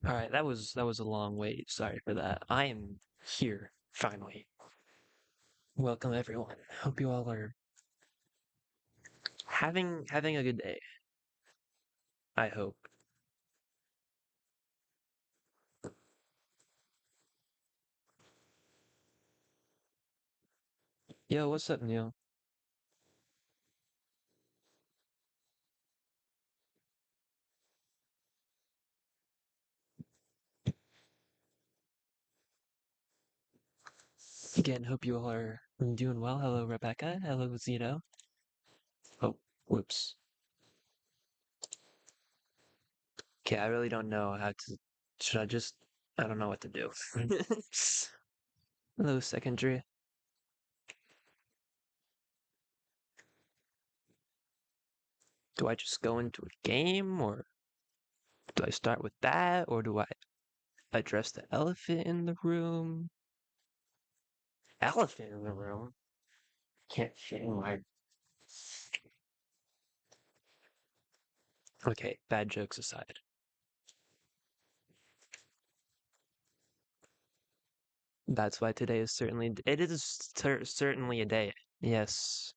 All right, that was a long wait. Sorry for that. I am here finally. Welcome everyone. Hope you all are having a good day. I hope. Yo, what's up, Neil? Again, hope you all are doing well. Hello, Rebecca. Hello, Zito. Oh, whoops. Okay, I really don't know how to. Should I just? I don't know what to do. Hello, secondary. Do I just go into a game, or do I start with that, or do I address the elephant in the room? Elephant in the room? Can't fit in my. Okay, bad jokes aside. That's why today is certainly. It is certainly a day. Yes.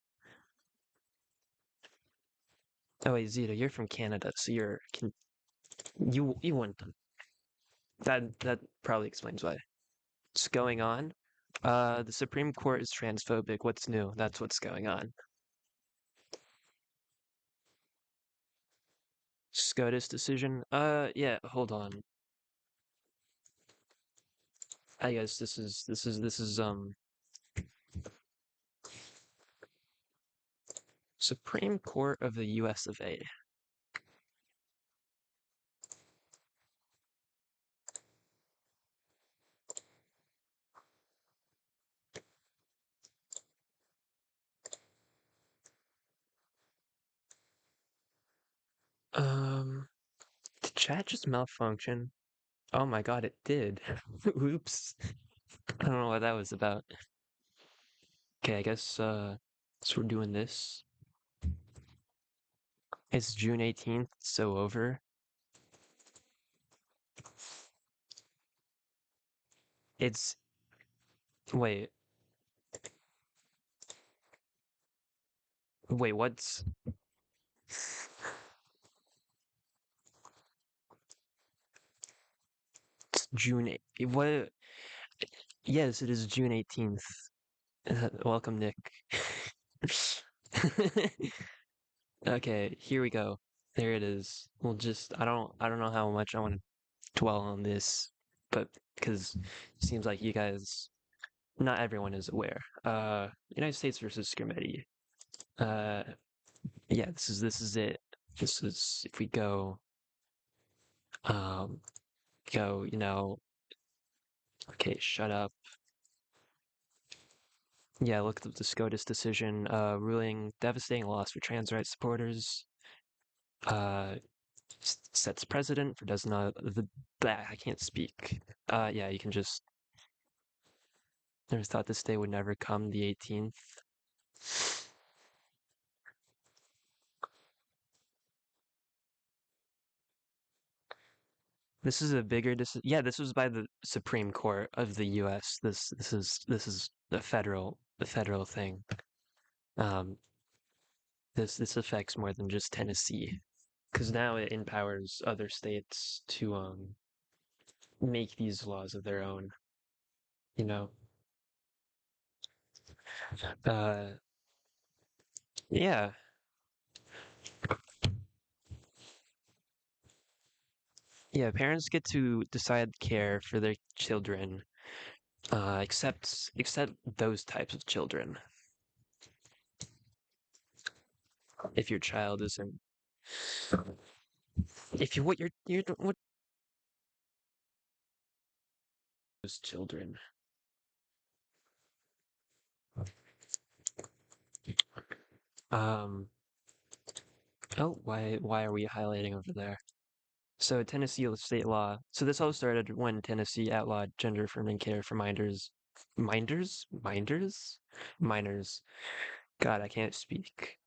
Oh wait, Zeta, you're from Canada, so you wouldn't. That probably explains why. What's going on? The Supreme Court is transphobic. What's new? That's what's going on. SCOTUS decision. Yeah. Hold on. I guess this is Supreme Court of the U.S. of A. Did chat just malfunction? Oh my god, it did. Oops. I don't know what that was about. Okay, I guess so we're doing this. It's June 18th, so over. It's wait, wait, what's it's June what yes, it is June 18th. Welcome, Nick. Okay, here we go. There it is. We'll just I don't know how much I want to dwell on this, but because it seems like you guys not everyone is aware. United States versus Scrimeti. Uh, yeah, this is it. This is if we um, go, okay, shut up. Yeah, look at the SCOTUS decision, ruling devastating loss for trans rights supporters. Uh, sets precedent for does not the I can't speak. Yeah, you can just never thought this day would never come, the 18th. This is a bigger decision. Yeah, this was by the Supreme Court of the U.S. This is the federal thing. Um, this affects more than just Tennessee because now it empowers other states to make these laws of their own. You know, uh, yeah, yeah. Parents get to decide care for their children, except those types of children. If your child isn't, if you what you're what those children. Um, oh, why are we highlighting over there? So Tennessee state law. So this all started when Tennessee outlawed gender affirming care for minors. God, I can't speak.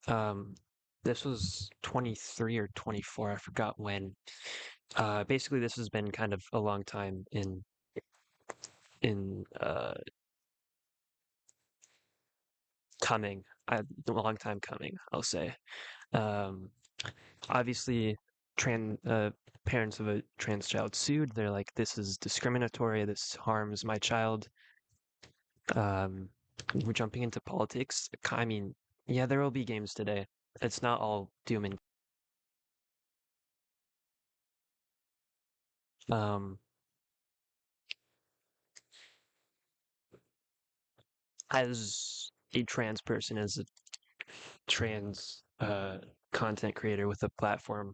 This was 23 or 24, I forgot when. Basically, this has been kind of a long time in coming. A long time coming, I'll say. Um, Obviously, parents of a trans child sued. They're like, this is discriminatory. This harms my child. Um, we're jumping into politics. I mean, yeah, there will be games today. It's not all doom and um, as a trans person, as a trans content creator with a platform,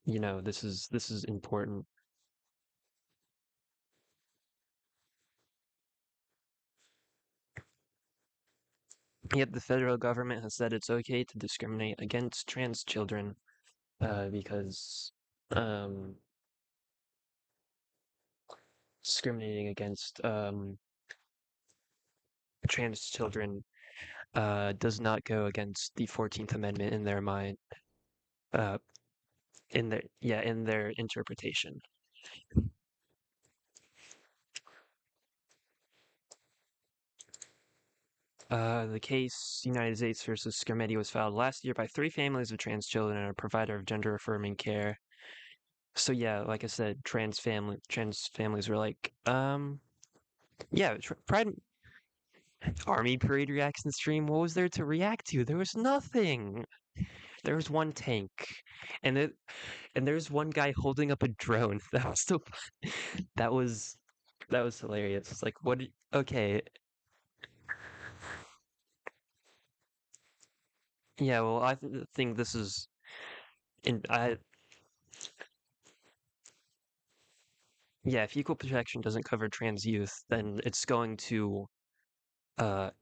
this is important. Yet the federal government has said it's okay to discriminate against trans children because um, discriminating against trans children does not go against the 14th Amendment in their mind, uh, in their interpretation. The case United States versus Scarametti was filed last year by three families of trans children and a provider of gender affirming care. So yeah, like I said, trans families were like, yeah, Pride Army Parade reaction stream. What was there to react to? There was nothing. There was one tank, and there's one guy holding up a drone. That was so. That was that was hilarious. It's like, what? Okay, yeah. Well, think this is in. I Yeah. If equal protection doesn't cover trans youth, then it's going to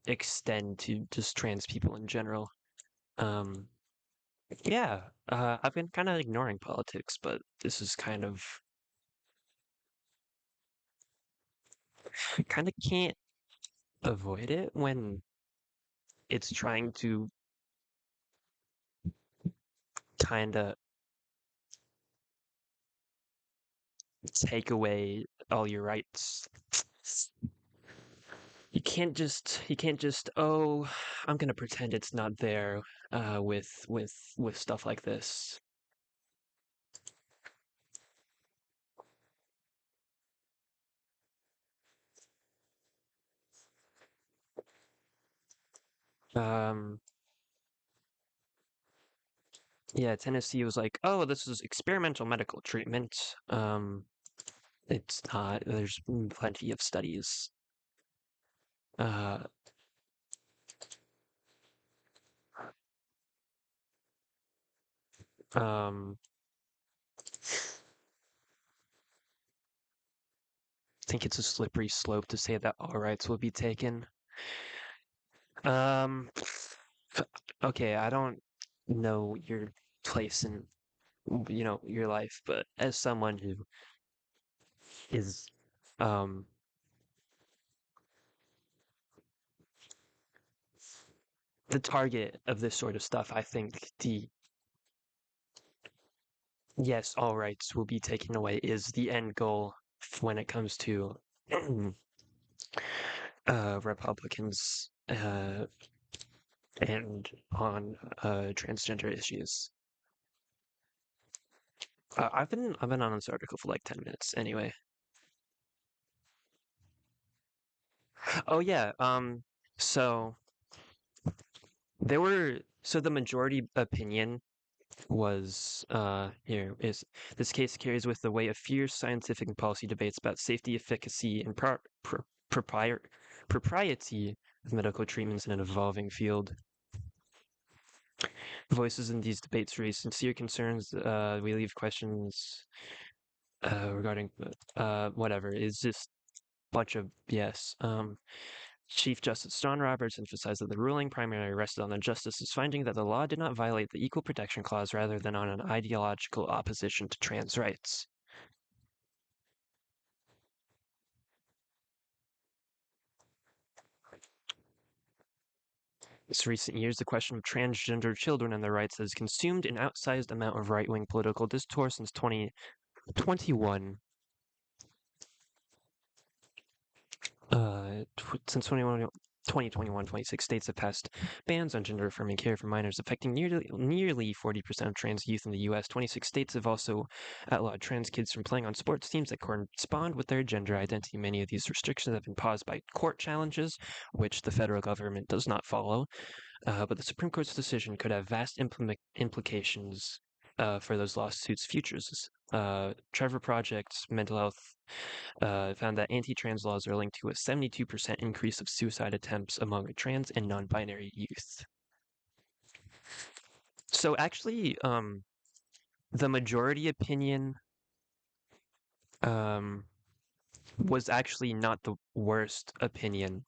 extend to just trans people in general. Um, yeah. I've been kind of ignoring politics, but this is kind of can't avoid it when it's trying to kind of take away all your rights. You can't just oh, I'm gonna pretend it's not there with stuff like this. Um yeah, Tennessee was like, "Oh, this is experimental medical treatment." It's not. There's plenty of studies. Uh um I think it's a slippery slope to say that all rights will be taken. Um okay, I don't know your place in your life, but as someone who is um the target of this sort of stuff, I think the yes, all rights will be taken away is the end goal when it comes to Republicans and on transgender issues. I've been on this article for like 10 minutes anyway. Oh yeah, so so the majority opinion was here is this case carries with the weight of fierce scientific and policy debates about safety, efficacy, and proprior propriety of medical treatments in an evolving field. Voices in these debates raise sincere concerns. We leave questions regarding whatever. It's just a bunch of BS. Chief Justice John Roberts emphasized that the ruling primarily rested on the justice's finding that the law did not violate the Equal Protection Clause rather than on an ideological opposition to trans rights. This recent years, the question of transgender children and their rights has consumed an outsized amount of right-wing political discourse since 2021. Since 2021, 26 states have passed bans on gender-affirming care for minors, affecting nearly 40% of trans youth in the U.S. 26 states have also outlawed trans kids from playing on sports teams that correspond with their gender identity. Many of these restrictions have been paused by court challenges, which the federal government does not follow. But the Supreme Court's decision could have vast implications for those lawsuits' futures. Trevor Project's mental health found that anti-trans laws are linked to a 72% increase of suicide attempts among trans and non-binary youth. So actually, the majority opinion um, was actually not the worst opinion.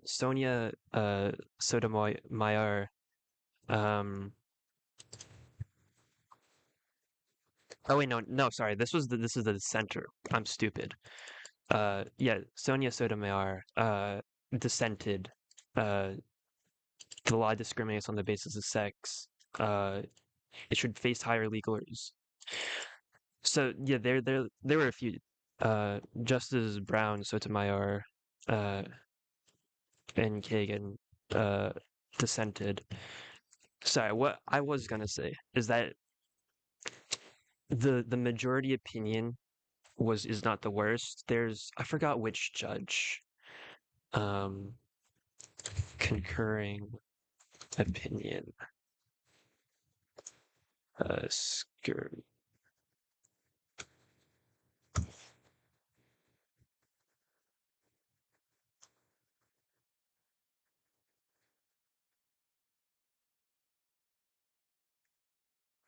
Sonia Sotomayor. Oh wait, no, sorry. This is the dissenter. I'm stupid. Yeah, Sonia Sotomayor dissented. Uh, the law discriminates on the basis of sex. Uh, it should face higher legal. So yeah, there were a few. Justice Brown, Sotomayor, uh, and Kagan uh, dissented. Sorry, what I was gonna say is that the majority opinion is not the worst. There's I forgot which judge. Um, concurring opinion. Skirt.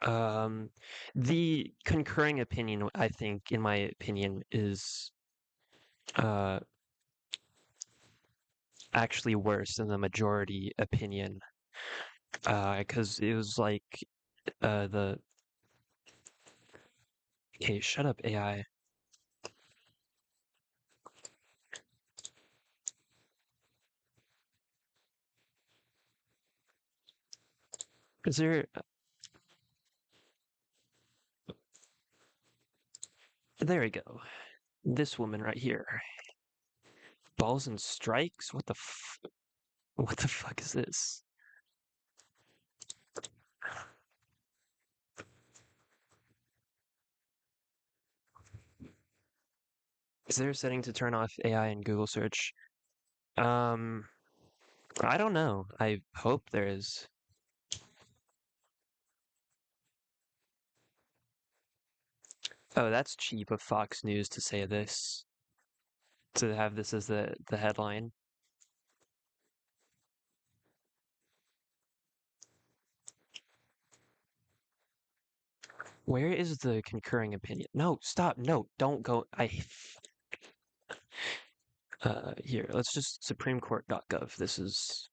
Um, the concurring opinion, I think, in my opinion, is uh actually worse than the majority opinion. Because it was like the hey, shut up, AI. Is there? There we go. This woman right here. Balls and strikes. What the fuck is this? Is there a setting to turn off AI in Google search? Um, I don't know. I hope there is. Oh, that's cheap of Fox News to say this, to have this as the headline. Where is the concurring opinion? No, stop. No, don't go. Here, let's just supremecourt.gov. This is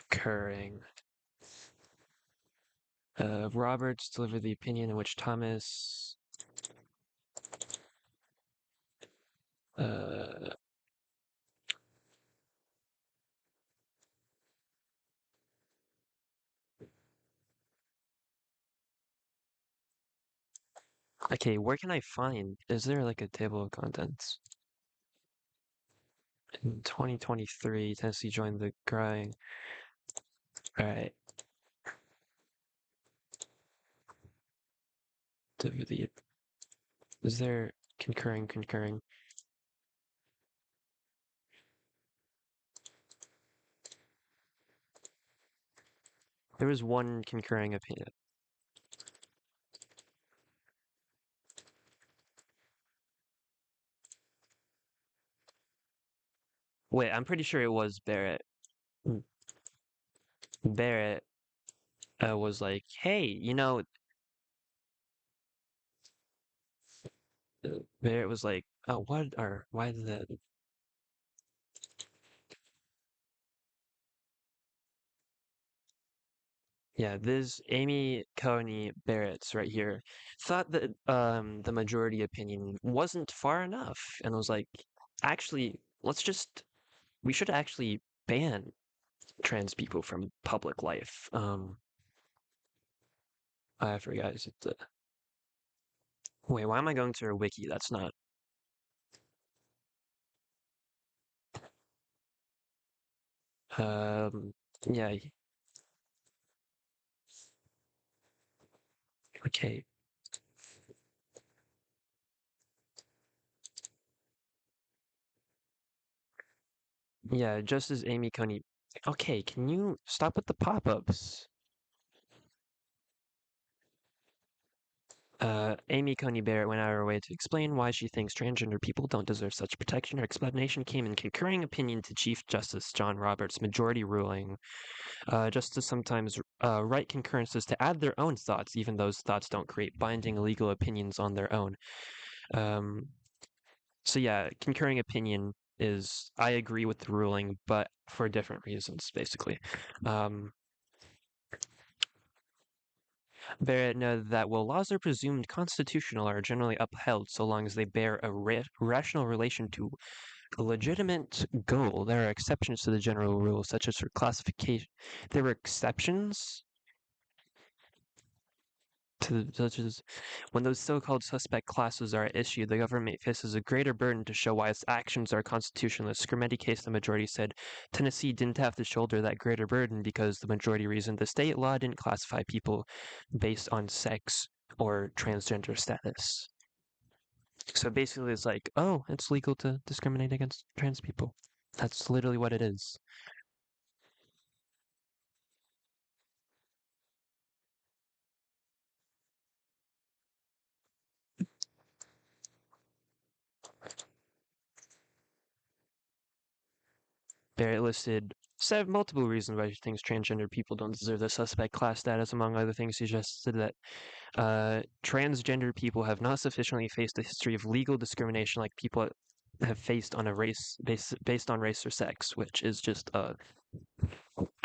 concurring. Roberts delivered the opinion in which Thomas okay, where can I find? Is there like a table of contents? In 2023, Tennessee joined the crying. All right. Is there concurring? There was one concurring opinion. Wait, I'm pretty sure it was Barrett. Barrett was like, "Hey, Barrett was like, oh, why did that?" Yeah, this Amy Coney Barrett's right here thought that the majority opinion wasn't far enough, and was like, actually, let's just we should actually ban trans people from public life. I forgot. Is it the wait? Why am I going to a wiki? That's not. Um, yeah. Okay. Yeah. Just as Amy Coney. Okay. Can you stop with the pop-ups? Amy Coney Barrett went out of her way to explain why she thinks transgender people don't deserve such protection. Her explanation came in concurring opinion to Chief Justice John Roberts' majority ruling. Justice sometimes write concurrences to add their own thoughts, even those thoughts don't create binding legal opinions on their own. Um, so yeah, concurring opinion is I agree with the ruling, but for different reasons, basically. Um, Barrett noted that while laws are presumed constitutional are generally upheld so long as they bear a rational relation to a legitimate goal, there are exceptions to the general rule, such as for classification. There were exceptions to such as when those so-called suspect classes are at issue, the government faces a greater burden to show why its actions are constitutional. In the Scrimeti case, the majority said Tennessee didn't have to shoulder that greater burden because the majority reasoned the state law didn't classify people based on sex or transgender status. So basically, it's like, oh, it's legal to discriminate against trans people. That's literally what it is. Barrett listed multiple reasons why she thinks transgender people don't deserve the suspect class status. Among other things, he suggested that transgender people have not sufficiently faced a history of legal discrimination like people have faced on a based on race or sex, which is just a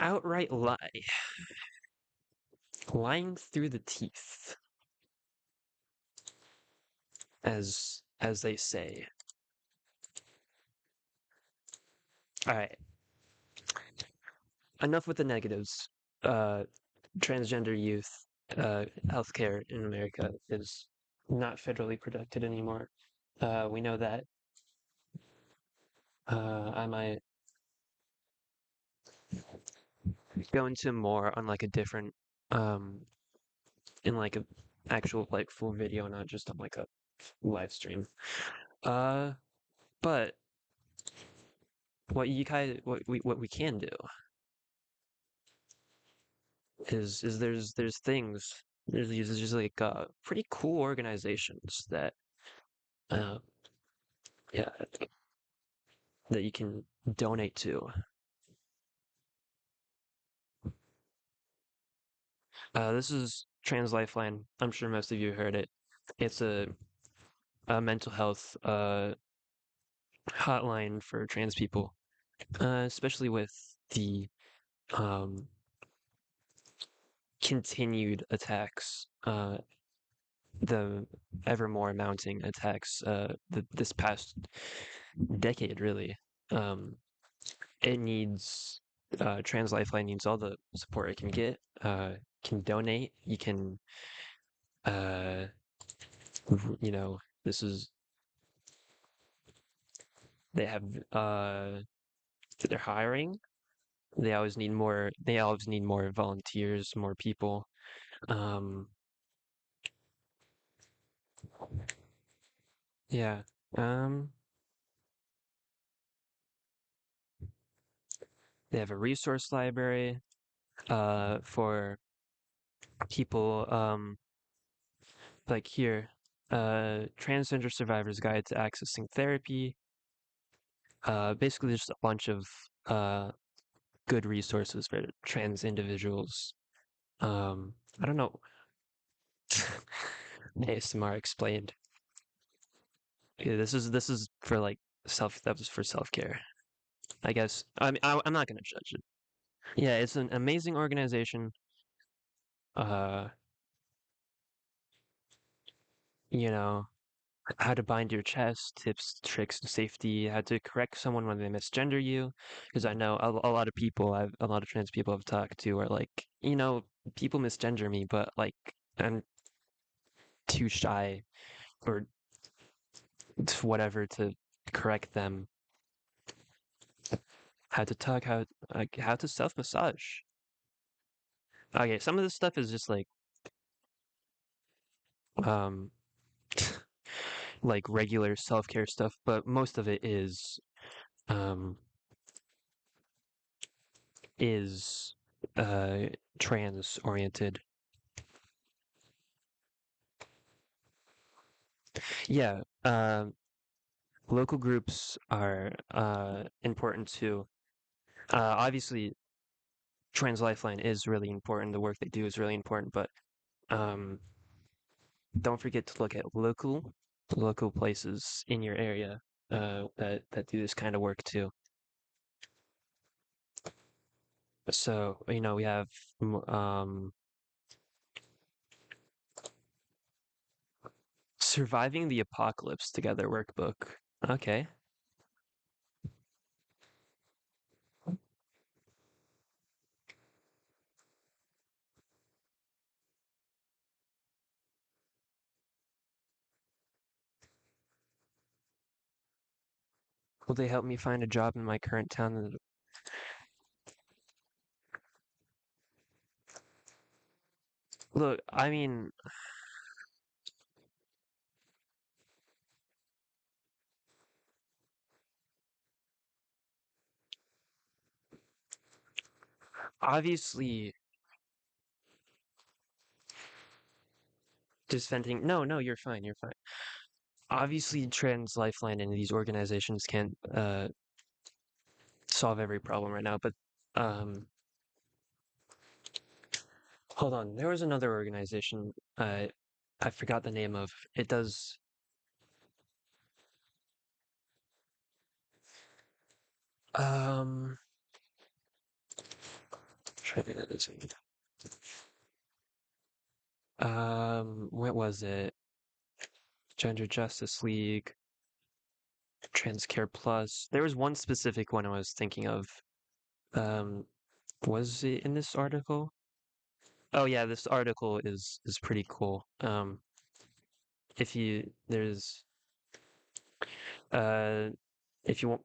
outright lie, lying through the teeth, as they say. All right, enough with the negatives. Uh, Transgender youth healthcare in America is not federally protected anymore. We know that. I might go into more on like a different um in like a actual like full video, not just on like a live stream. Uh, but what we can do is there's things there's these just like pretty cool organizations that uh yeah that you can donate to. This is Trans Lifeline. I'm sure most of you heard it. It's a mental health hotline for trans people, especially with the um, continued attacks, the ever more mounting attacks this past decade, really. Um, it needs Trans Lifeline needs all the support it can get. Can donate. You can, uh, you know, this is they have they're hiring. They always need more volunteers, more people. Um, yeah. Um, they have a resource library for people like here, Transgender Survivors Guide to Accessing Therapy. Basically just a bunch of uh good resources for trans individuals. I don't know. ASMR explained. Yeah, this is for like that was for self-care. I guess I'm not gonna judge it. Yeah, it's an amazing organization. Uh, you know, how to bind your chest, tips, tricks, and safety, how to correct someone when they misgender you. Because I know a lot of people, a lot of trans people I've talked to are like, people misgender me, but like I'm too shy or whatever to correct them. How to talk, how to self massage. Okay, some of this stuff is just um like regular self care stuff, but most of it um is uh trans oriented. Yeah, local groups are important too. Obviously, Trans Lifeline is really important. The work they do is really important, but um, don't forget to look at local places in your area that do this kind of work too. So, we have Surviving the Apocalypse Together workbook. Okay. Will they help me find a job in my current town? Look, I mean, obviously, just venting. No, no, you're fine. You're fine. Obviously, Trans Lifeline and these organizations can't solve every problem right now, but um, hold on. There was another organization I forgot the name of. It does um trying to think. What was it? Gender Justice League, Trans Care Plus. There was one specific one I was thinking of. Um, was it in this article? Oh yeah, this article is pretty cool. If you there's uh if you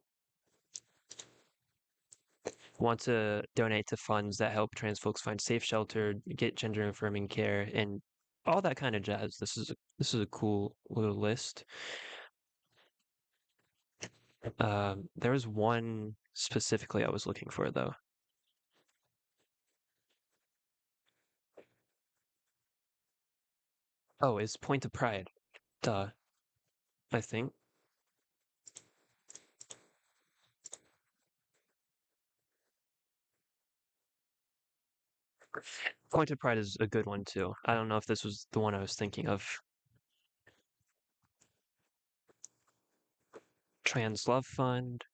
want to donate to funds that help trans folks find safe shelter, get gender affirming care, and all that kind of jazz. This is a cool little list. There was one specifically I was looking for though. Oh, it's Point of Pride. Duh, I think. Point of Pride is a good one too. I don't know if this was the one I was thinking of. Trans Love Fund.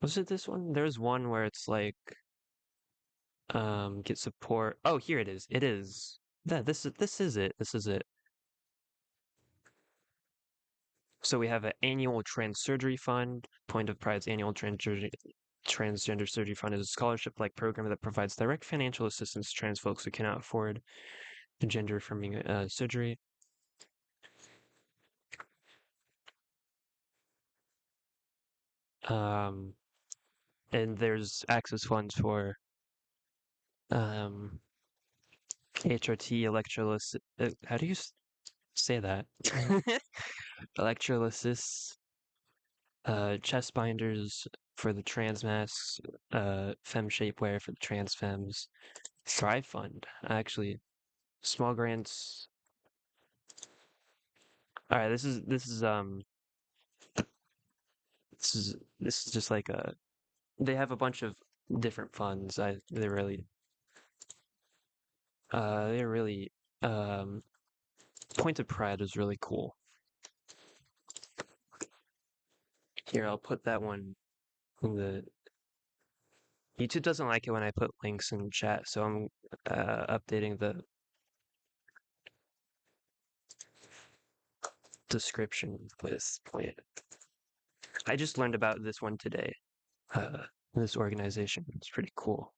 Was it this one? There's one where it's like get support. Oh, here it is. It is. This is it. This is it. So we have an annual trans surgery fund. Point of Pride's annual transgender surgery fund is a scholarship-like program that provides direct financial assistance to trans folks who cannot afford the gender affirming surgery. Um, and there's access funds for um, HRT electrolysis. How do you say that? Electrolysis, chest binders for the trans masks, fem shapewear for the trans femmes. Thrive Fund, actually. Small grants. All right, this is just like a they have a bunch of different funds. They're really um Point of Pride is really cool. Here, I'll put that one in the YouTube doesn't like it when I put links in chat, so I'm updating the description with plant. I just learned about this one today. This organization. It's pretty cool.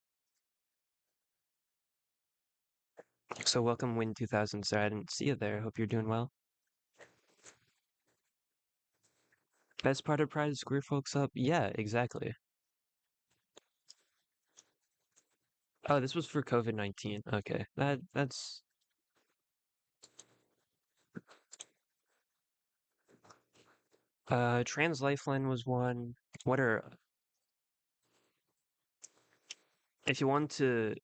So welcome Win 2000, sir. I didn't see you there. Hope you're doing well. Best part of Pride is queer folks up? Yeah, exactly. Oh, this was for COVID-19. Okay. That's Trans Lifeline was one. What are if you want to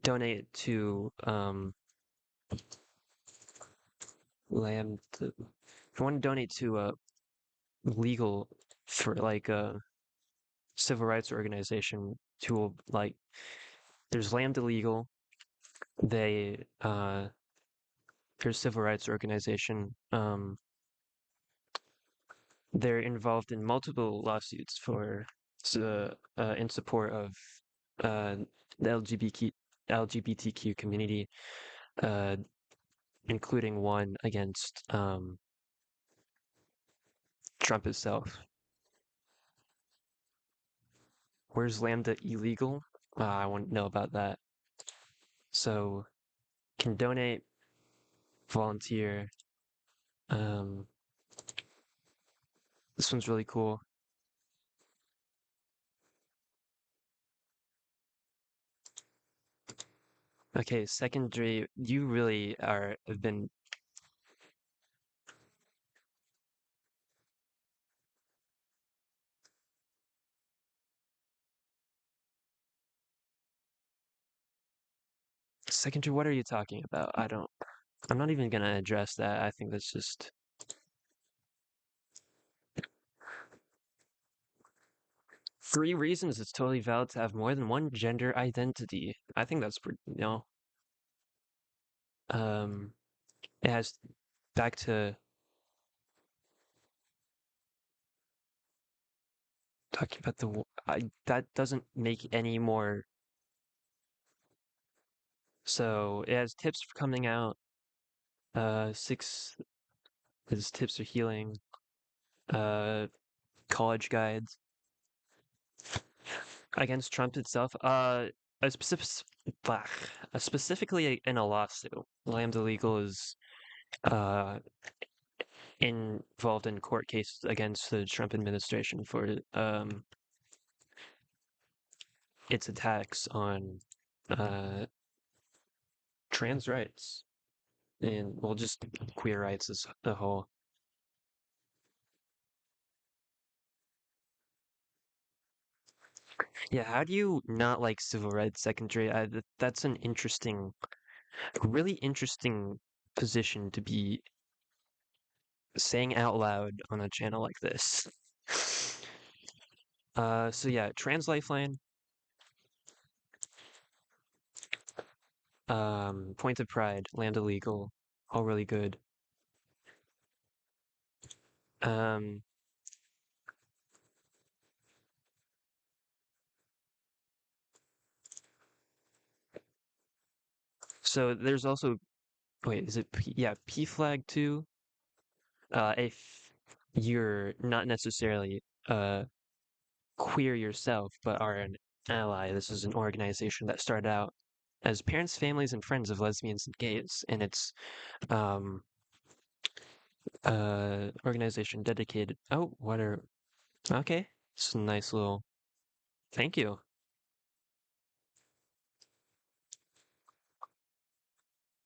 donate to Lamb if you want to donate to legal for like a civil rights organization to like there's Lambda Legal. They their civil rights organization. They're involved in multiple lawsuits for in support of uh, the LGBTQ community, uh, including one against Trump itself. Where's Lambda illegal? I want to know about that. So can donate, volunteer. Um, this one's really cool. Okay, secondary. You really are have been secondary. What are you talking about? I don't. I'm not even gonna address that. I think that's just 3 reasons it's totally valid to have more than one gender identity. I think that's pretty, um, it has back to talking about that doesn't make any more. So it has tips for coming out. Six his tips for healing. Uh, college guides against Trump itself. A specific, specifically in a lawsuit. Lambda Legal is uh involved in court cases against the Trump administration for its attacks on uh, trans rights and well, just queer rights as a whole. Yeah, how do you not like civil rights secondary? That's an interesting, really interesting position to be saying out loud on a channel like this. So yeah, Trans Lifeline, Point of Pride, Land Illegal, all really good. Um, so there's also wait, is it yeah, P flag too? If you're not necessarily queer yourself, but are an ally, this is an organization that started out as parents, families, and friends of lesbians and gays, and it's um organization dedicated. Oh, what are okay? It's a nice little thank you.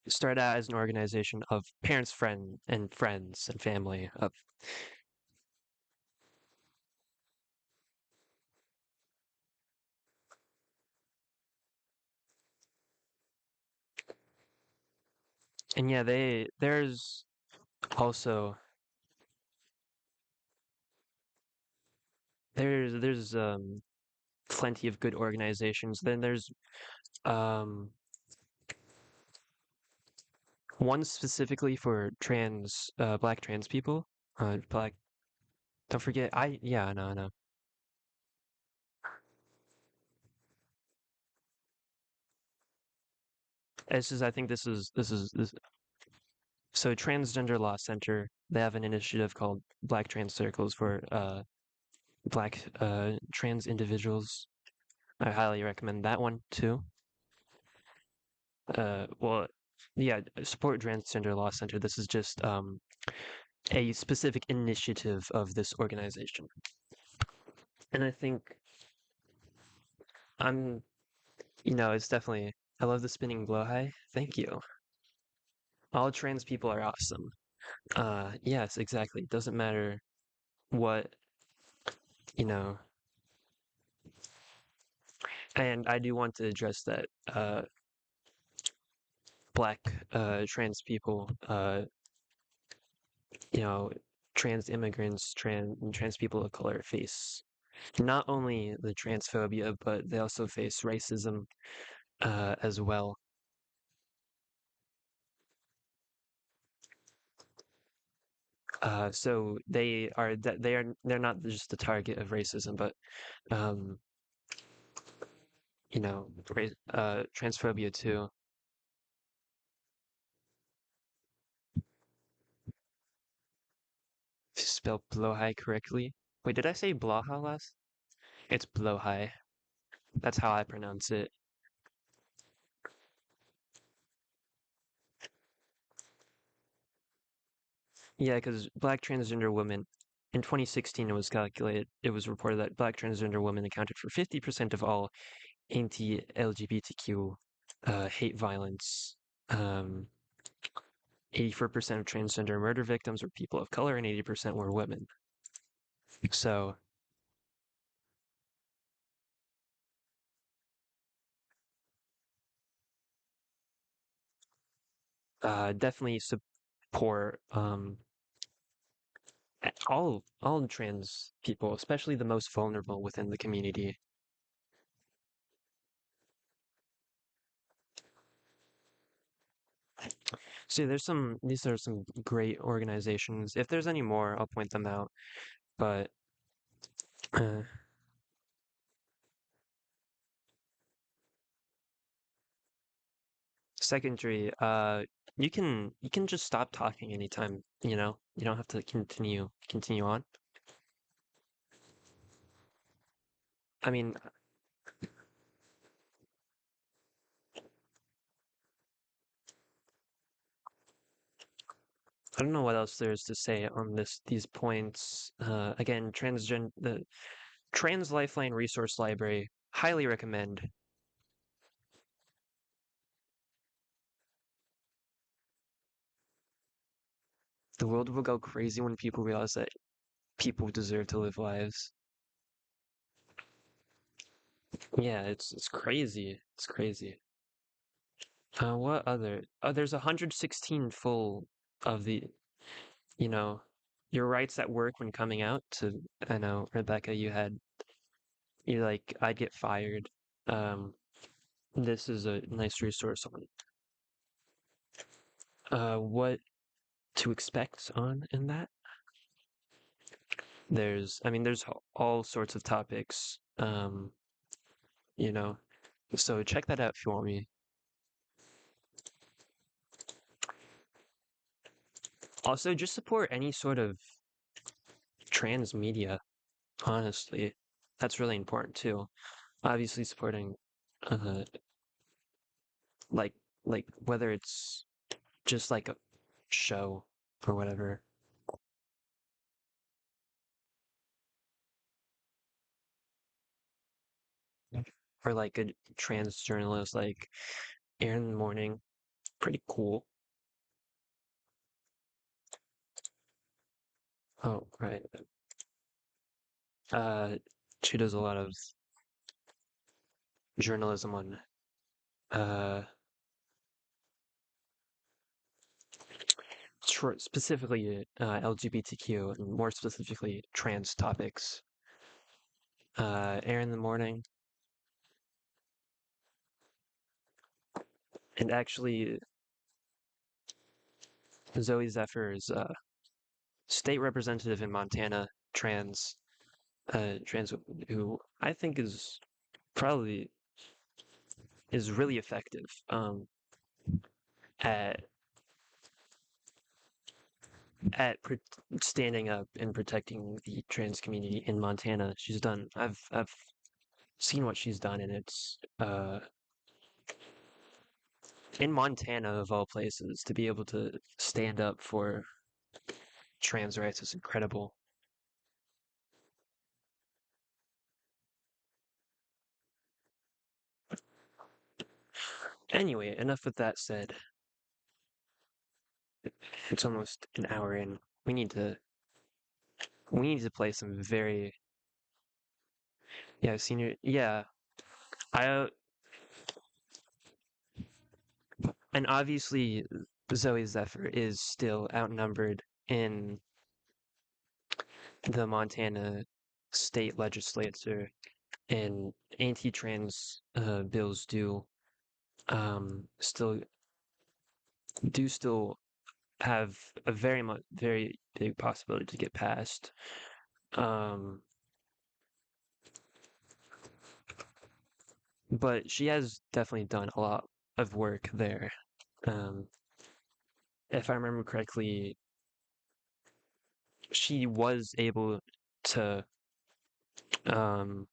Started out as an organization of parents, friends and family of and yeah, there's also there's plenty of good organizations. Then there's um one specifically for black trans people. Black. Don't forget. Yeah, no, no. It's just I think this is. So Transgender Law Center, they have an initiative called Black Trans Circles for Black trans individuals. I highly recommend that one too. Well, yeah, support Transgender Law Center. This is just a specific initiative of this organization, and I think I'm, it's definitely. I love the spinning blow high. Thank you. All trans people are awesome. Yes, exactly. It doesn't matter what, you know, and I do want to address that black trans people, you know, trans immigrants, trans people of color face not only the transphobia, but they also face racism as well. So they're not just the target of racism, but um, transphobia too. If you spell blowhigh correctly. Wait, did I say blaha last? It's blowhigh. That's how I pronounce it. Yeah, because black transgender women in 2016 it was reported that black transgender women accounted for 50% of all anti-LGBTQ hate violence. 84% of transgender murder victims were people of color and 80% were women. So definitely support all trans people, especially the most vulnerable within the community. See, these are some great organizations. If there's any more, I'll point them out. But uh, secondary, you can just stop talking anytime, you don't have to continue on. I mean, I don't know what else there is to say on these points. Again, the Trans Lifeline Resource Library, highly recommend. The world will go crazy when people realize that people deserve to live lives. Yeah, it's crazy. It's crazy. What other? There's 116 full of you know, your rights at work when coming out to, I know, Rebecca, you like, I'd get fired. Um, this is a nice resource on what to expect on in that. There's all sorts of topics, you know, so check that out if you want me. Also, just support any sort of trans media, honestly. That's really important too. Obviously supporting, uh, like, whether it's just like a show or whatever, or like a trans journalist like Aaron in the Morning, pretty cool. Oh, right. Uh, she does a lot of journalism on uh specifically LGBTQ and more specifically trans topics. Aaron in the Morning, and actually Zoe Zephyr is state representative in Montana, trans who I think probably is really effective at at standing up and protecting the trans community in Montana. I've seen what she's done, and it's in Montana of all places to be able to stand up for trans rights is incredible. Anyway, enough with that said. It's almost an hour in. We need to we need to play some very senior I and obviously Zoe Zephyr is still outnumbered in the Montana state legislature, and anti-trans bills still still have a very big possibility to get passed. Um, but she has definitely done a lot of work there. Um, if I remember correctly, she was able to um,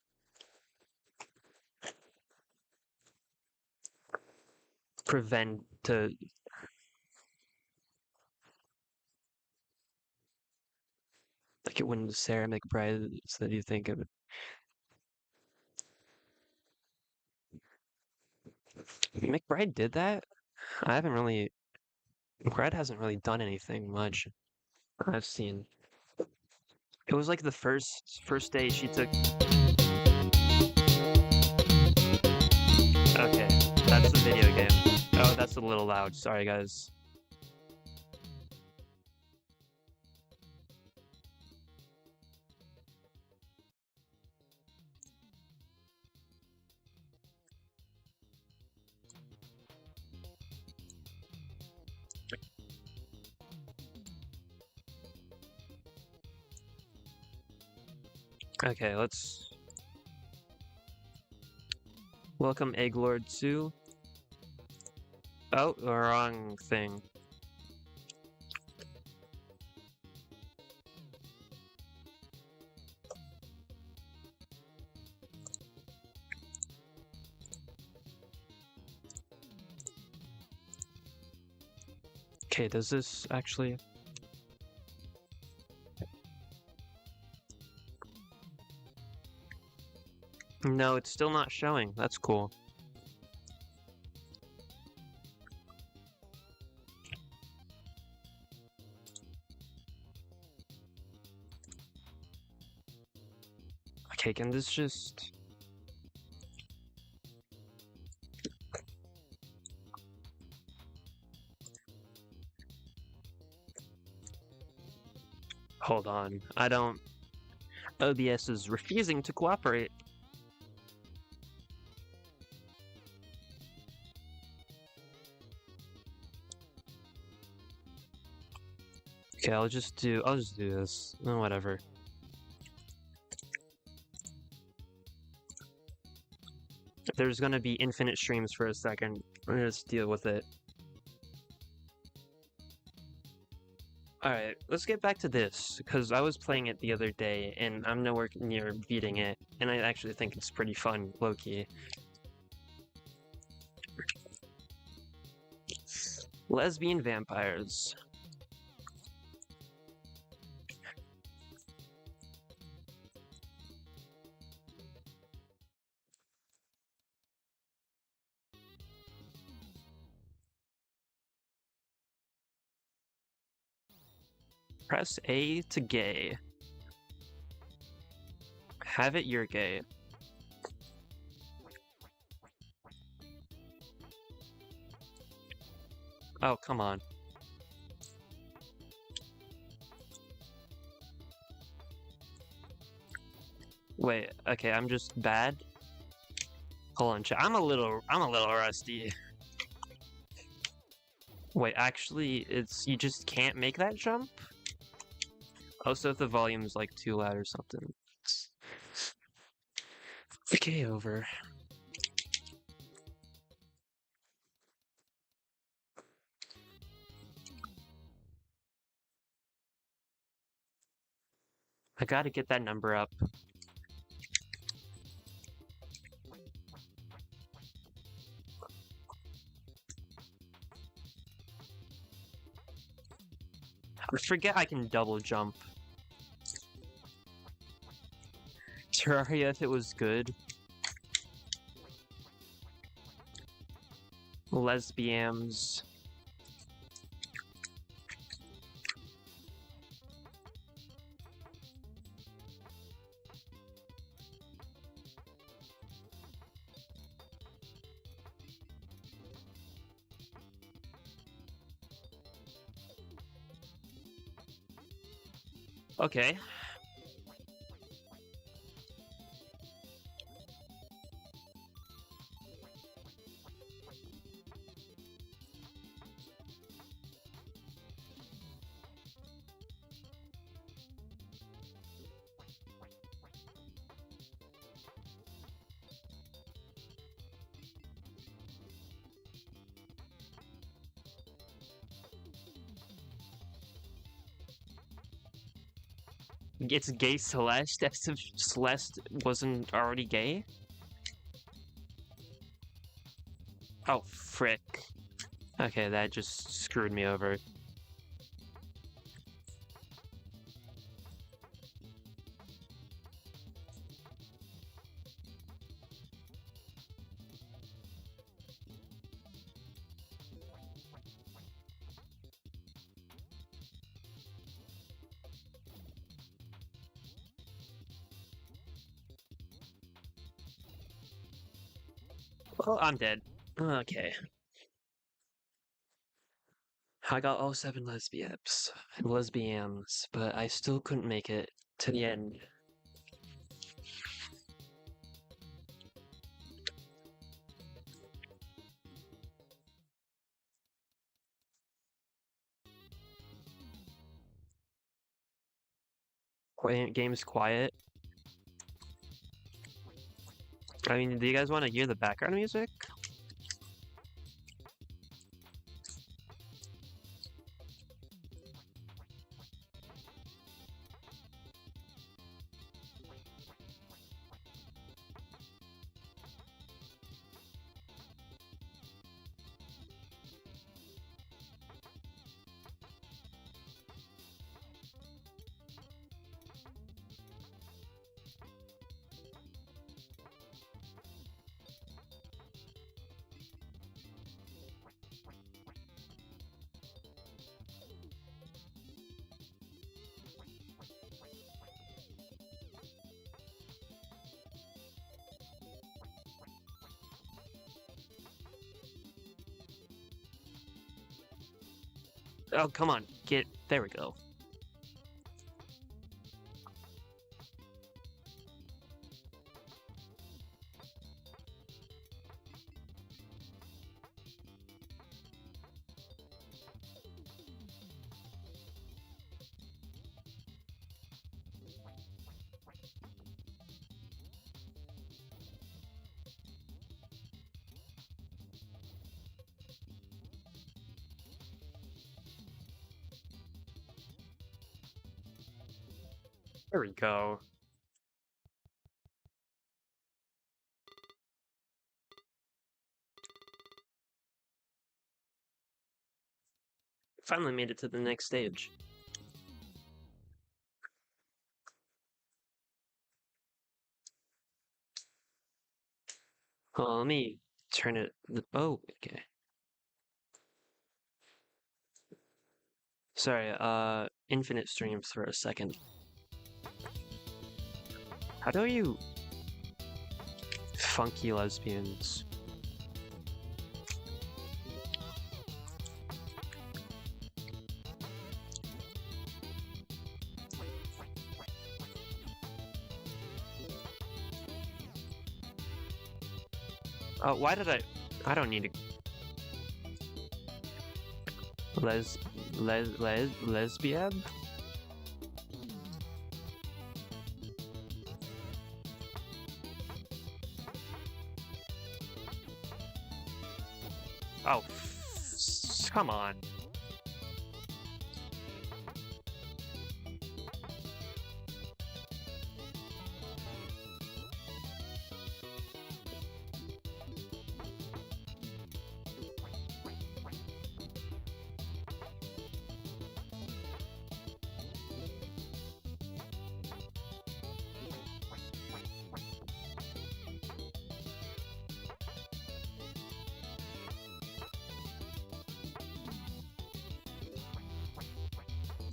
prevent to like it when Sarah McBride said you think of McBride did that. I haven't really McBride hasn't really done anything much I've seen. It was like the first day she took. Okay, that's the video game. Oh, that's a little loud. Sorry, guys. Okay, let's welcome Egglord 2. Oh, wrong thing. Okay, does this actually? No, it's still not showing. That's cool. Okay, can this just... Hold on. I don't... OBS is refusing to cooperate. Okay, I'll just do this. Whatever. There's gonna be infinite streams for a second. Let's deal with it. Alright, let's get back to this, because I was playing it the other day, and I'm nowhere near beating it, and I actually think it's pretty fun, low-key. Lesbian vampires. Press A to gay. Have it, you're gay. Oh, come on. Wait, okay, I'm just bad. Hold on, chat. I'm a little rusty. Wait, actually, you just can't make that jump? Also, if the volume's like too loud or something. Okay, over. I gotta get that number up. I forget I can double jump. Terraria, if it was good. Lesbians. Okay. It's gay Celeste, as if Celeste wasn't already gay? Oh, frick. Okay, that just screwed me over. Well, I'm dead. Okay. I got all 7 lesbians, but I still couldn't make it to the end. Game's quiet. I mean, do you guys want to hear the background music? Oh, come on. There we go. There we go. Finally made it to the next stage. Oh, let me turn it. Oh, okay. Sorry, infinite streams for a second. How do you funky lesbians? Why did I don't need to. Lesbian? Oh, come on.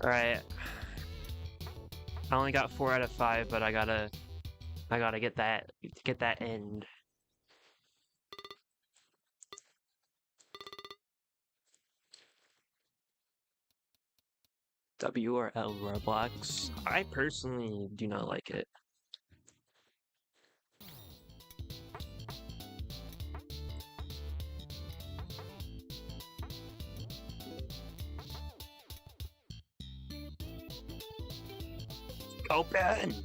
Alright. I only got 4 out of 5, but I gotta get that end. W or L Roblox? I personally do not like it. Open!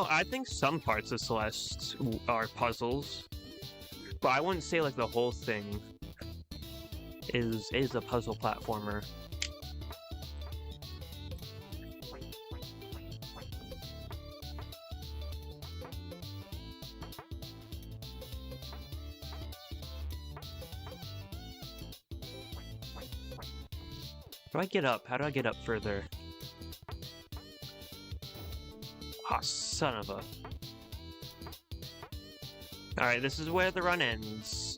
I think some parts of Celeste are puzzles, but I wouldn't say like the whole thing is a puzzle platformer. How do I get up? How do I get up further? Ah, son of a... Alright, this is where the run ends.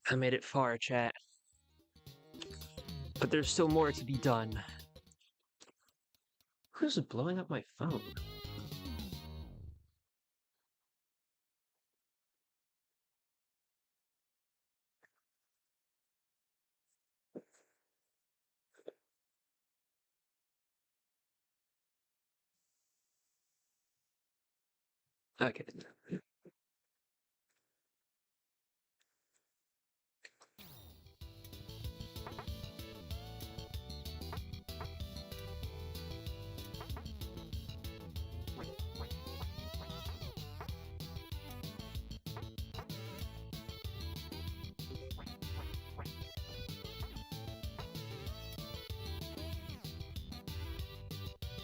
I made it far, chat. But there's still more to be done. Who's blowing up my phone? Okay.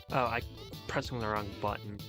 Oh, I'm pressing the wrong button.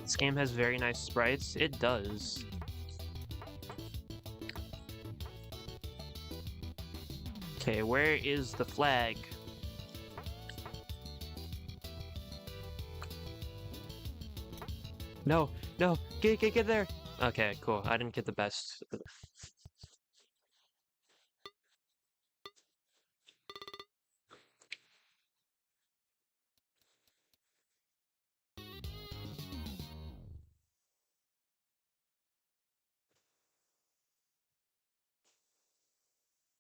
This game has very nice sprites. It does. Okay, where is the flag? No, no, get there! Okay, cool. I didn't get the best.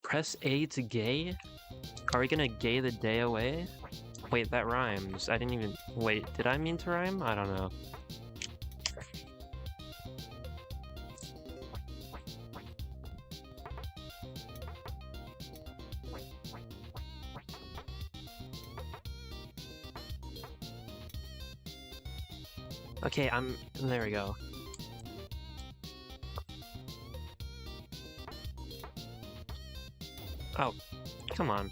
Press A to gay? Are we gonna gay the day away? Wait, that rhymes. I didn't even... Wait, did I mean to rhyme? I don't know. Okay, there we go. Oh, come on.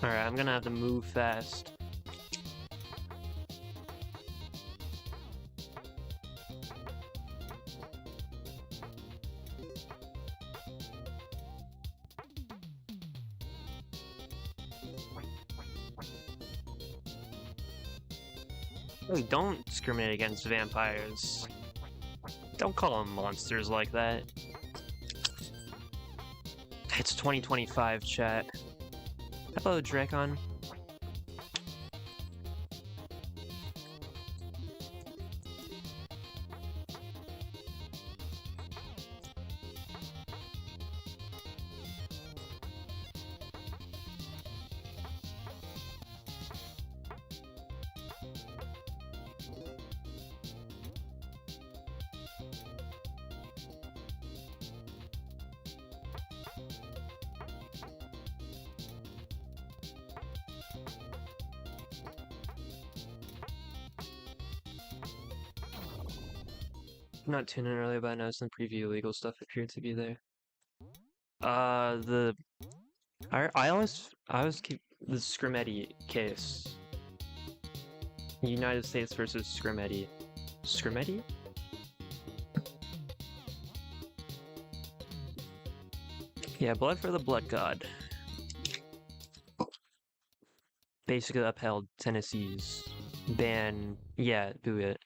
Alright, I'm gonna have to move fast. Hey, don't discriminate against vampires. Don't call them monsters like that. It's 2025, chat. Hello, Drakon. Not tuning in earlier, but I noticed in the preview legal stuff appeared to be there. I always keep the Scrimetti case. United States versus Scrimetti. Scrimetti? Yeah, blood for the blood god. Basically upheld Tennessee's ban. Yeah, do it.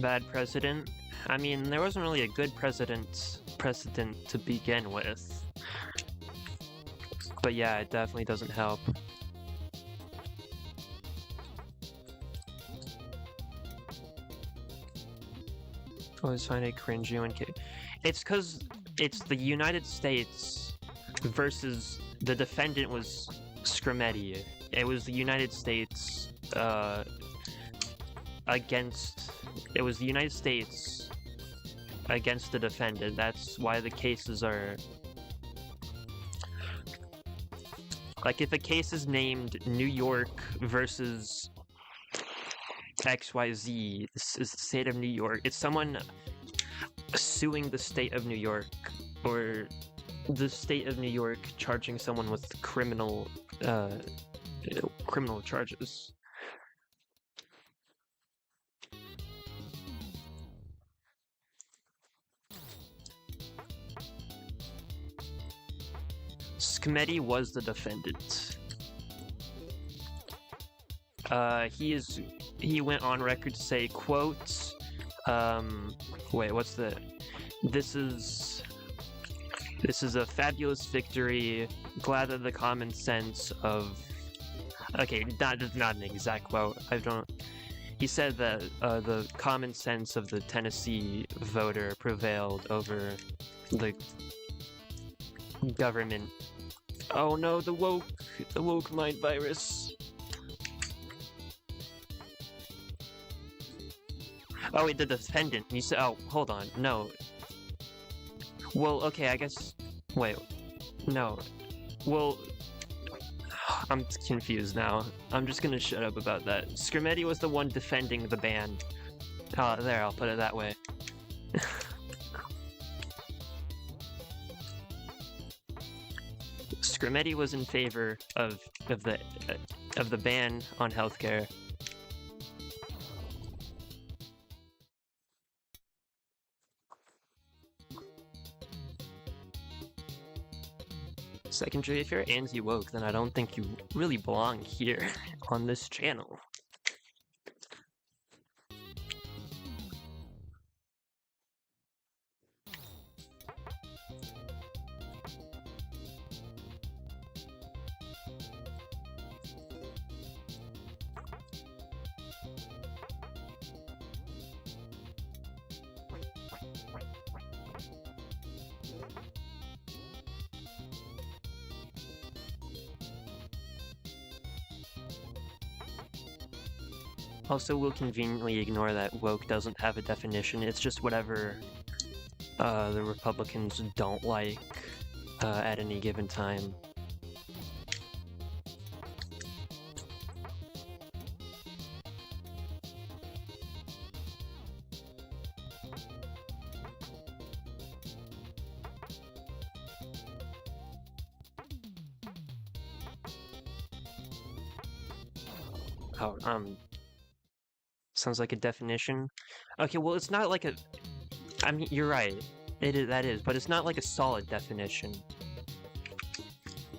Bad precedent. I mean, there wasn't really a good precedent to begin with. But yeah, it definitely doesn't help. Always find it cringy when it's because it's the United States versus the defendant was Scrimetti. It was the United States against the defendant. That's why the cases are like, if a case is named New York versus XYZ, this is the state of New York. It's someone suing the state of New York, or the state of New York charging someone with criminal charges. Scrimetti was the defendant. He went on record to say, quote, wait, what's the, this is a fabulous victory, glad that the common sense of, okay, not an exact quote, he said that the common sense of the Tennessee voter prevailed over the government. Oh no, the woke mind virus. Oh wait, the defendant. You said, oh, hold on, no. Well, okay, I guess, wait, no. Well, I'm confused now. I'm just gonna shut up about that. Scrimetti was the one defending the ban. Oh, there, I'll put it that way. Scrimetti was in favor of the ban on healthcare. Secondary, if you're anti-woke, then I don't think you really belong here on this channel. Also, we'll conveniently ignore that woke doesn't have a definition. It's just whatever the Republicans don't like at any given time. Oh, sounds like a definition. Okay, well, it's not like a. I mean, you're right. It is, that is, but it's not like a solid definition.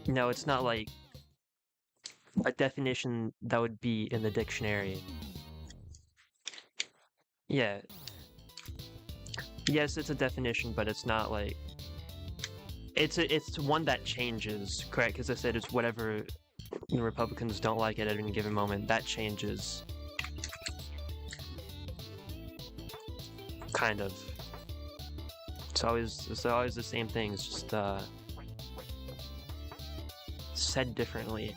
No, it's not like a definition that would be in the dictionary. Yeah. Yes, it's a definition, but it's not like it's one that changes, correct? Because I said it's whatever the Republicans don't like it at any given moment. That changes, kind of. It's always the same thing. It's just said differently.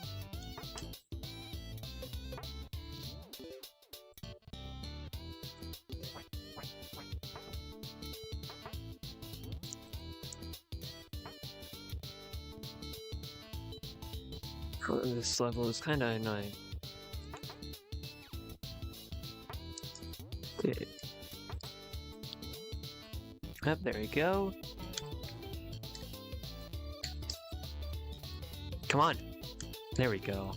This level is kind of annoying. Okay. Yep, there we go. Come on. There we go.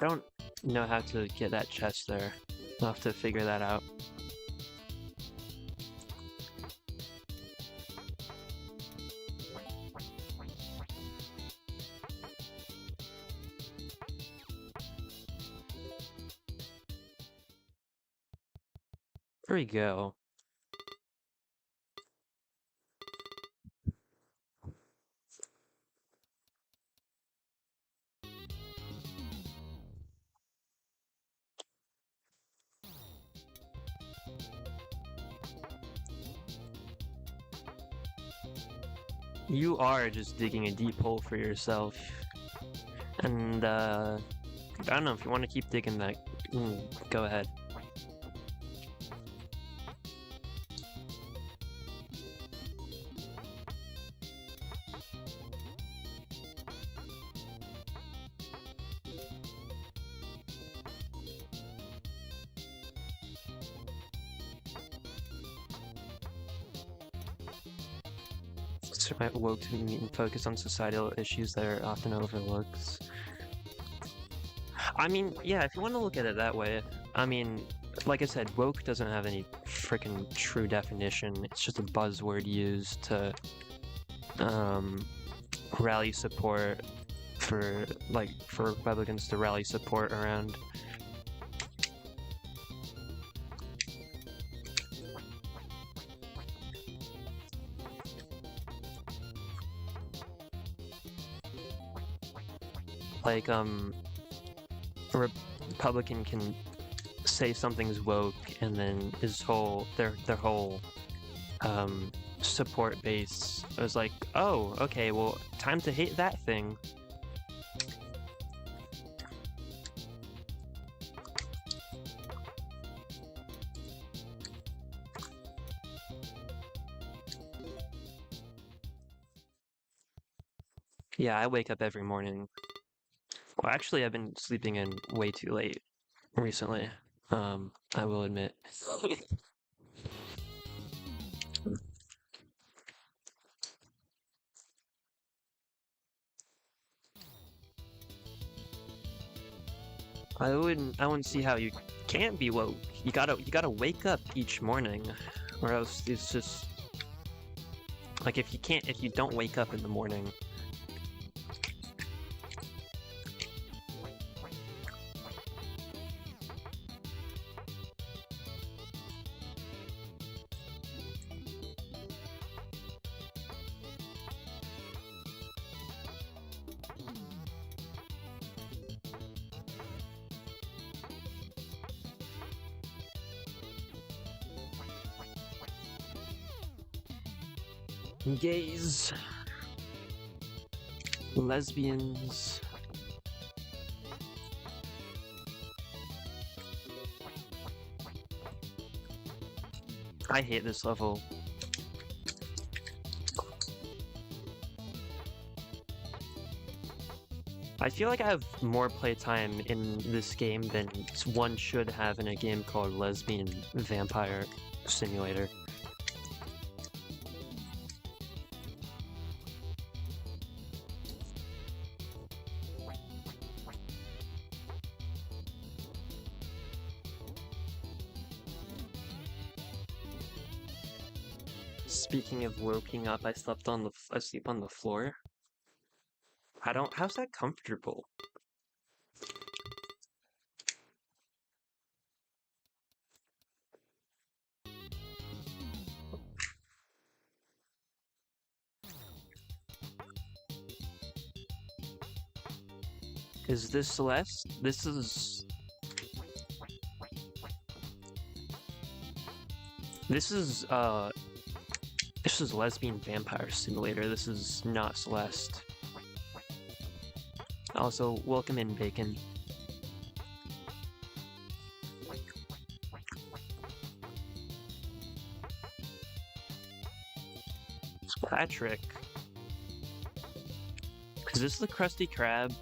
I don't know how to get that chest there. I'll have to figure that out. There we go. You are just digging a deep hole for yourself. And, I don't know, if you want to keep digging that, go ahead. Might woke to meet and focus on societal issues that are often overlooked. I mean, yeah, if you want to look at it that way, I mean, like I said, woke doesn't have any freaking true definition. It's just a buzzword used to rally support for Republicans to rally support around. Like, a Republican can say something's woke, and then their whole support base was like, oh, okay, well, time to hate that thing. Yeah, I wake up every morning. Well, actually, I've been sleeping in way too late recently. I will admit. I wouldn't see how you can't be woke. You gotta wake up each morning, or else it's just like if you don't wake up in the morning. Gays, lesbians. I hate this level. I feel like I have more playtime in this game than one should have in a game called Lesbian Vampire Simulator. Speaking of waking up, I sleep on the floor. How's that comfortable? Is this Celeste? This is Lesbian Vampire Simulator. This is not Celeste. Also, welcome in, Bacon. It's Patrick. Is this the Krusty Krab?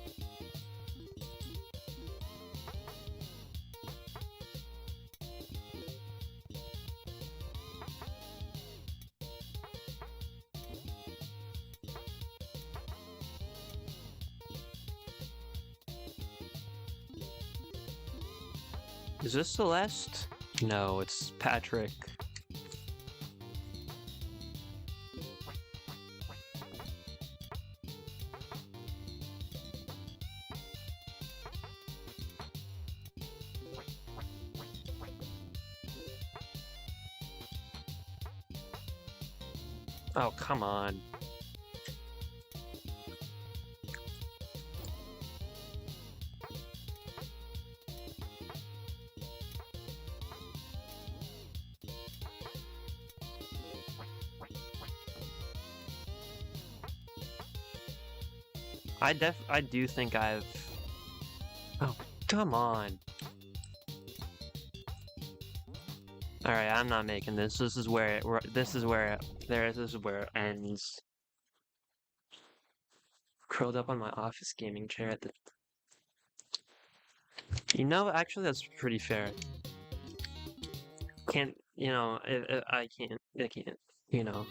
Is this Celeste? No, it's Patrick. Oh, come on. I do think I've... Oh, come on. Alright, I'm not making this. This is where it ends. Curled up on my office gaming chair at the... You know, actually that's pretty fair. Can't, you know, I can't, you know.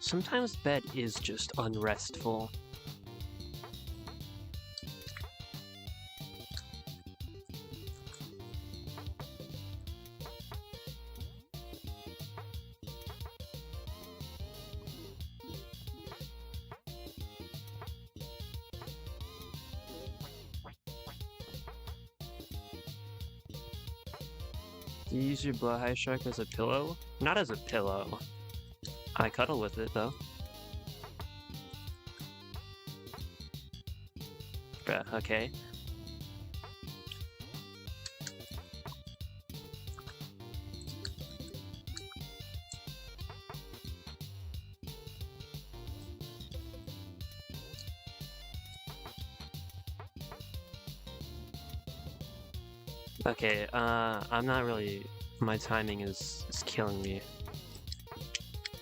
Sometimes bed is just unrestful. Do you use your blowhigh shark as a pillow? Not as a pillow. I cuddle with it, though. Bruh, okay. Okay, I'm not really... My timing is killing me.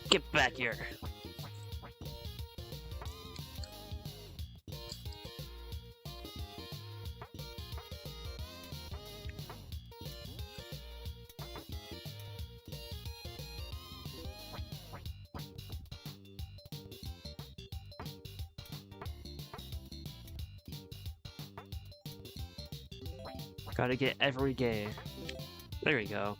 Get back here! Gotta get every gay. There we go.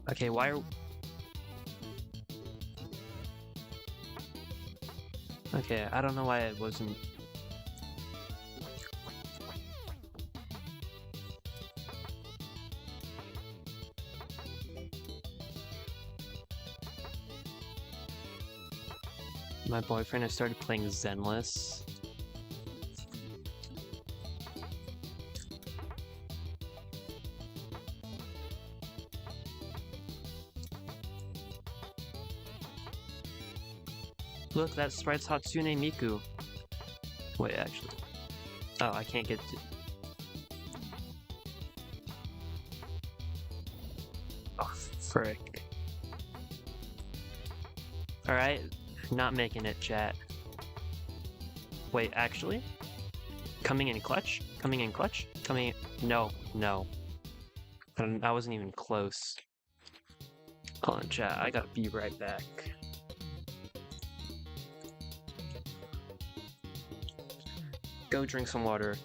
Okay, why are... Okay, I don't know why it wasn't... My boyfriend has started playing Zenless. Look, that sprite's Hatsune Miku. Wait, actually. Oh, I can't get to... Oh, frick. Alright, not making it, chat. Wait, actually? Coming in clutch? Coming in clutch? Coming in... No, no. I wasn't even close. Hold on, chat. I gotta be right back. Go drink some water.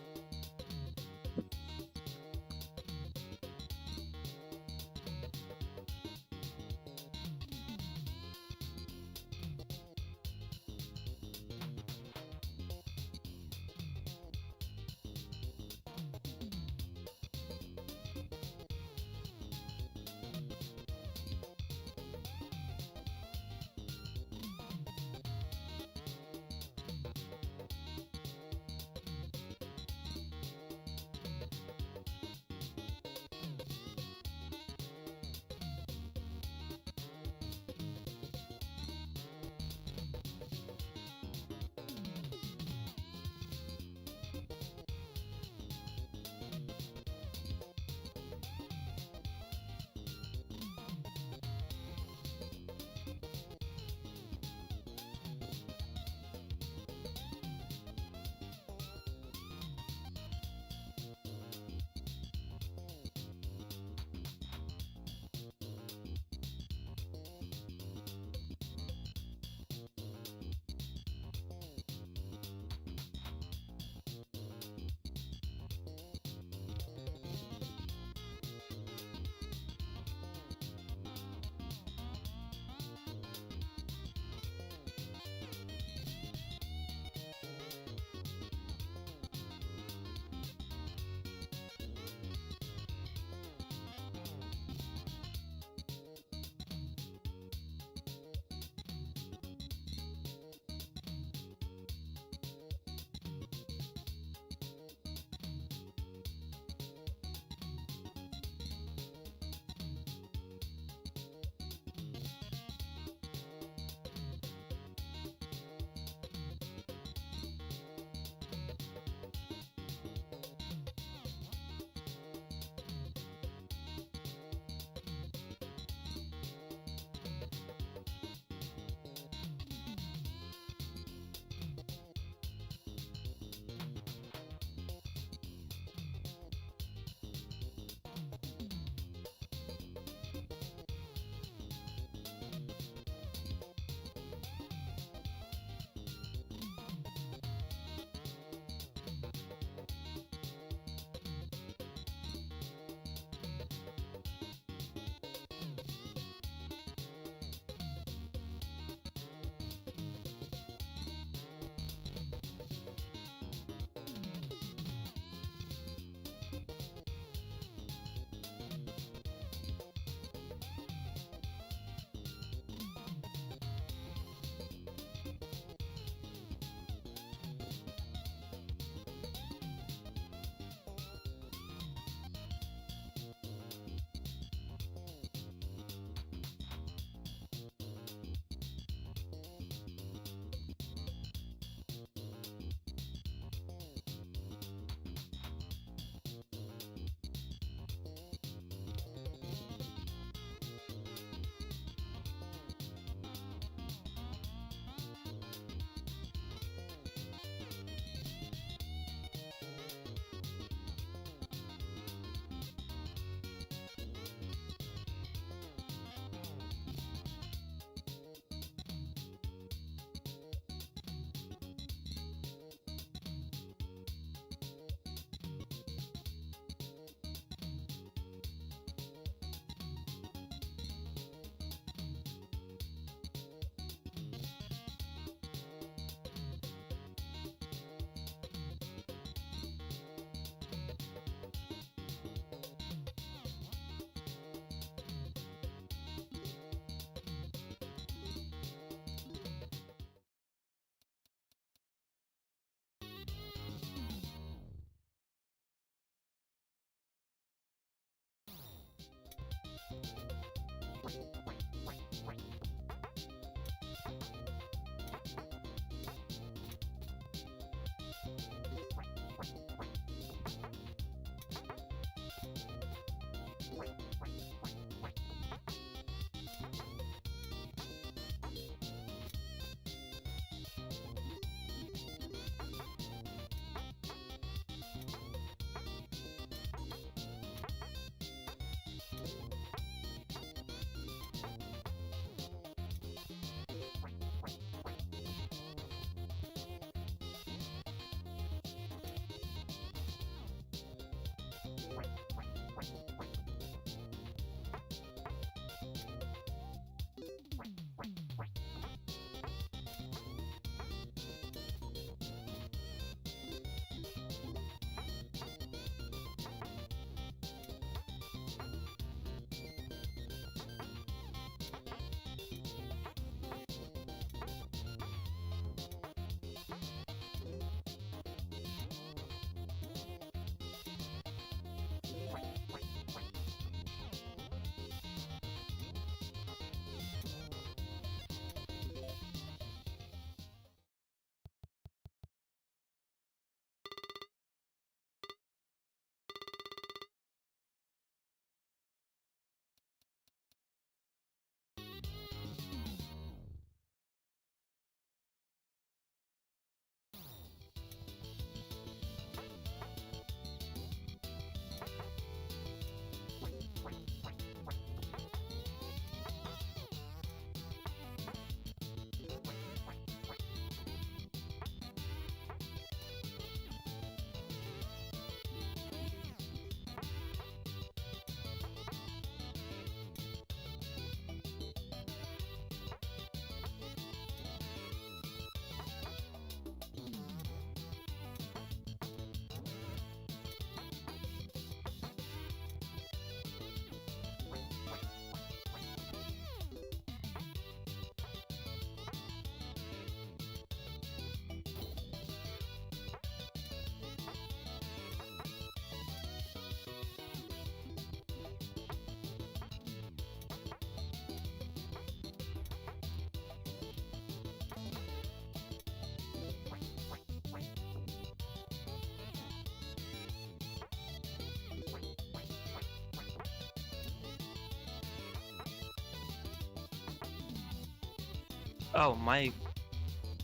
Oh, my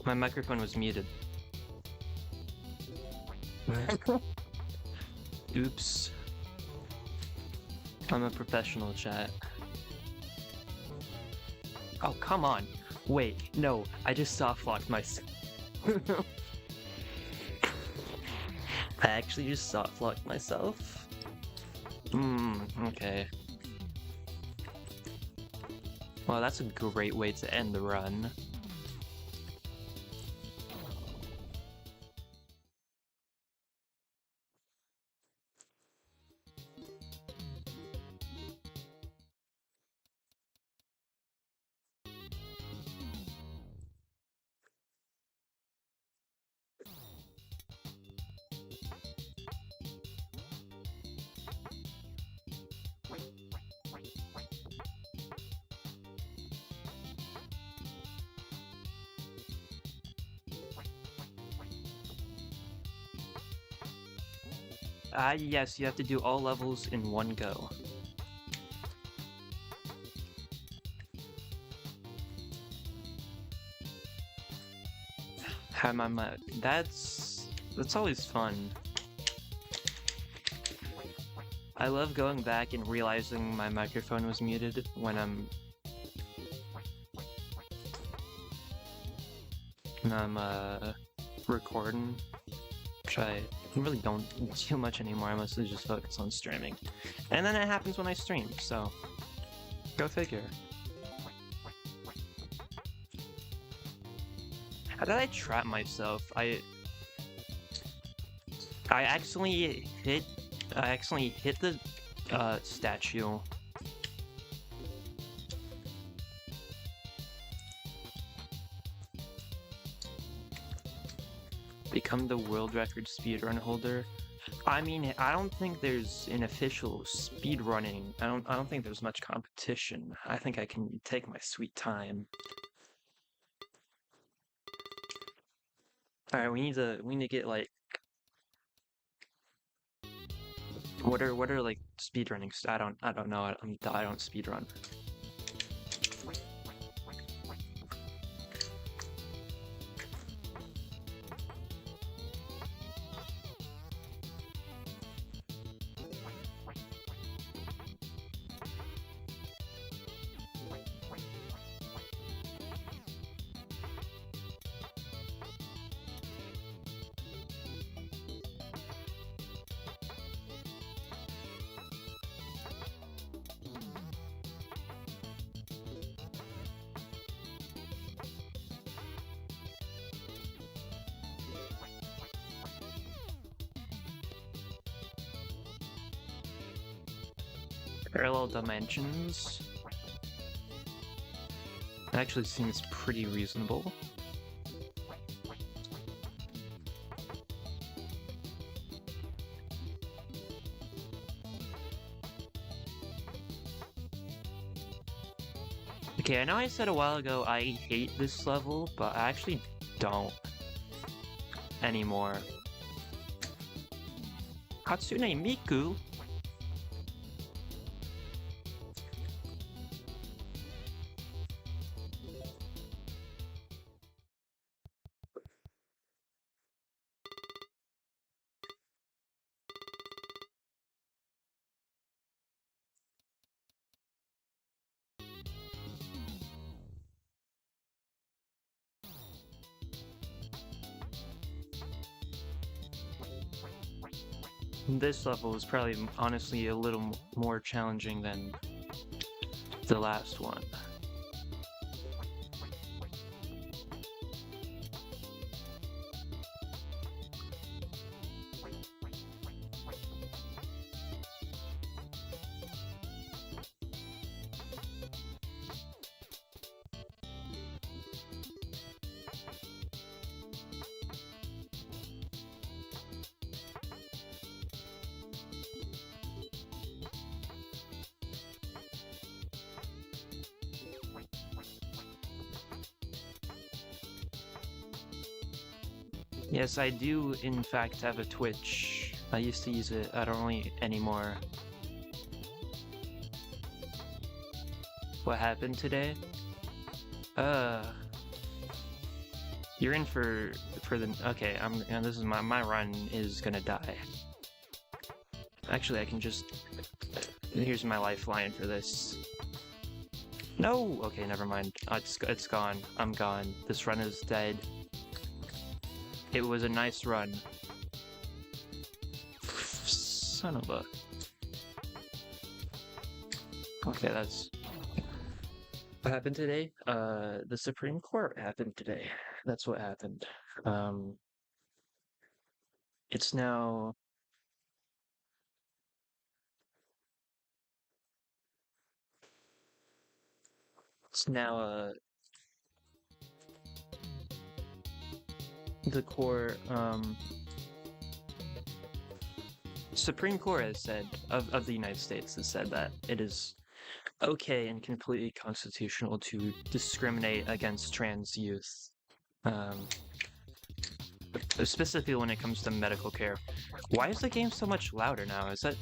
microphone was muted. Oops. I'm a professional, chat. Oh, come on. Wait, no, I just soft-locked myself. I actually just soft-locked myself? Okay. Well, that's a great way to end the run. Yes, you have to do all levels in one go. That's always fun. I love going back and realizing my microphone was muted when I'm recording, which I really don't do much anymore. I mostly just focus on streaming. And then it happens when I stream, so go figure. How did I trap myself? I accidentally hit the statue. Become the world record speedrun holder. I mean, I don't think there's an official speedrunning. I don't think there's much competition. I think I can take my sweet time. All right, we need to get like what are like speedrunning? I don't know. I don't speedrun. Parallel dimensions. That actually seems pretty reasonable. Okay, I know I said a while ago I hate this level, but I actually don't anymore. Hatsune Miku? This level is probably honestly a little more challenging than the last one. Yes, I do in fact have a Twitch. I used to use it, I don't really anymore. What happened today? You're in for the okay. This is my run is gonna die. Actually, I can just here's my lifeline for this. No. Okay, never mind. It's gone. I'm gone. This run is dead. It was a nice run. Son of a. Okay, that's what happened today. The Supreme Court happened today. That's what happened. It's now the court Supreme Court has said of the United States has said that it is okay and completely constitutional to discriminate against trans youth. Specifically when it comes to medical care. Why is the game so much louder now? Is that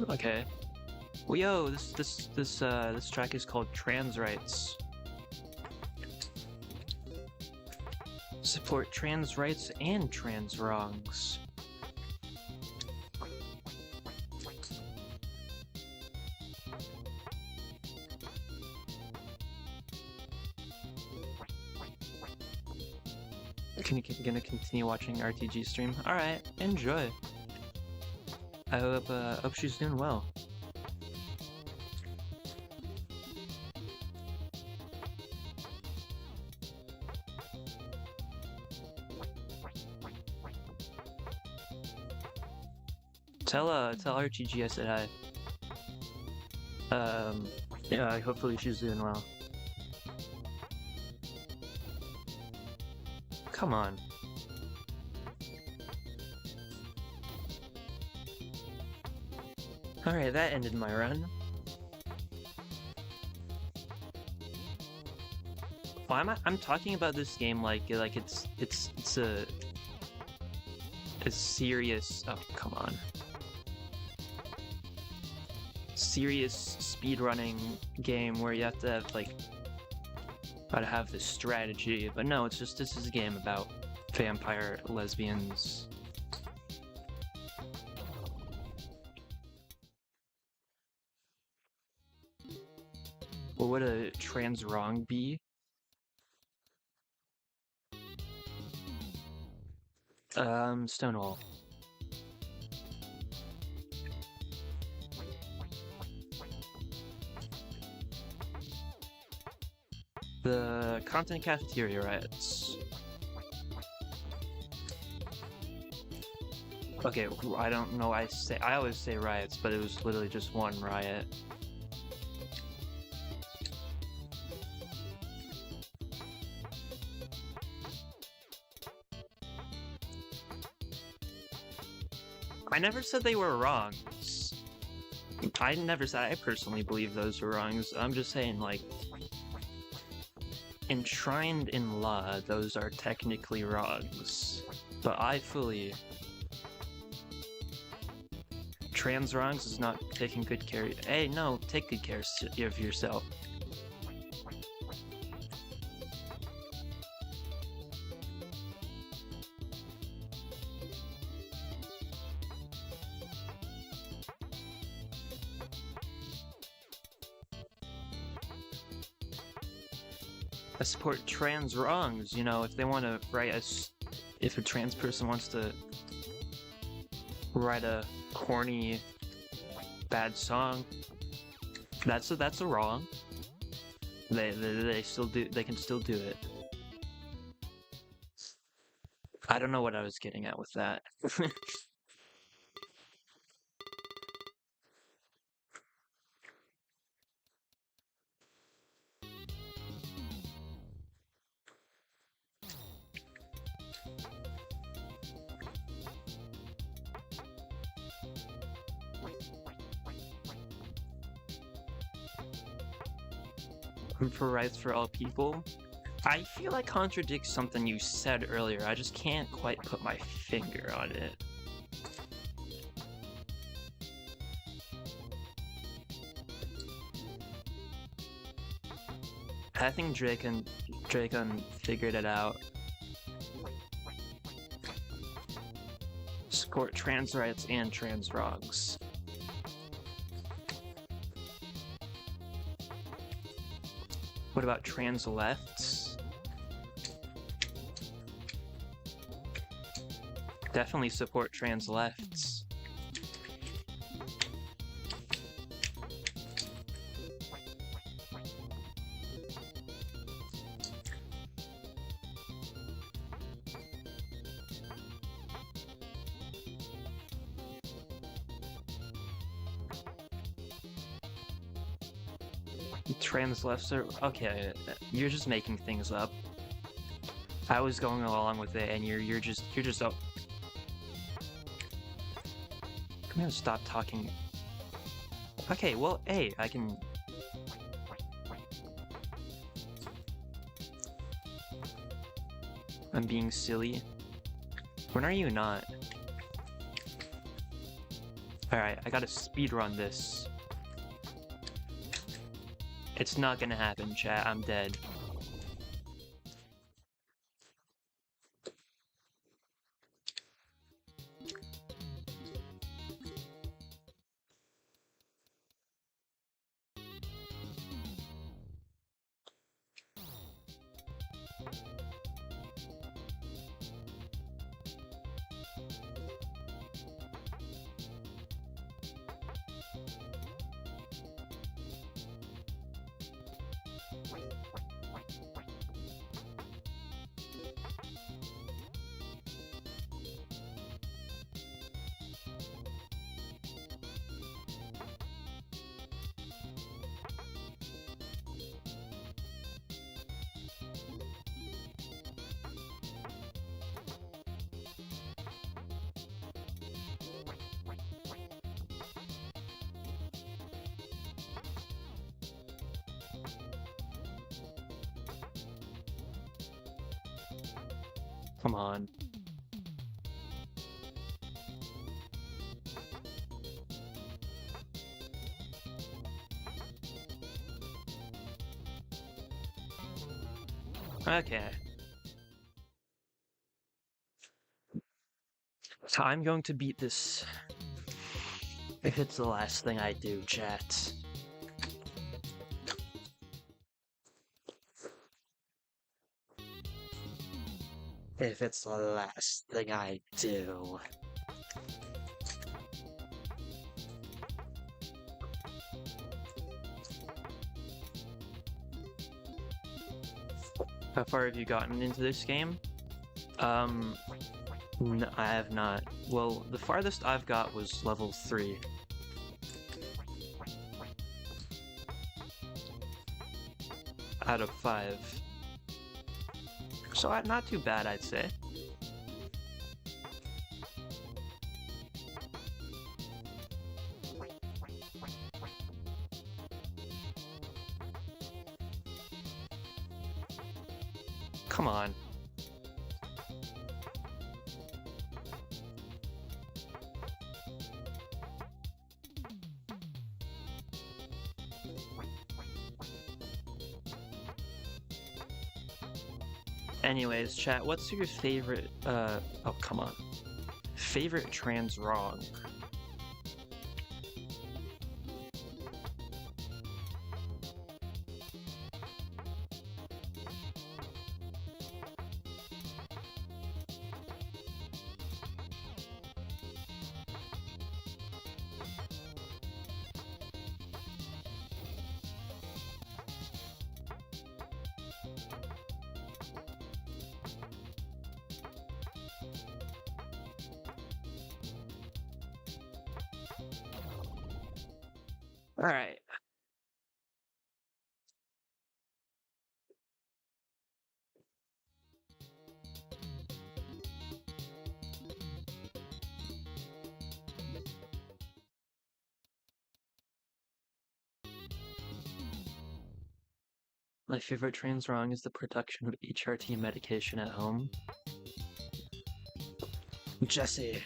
okay? Well, yo, this track is called Trans Rights. Support trans rights and trans wrongs. Gonna continue watching RTG stream? Alright, enjoy. I hope she's doing well. Tell RTG I said hi. Yeah, hopefully she's doing well. Come on. Alright, that ended my run. Why am I'm talking about this game like it's a serious, oh come on. Serious speedrunning game where you have to have like gotta have this strategy, but no, it's just this is a game about vampire lesbians. What would a trans wrong be? Stonewall. The content cafeteria riots. Okay, I don't know. I always say riots, but it was literally just one riot. I never said they were wrongs. I never said I personally believe those were wrongs. I'm just saying, like, enshrined in law, those are technically wrongs. But I fully... Trans wrongs is not taking good care of... Hey, no, take good care of yourself. I support trans wrongs, you know, if they want to write if a trans person wants to write a corny, bad song, that's a wrong. They still do, they can still do it. I don't know what I was getting at with that. For rights for all people, I feel like contradicts something you said earlier. I just can't quite put my finger on it. I think Draken figured it out. Support trans rights and trans wrongs. What about trans lefts? Definitely support trans lefts. Trans lefts are okay. You're just making things up. I was going along with it, and you're just up. I'm gonna stop talking. Okay, well, hey, I can. I'm being silly. When are you not? Alright, I gotta speedrun this. It's not gonna happen, chat. I'm dead. Come on. Okay. So I'm going to beat this. If it's the last thing I do, chat. If it's the last thing I do. How far have you gotten into this game? No, I have not. Well, the farthest I've got was level 3. Out of 5. So not too bad, I'd say. Anyways, chat, what's your favorite, oh, come on. Favorite trans wrong? Alright. My favorite trans wrong is the production of HRT medication at home. Jesse.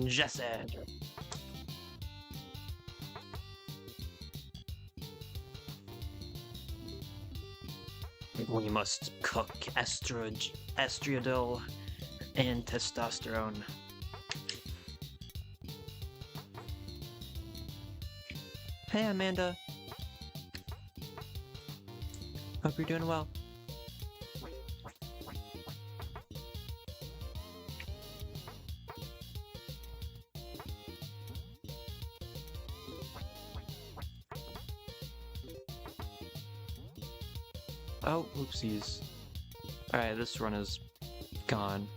Jesse. We must cook estradiol and testosterone. Hey, Amanda. Hope you're doing well. Oh, oopsies. Alright, this run is gone.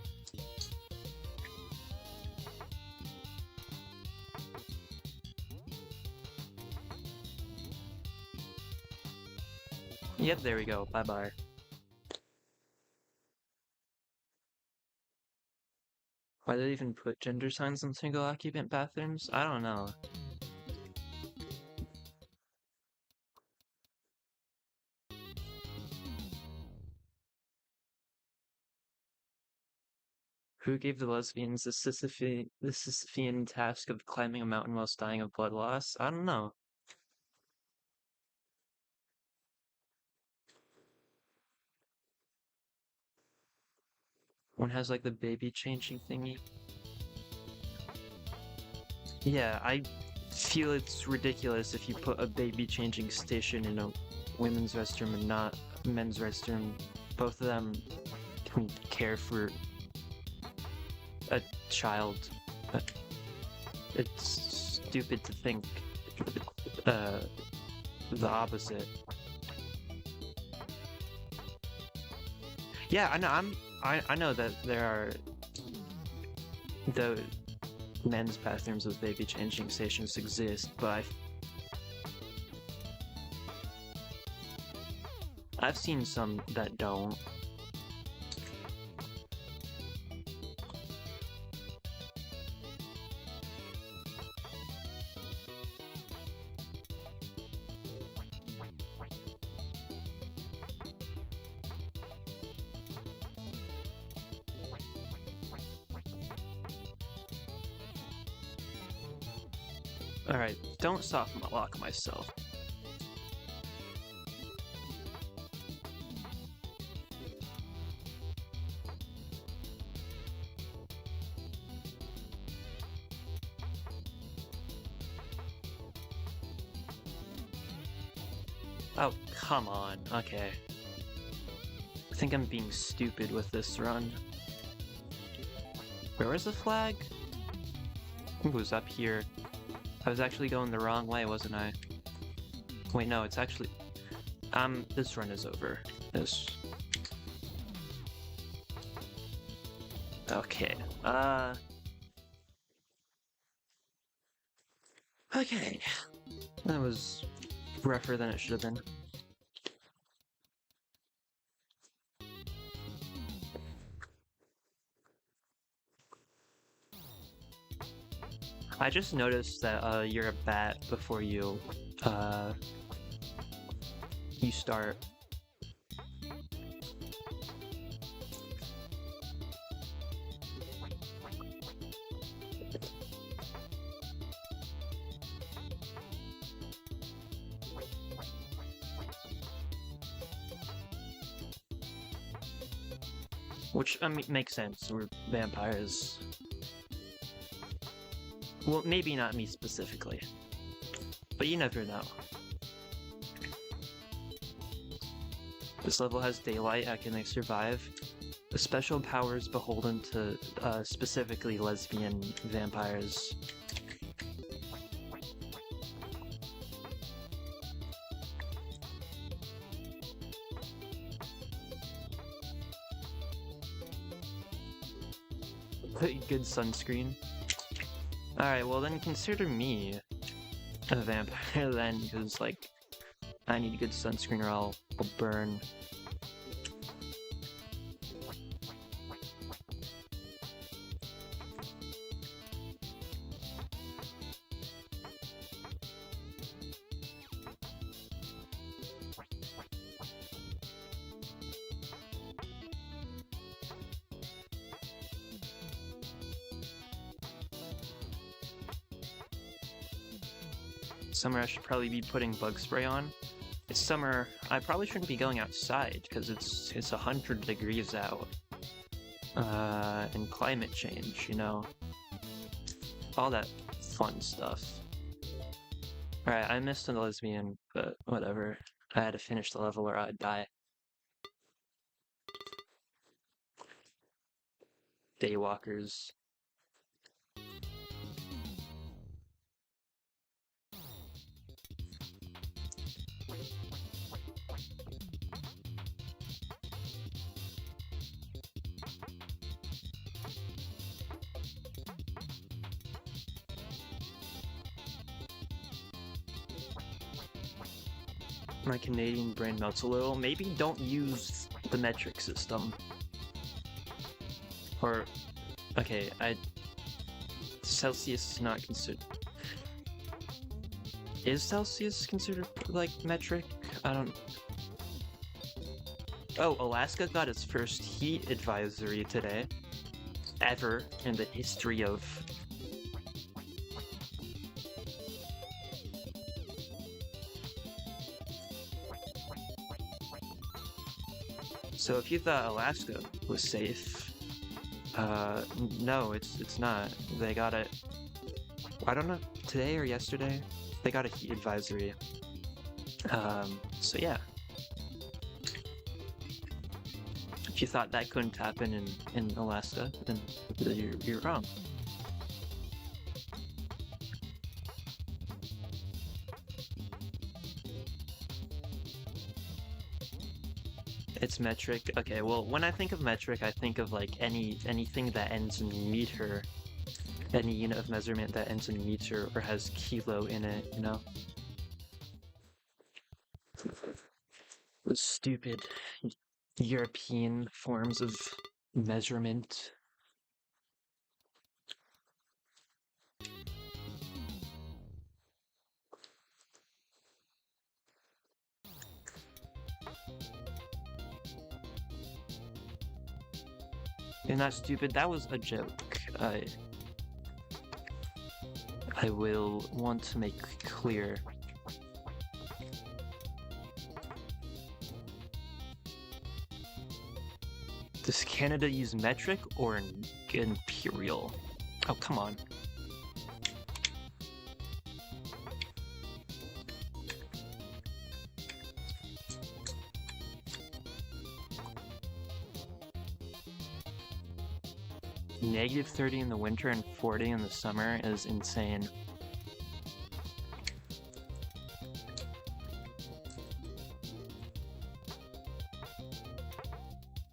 Yep, there we go. Bye-bye. Why did they even put gender signs in single occupant bathrooms? I don't know. Who gave the lesbians the Sisyphean task of climbing a mountain whilst dying of blood loss? I don't know. One has like the baby changing thingy. Yeah, I feel it's ridiculous if you put a baby changing station in a women's restroom and not a men's restroom. Both of them can care for a child. It's stupid to think the opposite. Yeah, I know. I know that there are the men's bathrooms with baby changing stations exist, but I've seen some that don't. Alright, don't soft lock myself. Oh, come on. Okay. I think I'm being stupid with this run. Where was the flag? I think it was up here. I was actually going the wrong way, wasn't I? Wait, no, it's actually... this run is over. This... Okay, okay. That was rougher than it should have been. I just noticed that, you're a bat before you start. Which, I mean, makes sense. We're vampires. Well, maybe not me specifically. But you never know. This level has daylight. How can they survive? The special powers beholden to specifically lesbian vampires. Good sunscreen. Alright, well then consider me a vampire then, because like I need good sunscreen or I'll burn. Summer I should probably be putting bug spray on. It's summer, I probably shouldn't be going outside because it's 100 degrees out. And climate change, you know. All that fun stuff. Alright, I missed a lesbian, but whatever. I had to finish the level or I'd die. Daywalkers. My Canadian brain melts a little. Maybe don't use the metric system. Or, okay, Celsius is not considered. Is Celsius considered like metric? I don't. Oh, Alaska got its first heat advisory today, ever in the history of. So if you thought Alaska was safe, no, it's not. They got it, I don't know, today or yesterday, they got a heat advisory. So yeah. If you thought that couldn't happen in Alaska, then you're wrong. It's metric. Okay, well, when I think of metric, I think of like anything that ends in meter, any unit of measurement that ends in meter or has kilo in it, you know? The stupid European forms of measurement. You're not stupid, that was a joke. I will want to make clear. Does Canada use metric or imperial? Oh, come on. -30 in the winter and 40 in the summer is insane.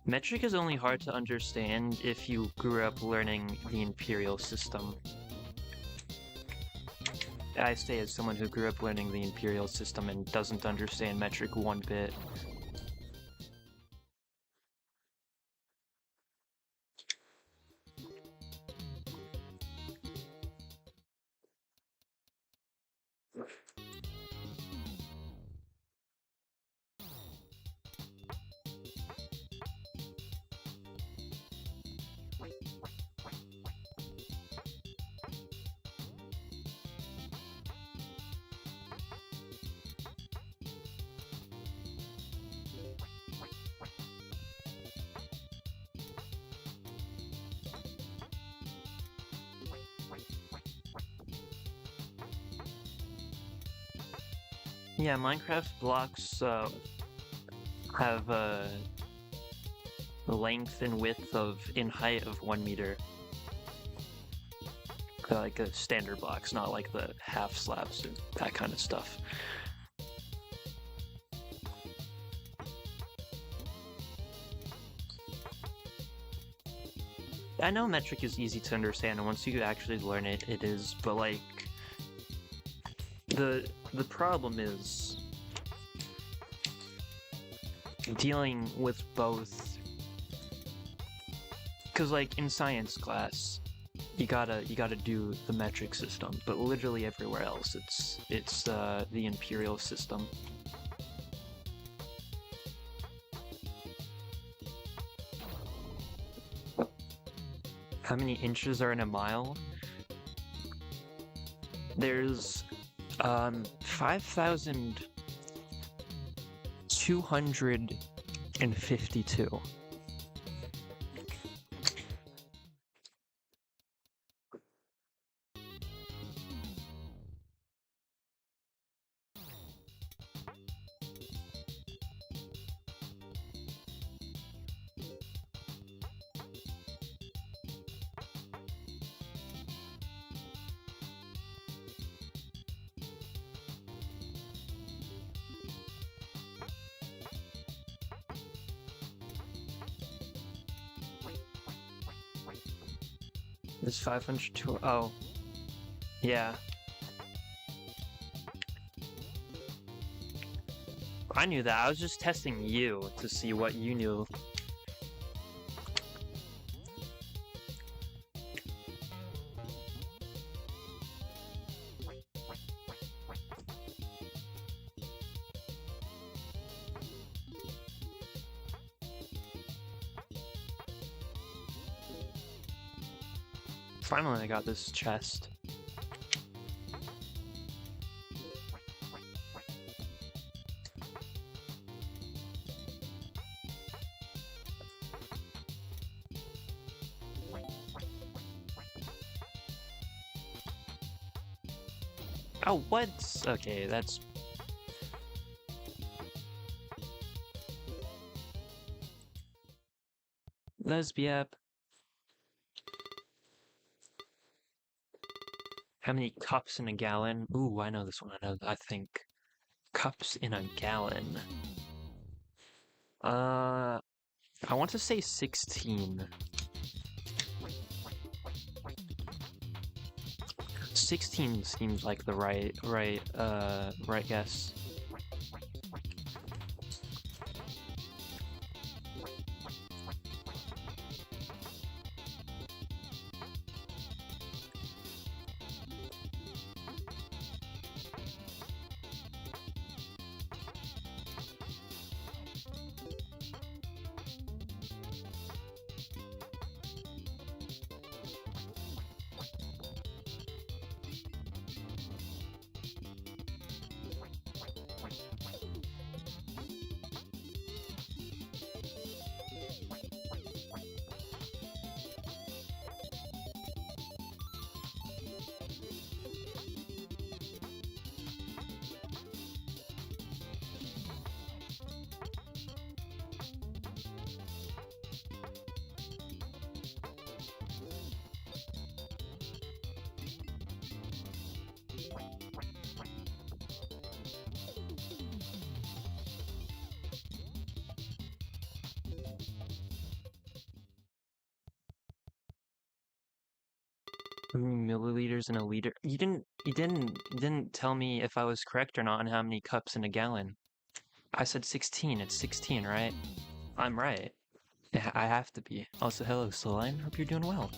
Metric is only hard to understand if you grew up learning the imperial system. I say as someone who grew up learning the imperial system and doesn't understand metric one bit. Yeah, Minecraft blocks have the length and width of in height of 1 meter. Like standard blocks, not like the half slabs and that kind of stuff. I know metric is easy to understand, and once you actually learn it, it is. But like, the problem is dealing with both. Because like in science class, you gotta do the metric system, but literally everywhere else, it's the imperial system. How many inches are in a mile? There's 5,252. There's 502. Oh, yeah. I knew that. I was just testing you to see what you knew. Finally, I got this chest. Oh, what? Okay, that's... Lesbian. How many cups in a gallon? Ooh, I know this one. I think cups in a gallon. I want to say 16. 16 seems like the right guess. How many milliliters in a liter? You didn't tell me if I was correct or not on how many cups in a gallon. I said 16. It's 16, right? I'm right. I have to be. Also, hello, Soline. Hope you're doing well.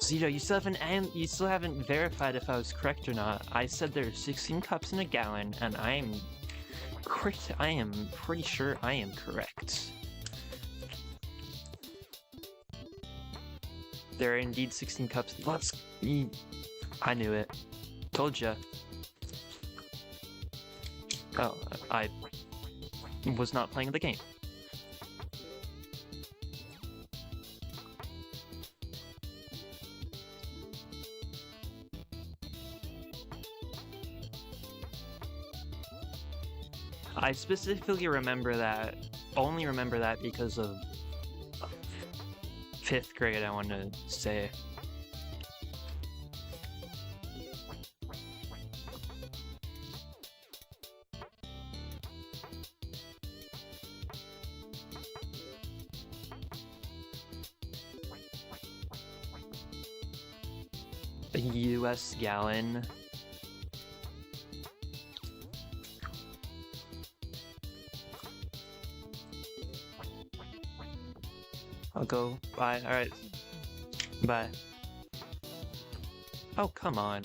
Zito, you still haven't verified if I was correct or not. I said there are 16 cups in a gallon, and I am pretty sure I am correct. There are indeed 16 cups. I knew it. Told ya. Oh, was not playing the game. I specifically only remember that because of 5th grade, I want to say. A US gallon. I'll go. Bye. Alright. Bye. Oh, come on.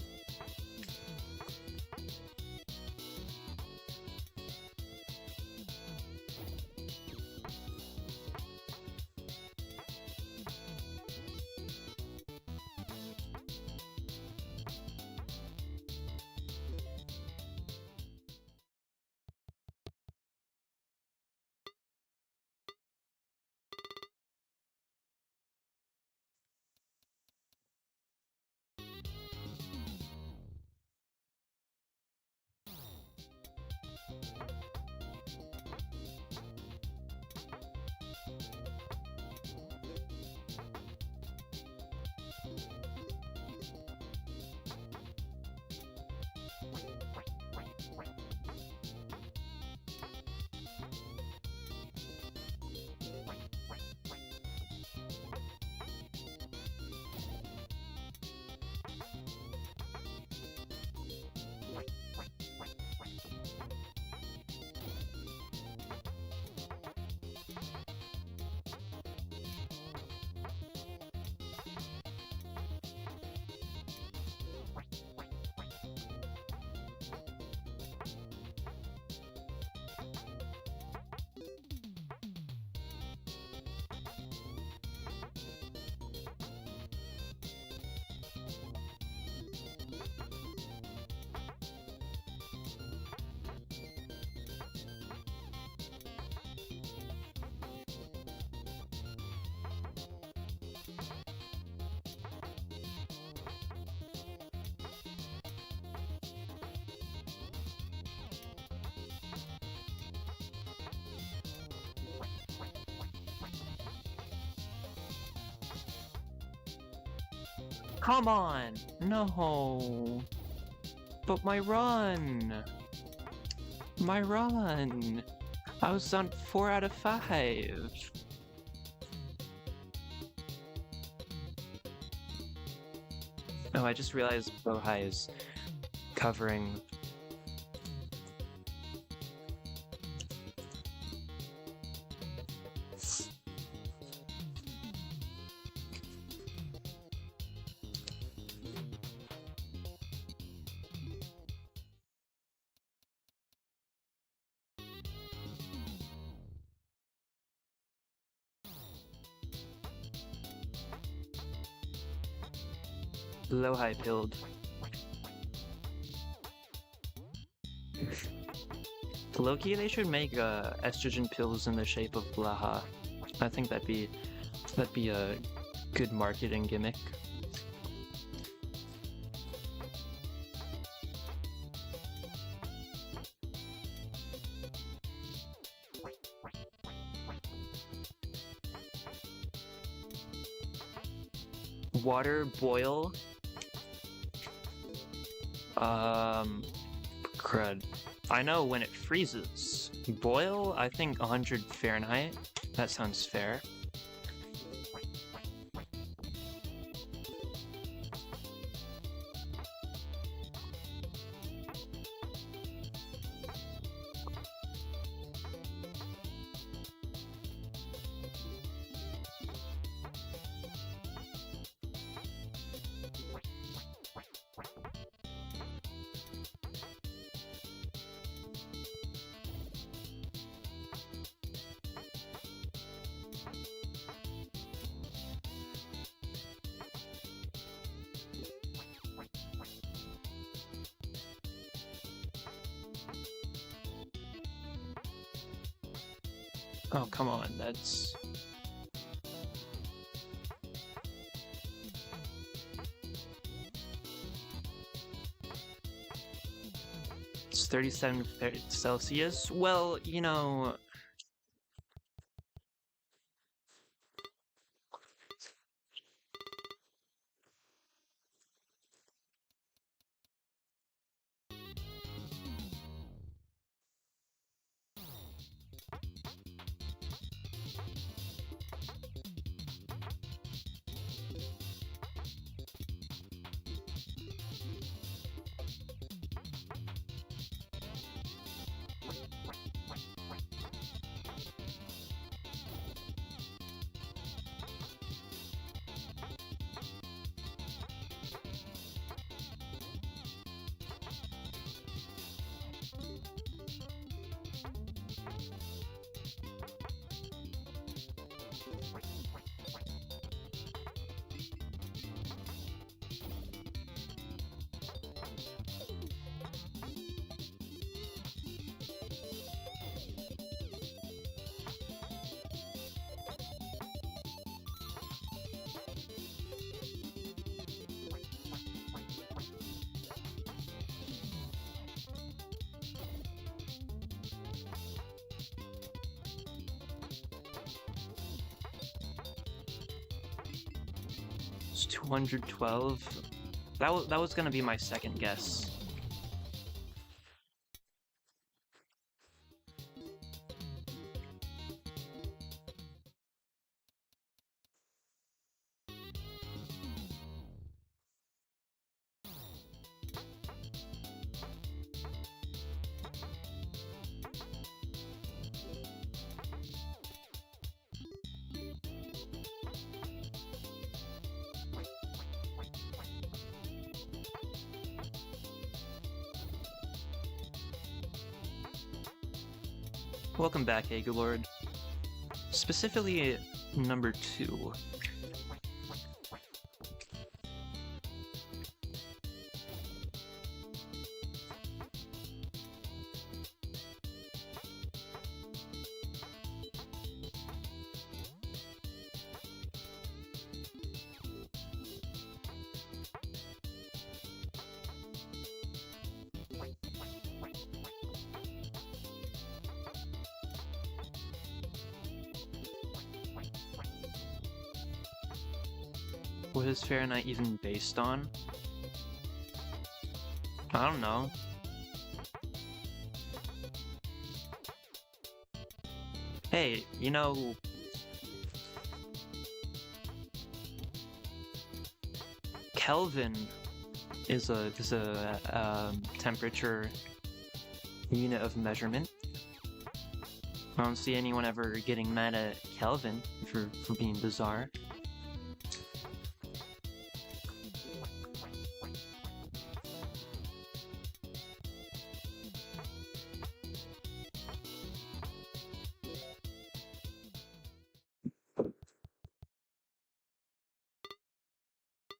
Come on! No! But my run! My run! I was on 4 out of 5! Oh, I just realized Bohai is covering... Low-high pilled. Loki, they should make estrogen pills in the shape of Blaha. I think that'd be a good marketing gimmick. Water boil. Crud. I know when it freezes. Boil, I think 100 Fahrenheit. That sounds fair. Oh, come on, that's... It's 37 Celsius? Well, you know... It's 212. That was gonna be my second guess. Welcome back, Aegulord. Specifically, number 2. What is Fahrenheit even based on? I don't know. Hey, you know... Kelvin is a temperature unit of measurement. I don't see anyone ever getting mad at Kelvin for being bizarre.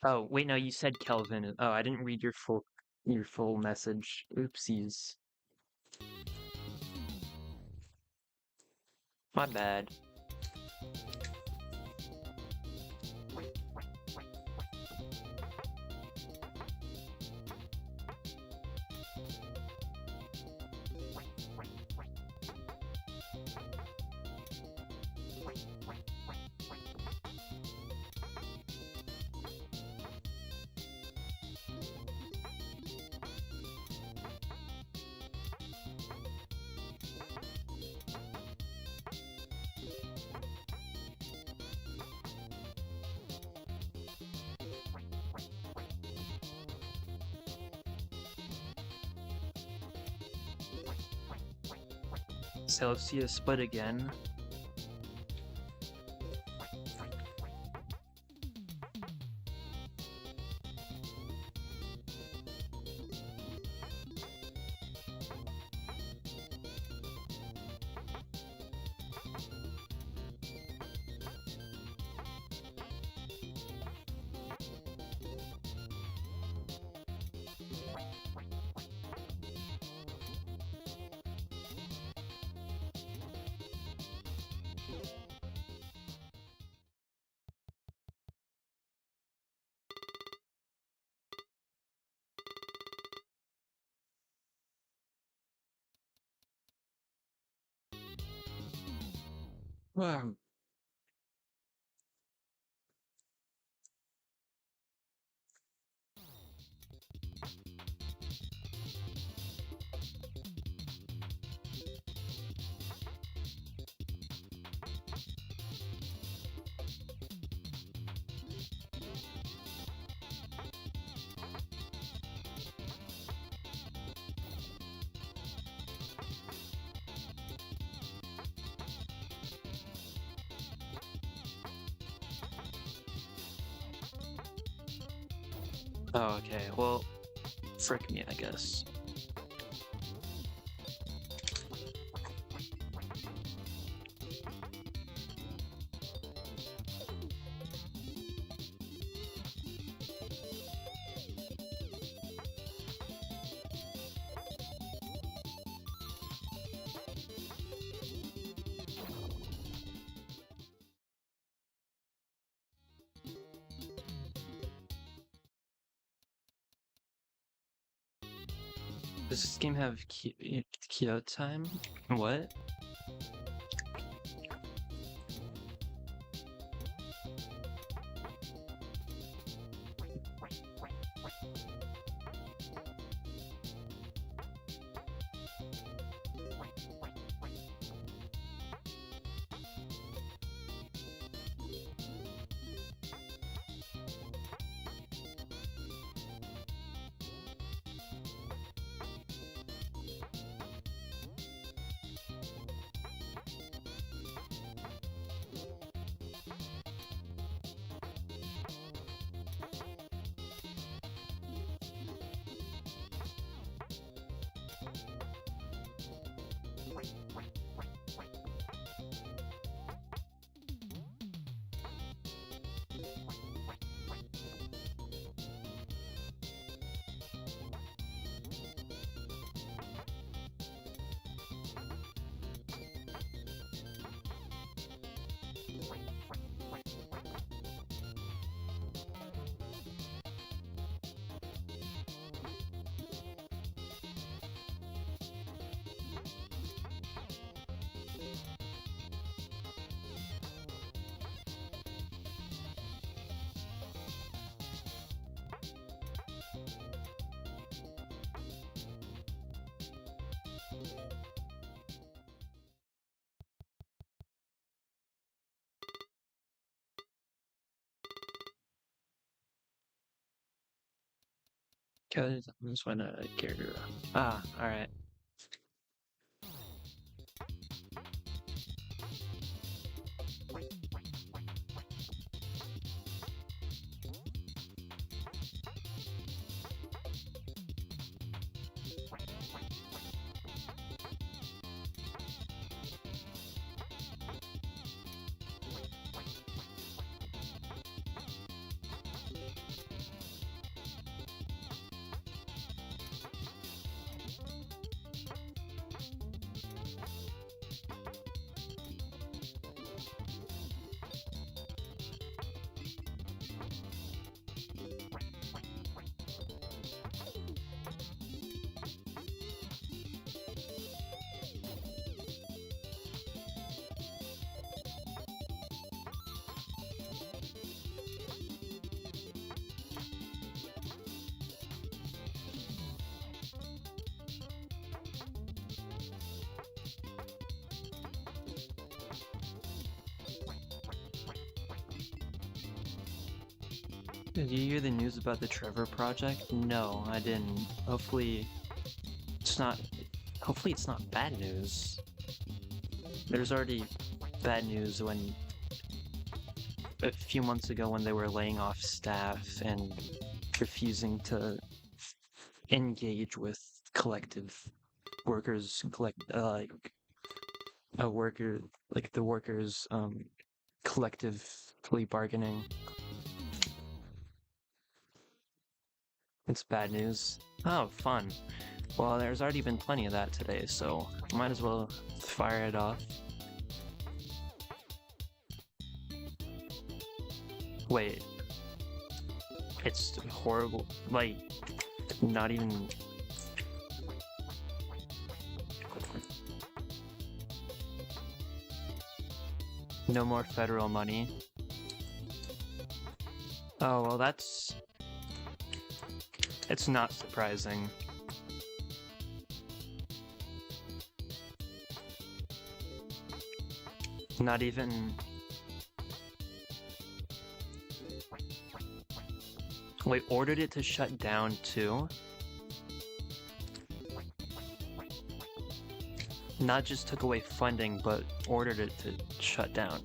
Oh, wait, no, you said Kelvin. Oh, I didn't read your full message. Oopsies. My bad. Celsius split again. Um, oh, okay. Well, frick me, I guess. Does this game have keto time? What? Cause I just wanna get her. Ah, alright. Did you hear the news about the Trevor project? No, I didn't. It's not hopefully it's not bad news. There's already bad news when a few months ago when they were laying off staff and refusing to engage with collective workers like a worker like the workers collectively bargaining. It's bad news. Oh, fun. Well, there's already been plenty of that today, so might as well fire it off. Wait, it's horrible. Like, not even. No more federal money. Oh, well it's not surprising. Not even... Wait, ordered it to shut down too? Not just took away funding, but ordered it to shut down.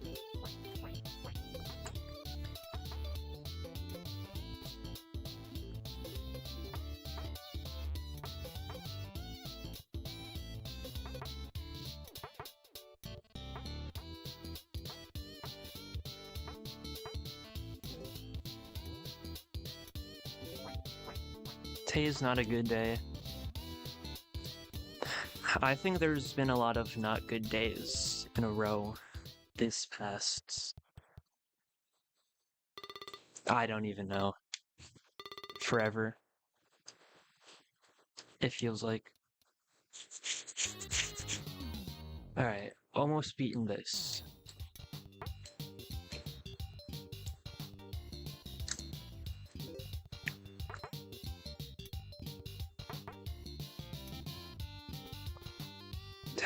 Today is not a good day. I think there's been a lot of not good days in a row this past... I don't even know. Forever. It feels like. Alright, almost beaten this.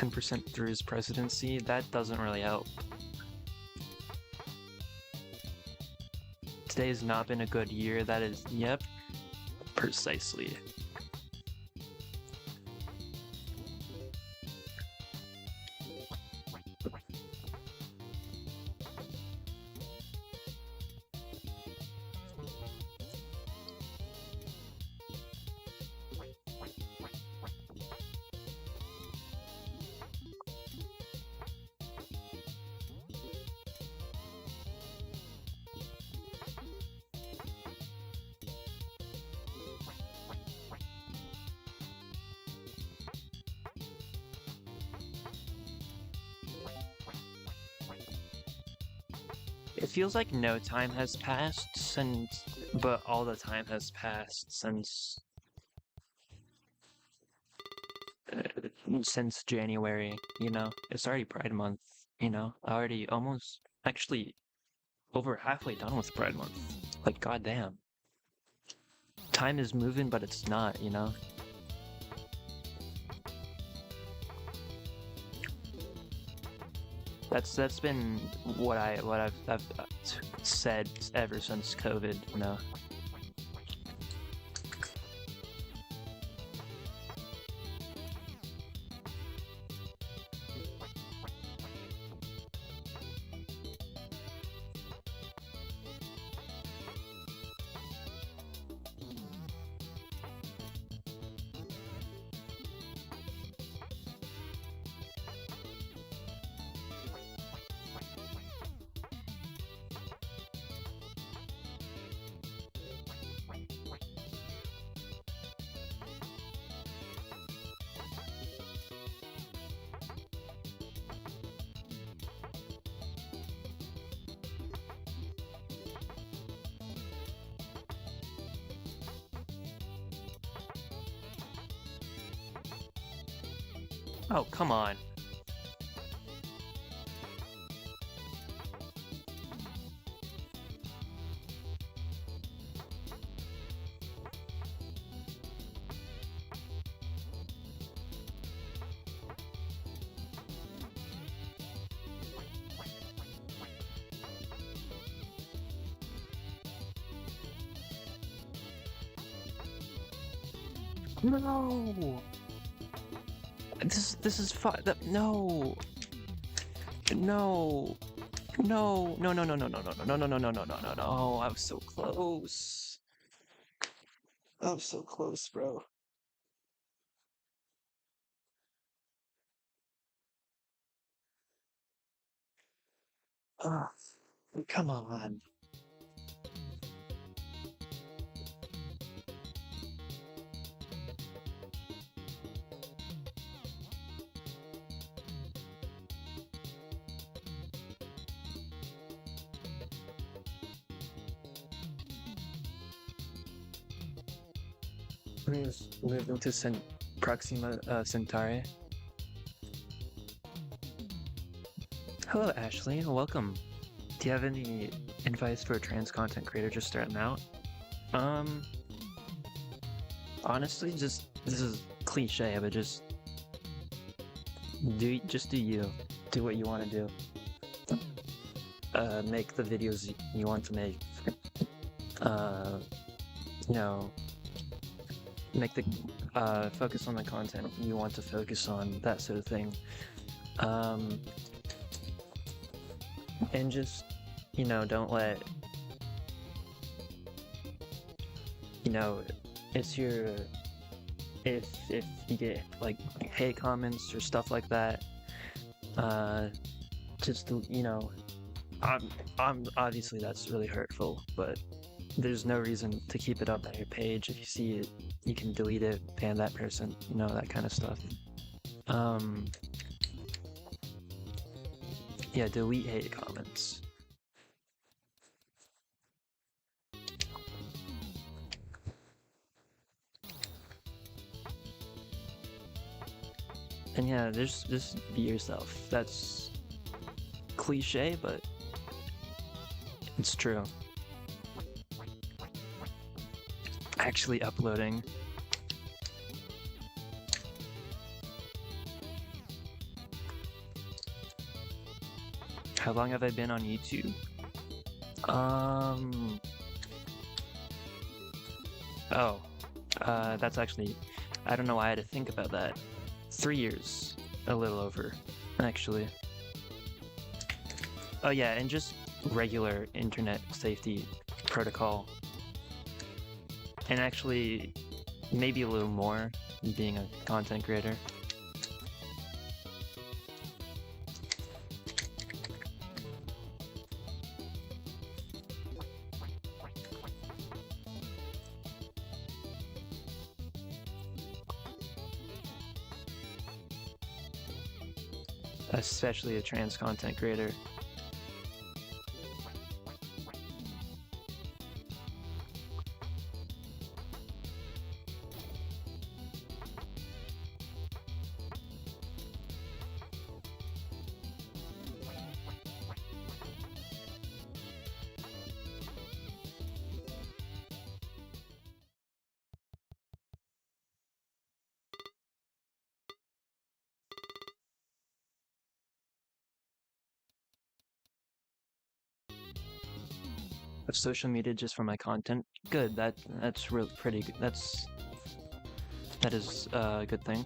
%, through his presidency, that doesn't really help. Today has not been a good year, that is, yep, precisely. It feels like no time has passed but all the time has passed since January, you know? It's already Pride Month, you know? Already almost, actually, over halfway done with Pride Month. Like, goddamn. Time is moving, but it's not, you know? That's been what I've said ever since COVID, you know. Oh, come on. No. This is fun. No. No. No. No. No. No. No. No. No. No. No. No. No. No. No. No. No. Oh, I was so close. I was so close, bro. Ah, come on. Moving to Proxima Centauri. Hello, Ashley. Welcome. Do you have any advice for a trans content creator just starting out? Um, Honestly, just this is cliche, but just do you. Do what you want to do. Make the videos you want to make. Uh, you know, make the focus on the content you want to focus on, that sort of thing. Um, and just don't let you know it's your if you get like hate comments or stuff like that, just I'm obviously that's really hurtful, but there's no reason to keep it up on your page. If you see it, you can delete it, ban that person, that kind of stuff. um yeah, delete hate comments. And yeah, just be yourself. That's cliche, but it's true. Actually uploading. How long have I been on YouTube? Oh, that's actually, I don't know why I had to think about that. 3 years, a little over, actually. Oh yeah, and just regular internet safety protocol. And actually, maybe a little more, being a content creator. Especially a trans content creator. Of social media just for my content. Good. That's really pretty good. That is a good thing.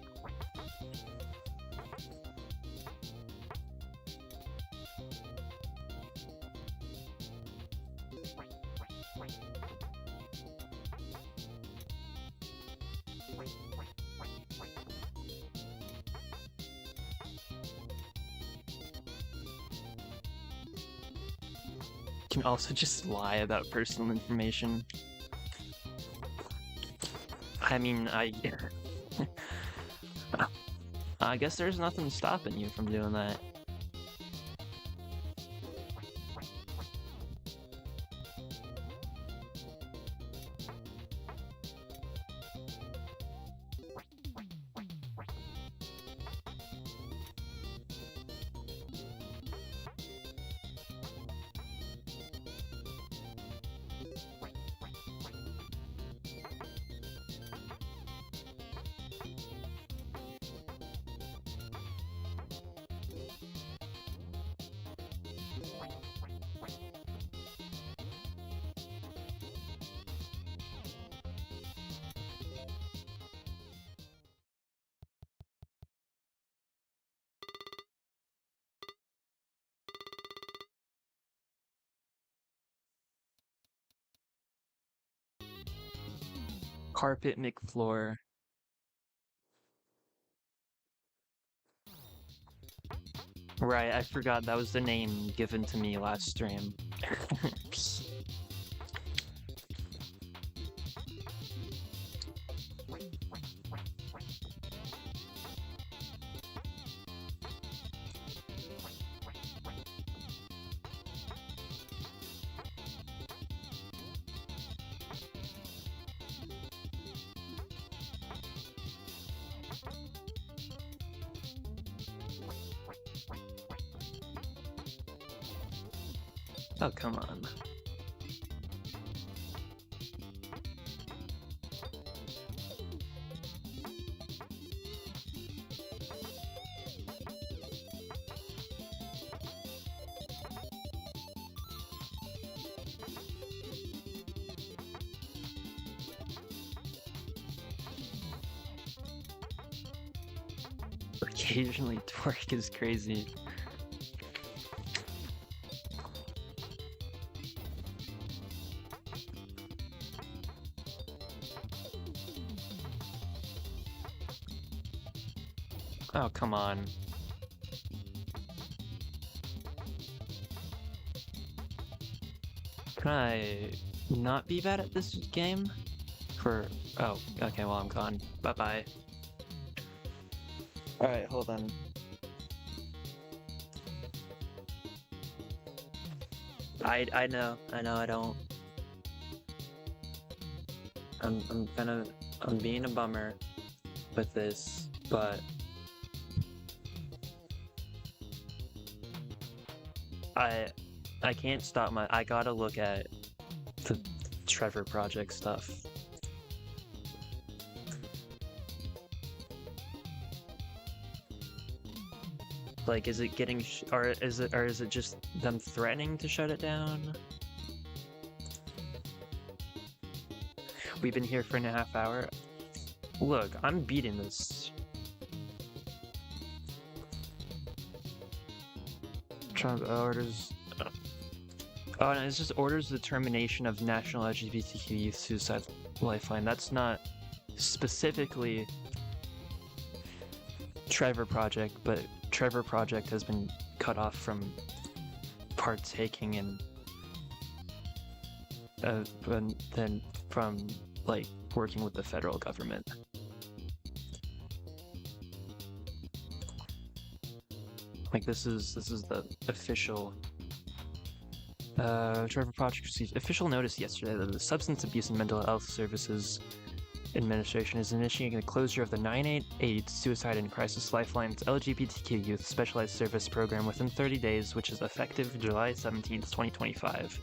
You can also just lie about personal information. I mean, I guess there's nothing stopping you from doing that. Carpet McFloor. Right, I forgot that was the name given to me last stream. Oh, come on. Occasionally twerk is crazy. Oh, come on. Can I not be bad at this game? Oh, okay, well, I'm gone. Bye-bye. Alright, hold on. I know, I don't. I'm being a bummer with this, but I can't stop I gotta look at the Trevor Project stuff. Like, is it getting or is it just them threatening to shut it down? We've been here for a half hour. Look, I'm beating this. Trump orders. Oh, no, it's just orders the termination of National LGBTQ Youth Suicide Lifeline. That's not specifically Trevor Project, but Trevor Project has been cut off from partaking in, and then from like working with the federal government. Like this is the official. Trevor Project received official notice yesterday that the Substance Abuse and Mental Health Services Administration is initiating the closure of the 988 Suicide and Crisis Lifeline's LGBTQ Youth Specialized Service Program within 30 days, which is effective July 17th, 2025.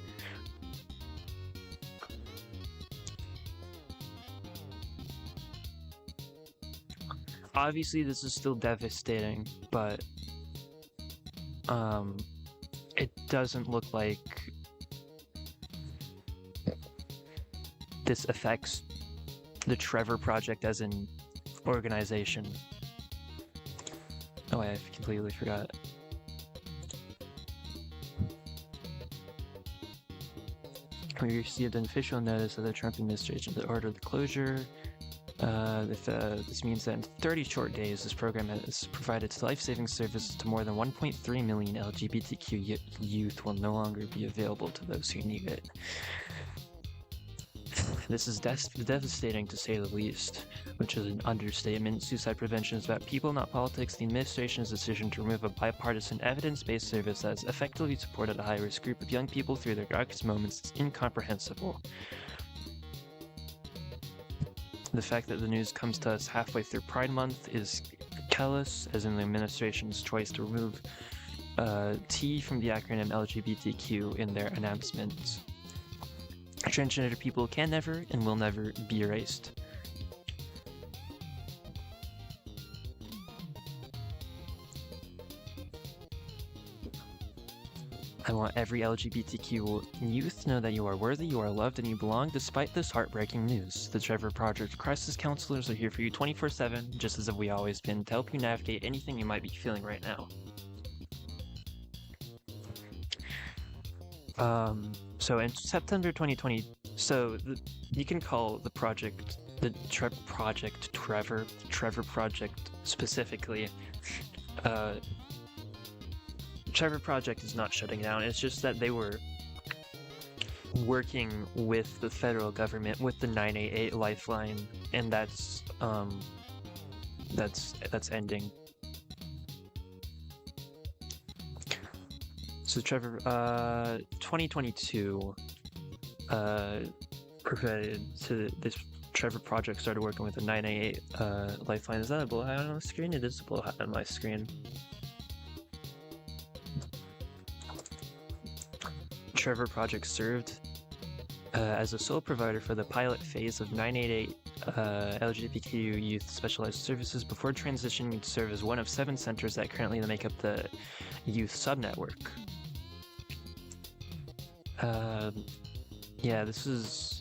Obviously, this is still devastating, but it doesn't look like this affects the Trevor Project as an organization. Oh, I completely forgot. We received an official notice of the Trump administration to order the closure. This means that in 30 short days, this program has provided life-saving services to more than 1.3 million LGBTQ youth will no longer be available to those who need it. This is devastating to say the least, which is an understatement. Suicide prevention is about people, not politics. The administration's decision to remove a bipartisan, evidence-based service that has effectively supported a high-risk group of young people through their darkest moments is incomprehensible. The fact that the news comes to us halfway through Pride Month is callous, as in the administration's choice to remove T from the acronym LGBTQ in their announcement. Transgender people can never and will never be erased. I want every LGBTQ youth to know that you are worthy, you are loved, and you belong despite this heartbreaking news. The Trevor Project Crisis Counselors are here for you 24/7, just as we always been, to help you navigate anything you might be feeling right now. So in September 2020, you can call the project the Trevor Project specifically. Trevor Project is not shutting down. It's just that they were working with the federal government with the 988 Lifeline, and that's ending. So Trevor, 2022, this Trevor Project started working with the 988 Lifeline. Is that a blowhat on the screen? It is a blowhat on my screen. Trevor Project served as a sole provider for the pilot phase of 988 LGBTQ youth specialized services before transitioning to serve as one of 7 centers that currently make up the youth subnetwork. Yeah, this is...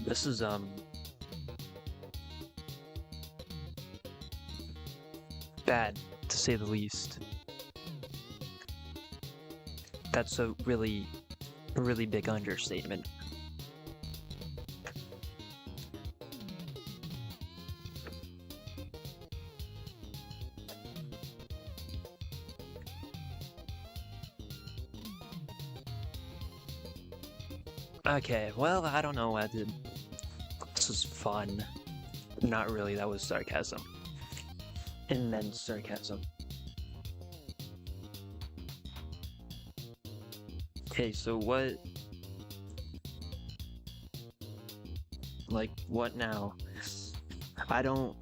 This is, bad, to say the least. That's a really big understatement. Okay, well, I don't know. This was fun. Not really, that was sarcasm. Immense sarcasm. Okay, so what... Like, what now? I don't...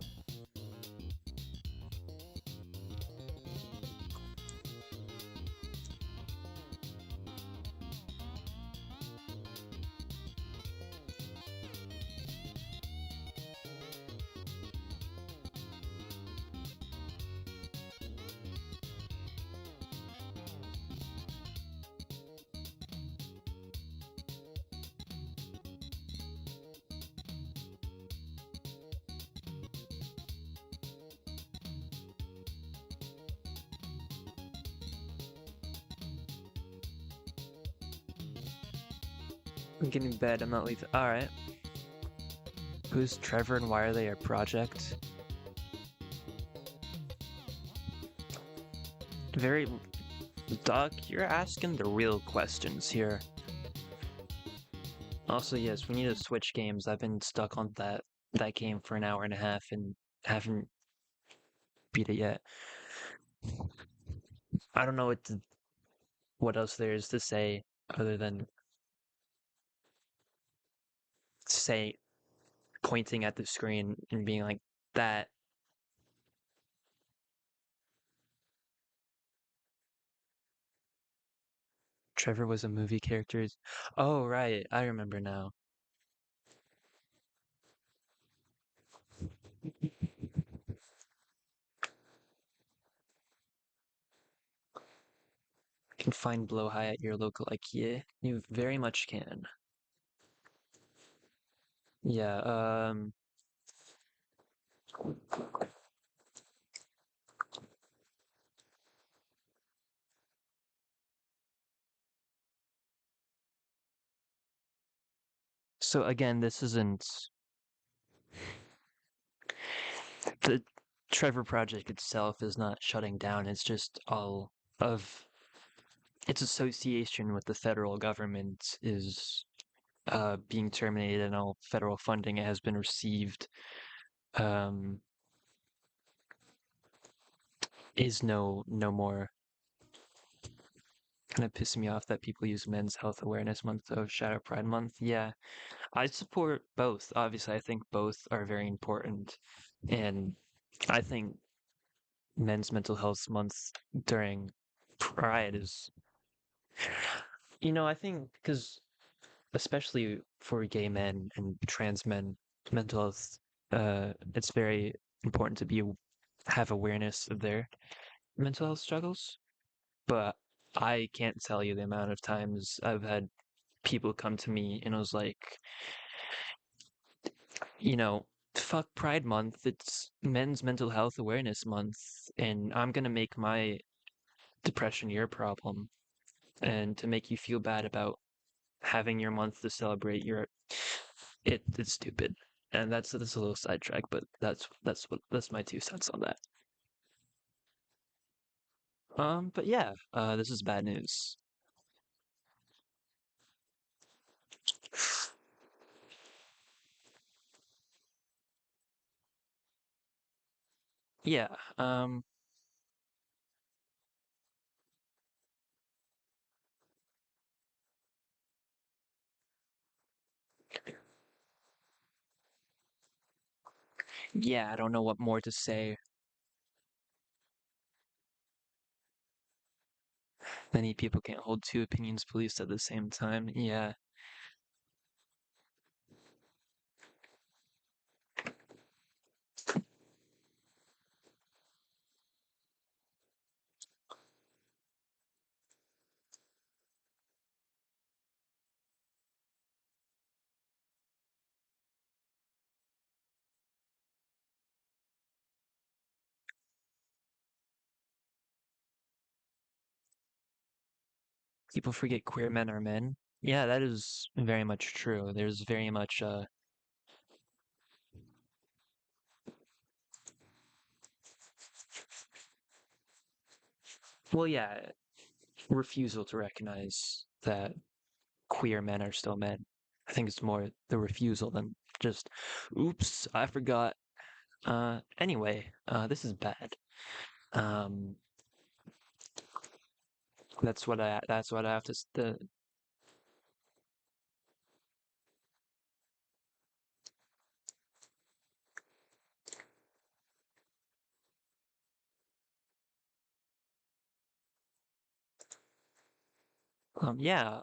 I'm getting in bed, I'm not leaving. Alright. Who's Trevor and why are they a project? Very... Doc, you're asking the real questions here. Also, yes, we need to switch games. I've been stuck on that game for an hour and a half and haven't beat it yet. I don't know what else there is to say other than say pointing at the screen and being like that. Trevor was a movie character. Oh, right, I remember now. You can find Blowhigh at your local IKEA. You very much can. Yeah, so again, this isn't the Trevor Project itself is not shutting down. It's just all of its association with the federal government is being terminated, and all federal funding has been received um, is no more. Kind of pissing me off that people use Men's Health Awareness Month of Shadow Pride Month. Yeah, I support both. Obviously, I think both are very important, and I think Men's Mental Health Month during Pride is, I think because especially for gay men and trans men, mental health, it's very important to have awareness of their mental health struggles. But I can't tell you the amount of times I've had people come to me and it was like, you know, fuck Pride Month, it's Men's Mental Health Awareness Month, and I'm gonna make my depression your problem and to make you feel bad about having your month to celebrate it's stupid. And that's a little sidetrack, but that's my 2 cents on that. But yeah, this is bad news. Yeah, Yeah, I don't know what more to say. Many people can't hold two opinions policed at the same time. Yeah. People forget queer men are men. Yeah, that is very much true. There's very much well, yeah, refusal to recognize that queer men are still men. I think it's more the refusal than just, oops, I forgot. Anyway, this is bad. Um, that's what I have to yeah,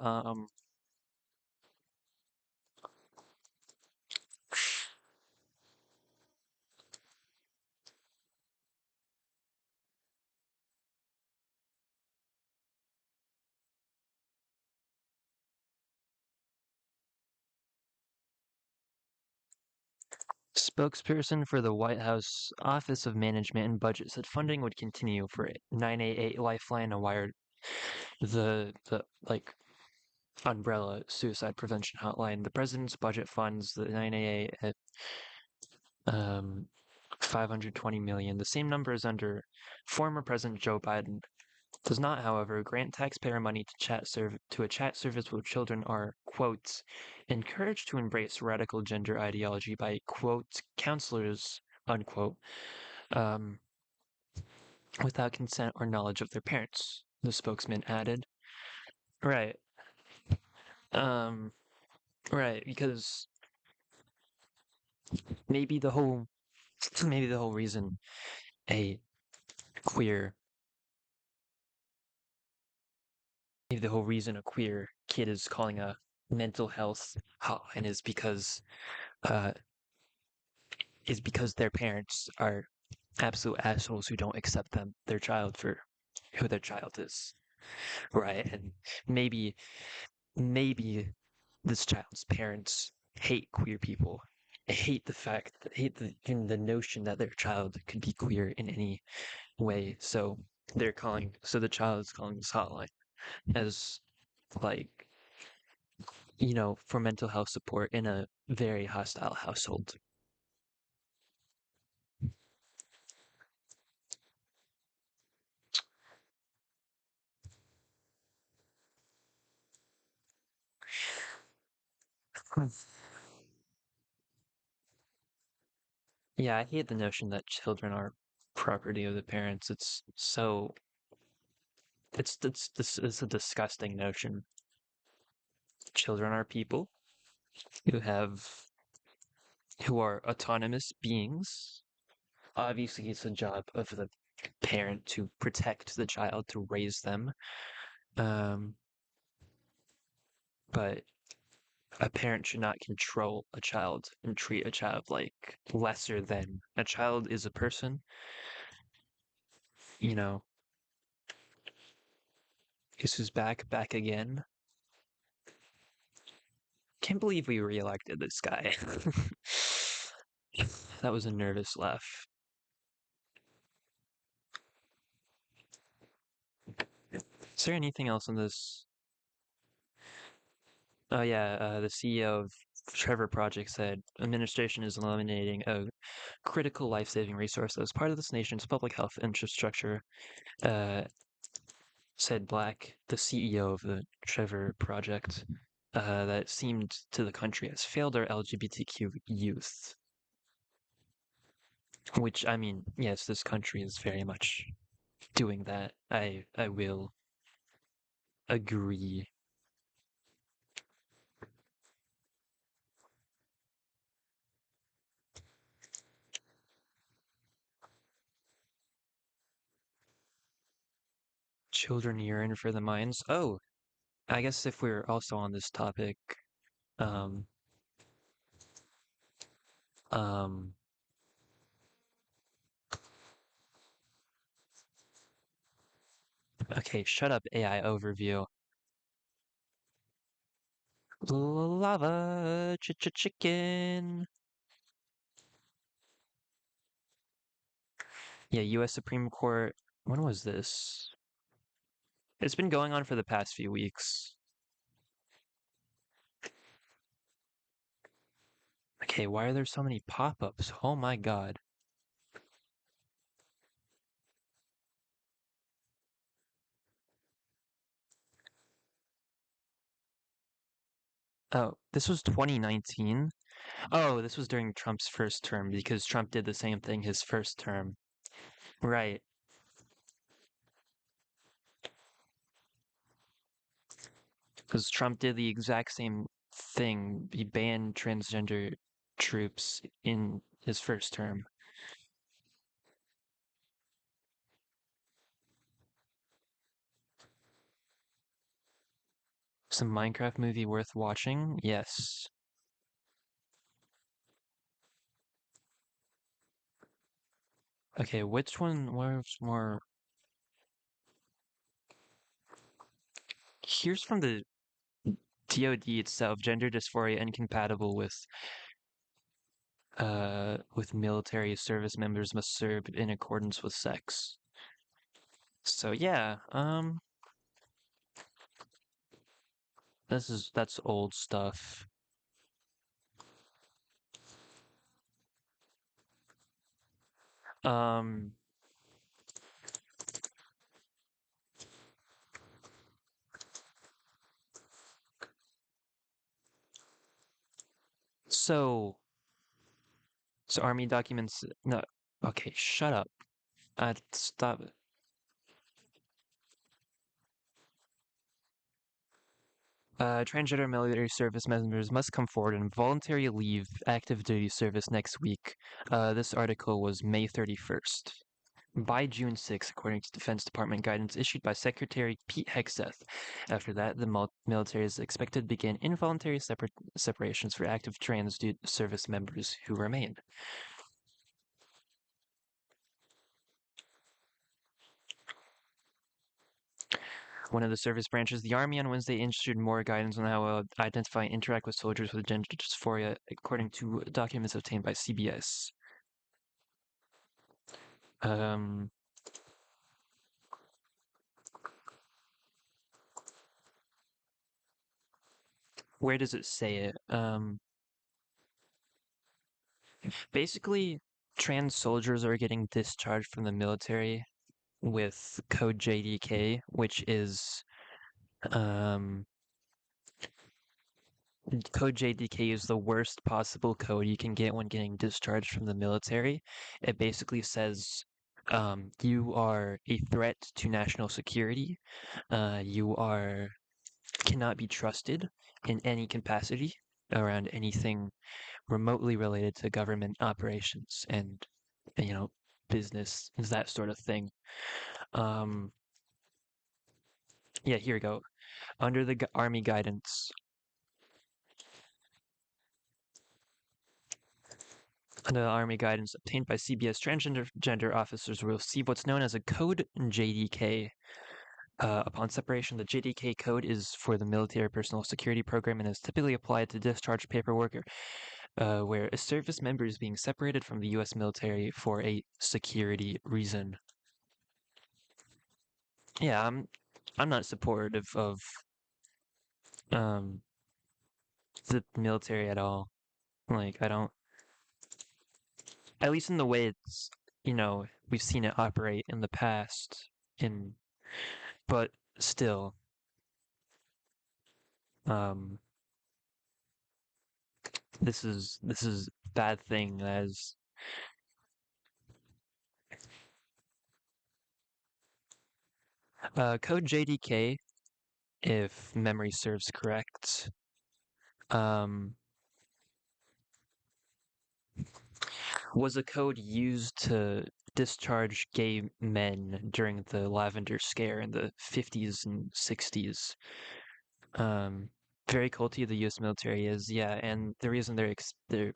spokesperson for the White House Office of Management and Budget said funding would continue for 988 Lifeline, a wired the like umbrella suicide prevention hotline. The president's budget funds the 9AA at 520 million, the same number as under former President Joe Biden. Does not, however, grant taxpayer money to a chat service where children are, quote, encouraged to embrace radical gender ideology by, quote, counselors, unquote, um, without consent or knowledge of their parents, the spokesman added. Right. Um, right, because maybe the whole maybe the whole reason a queer maybe the whole reason a queer kid is calling a mental health hotline uh is because their parents are absolute assholes who don't accept their child for who their child is, right? And maybe maybe this child's parents hate queer people, hate the notion that their child could be queer in any way. So the child is calling this hotline as like for mental health support in a very hostile household. Hmm. Yeah, I hate the notion that children are property of the parents. It's a disgusting notion. Children are people who have who are autonomous beings. Obviously, it's a job of the parent to protect the child, to raise them. Um, but a parent should not control a child and treat a child like lesser than. A child is a person, you know. This is back again. Can't believe we reelected this guy. That was a nervous laugh. Is there anything else on this? Oh yeah, the CEO of Trevor Project said administration is eliminating a critical life-saving resource as part of this nation's public health infrastructure. Uh, said Black, the CEO of the Trevor Project, that seemed to the country has failed our LGBTQ youth. Which I mean, yes, this country is very much doing that. I will agree. Children yearn for the minds. Oh, I guess if we're also on this topic, um, um, okay, shut up, AI overview. Lava chicken. Yeah, U.S. Supreme Court. When was this? It's been going on for the past few weeks. Okay, why are there so many pop-ups? Oh my God. Oh, this was 2019? Oh, this was during Trump's first term because Trump did the same thing his first term. Right. Because Trump did the exact same thing. He banned transgender troops in his first term. Some Minecraft movie worth watching? Yes. Okay, which one was more? Here's from the TOD itself. Gender dysphoria incompatible with military service members must serve in accordance with sex. So yeah, that's old stuff. Um, so so army documents. No, okay, shut up. Stop. Transgender military service members must come forward and voluntarily leave active duty service next week. This article was May 31st. By June 6th, according to Defense Department guidance issued by Secretary Pete Hegseth. After that, the military is expected to begin involuntary separations for active trans service members who remain. One of the service branches, the Army, on Wednesday issued more guidance on how to identify and interact with soldiers with gender dysphoria, according to documents obtained by CBS. Um, where does it say it? Basically, trans soldiers are getting discharged from the military with code JDK, which is um, code JDK is the worst possible code you can get when getting discharged from the military. It basically says you are a threat to national security. You are cannot be trusted in any capacity around anything remotely related to government operations and you know business, that sort of thing. Um, yeah, here we go. Under the Army guidance, under the Army guidance obtained by CBS, transgender gender officers will receive what's known as a code JDK. Upon separation, the JDK code is for the military personal security program and is typically applied to discharge paperwork where a service member is being separated from the U.S. military for a security reason. Yeah, I'm not supportive of um the military at all. Like I don't, at least in the way it's we've seen it operate in the past. In but still, um, this is bad thing as code JDK, if memory serves correct, um, was a code used to discharge gay men during the Lavender Scare in the 50s and 60s. Um, very culty of the U.S. military is, yeah, and the reason they're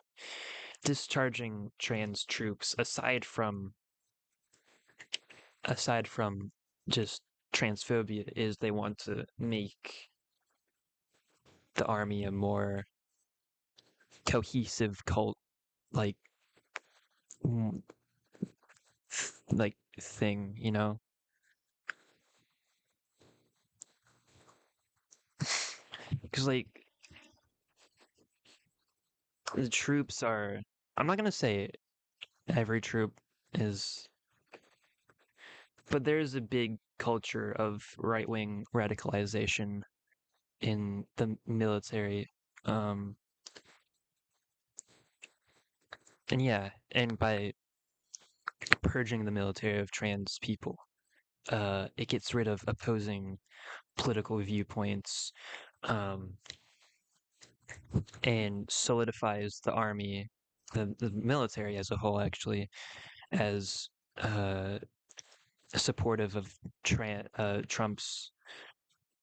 discharging trans troops, aside from just transphobia, is they want to make the army a more cohesive cult, like mm, like thing, you know? Because like the troops are, I'm not gonna say every troop is, but there's a big culture of right-wing radicalization in the military. Um, and yeah, and by purging the military of trans people, it gets rid of opposing political viewpoints, um, and solidifies the army, the military as a whole, actually, as uh, supportive of Trump's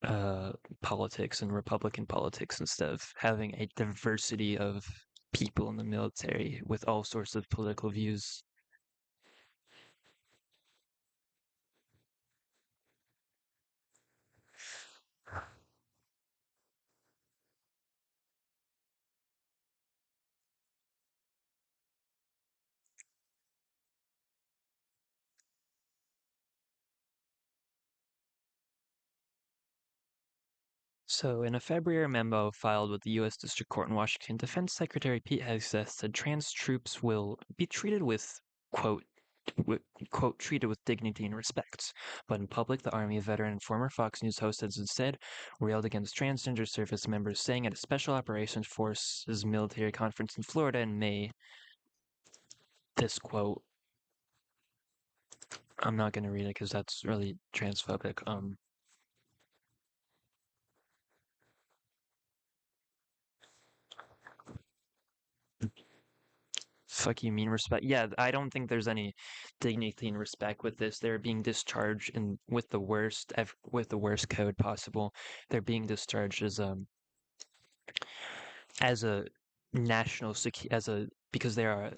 uh, politics and Republican politics instead of having a diversity of people in the military with all sorts of political views. So, in a February memo filed with the U.S. District Court in Washington, Defense Secretary Pete Hegseth said trans troops will be treated with, quote, quote, treated with dignity and respect. But in public, the Army veteran and former Fox News host has instead railed against transgender service members, saying at a Special Operations Forces military conference in Florida in May, this quote, I'm not going to read it because that's really transphobic. Fuck you mean respect? Yeah, I don't think there's any dignity and respect with this. They're being discharged in with the worst code possible. They're being discharged as a national as a because they are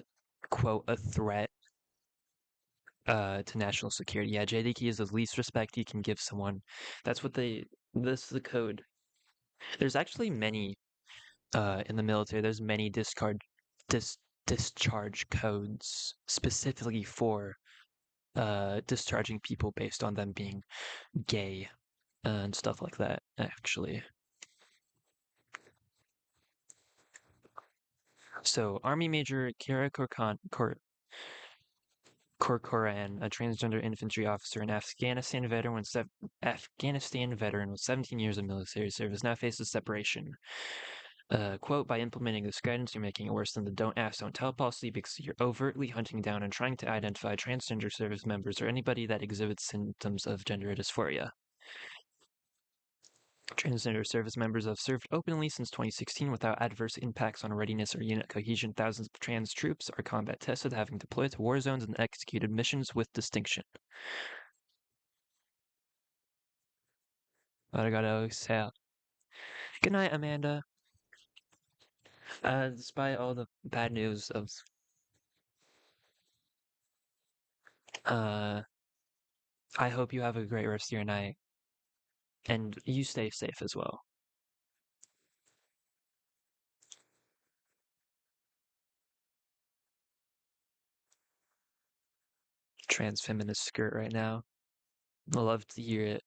quote a threat to national security. Yeah, JDQ is the least respect you can give someone. That's what they this is the code. There's actually many in the military. There's many dis discharge codes specifically for discharging people based on them being gay and stuff like that, actually. So, Army Major Kira Corcoran, a transgender infantry officer and Afghanistan veteran with 17 years of military service, now faces separation. Quote, by implementing this guidance, you're making it worse than the don't ask, don't tell policy because you're overtly hunting down and trying to identify transgender service members or anybody that exhibits symptoms of gender dysphoria. Transgender service members have served openly since 2016 without adverse impacts on readiness or unit cohesion. Thousands of trans troops are combat tested, having deployed to war zones and executed missions with distinction. Arigato, Sal. Good night, Amanda. Despite all the bad news of uh I hope you have a great rest of your night and you stay safe as well. Trans feminist skirt right now. I love to hear it.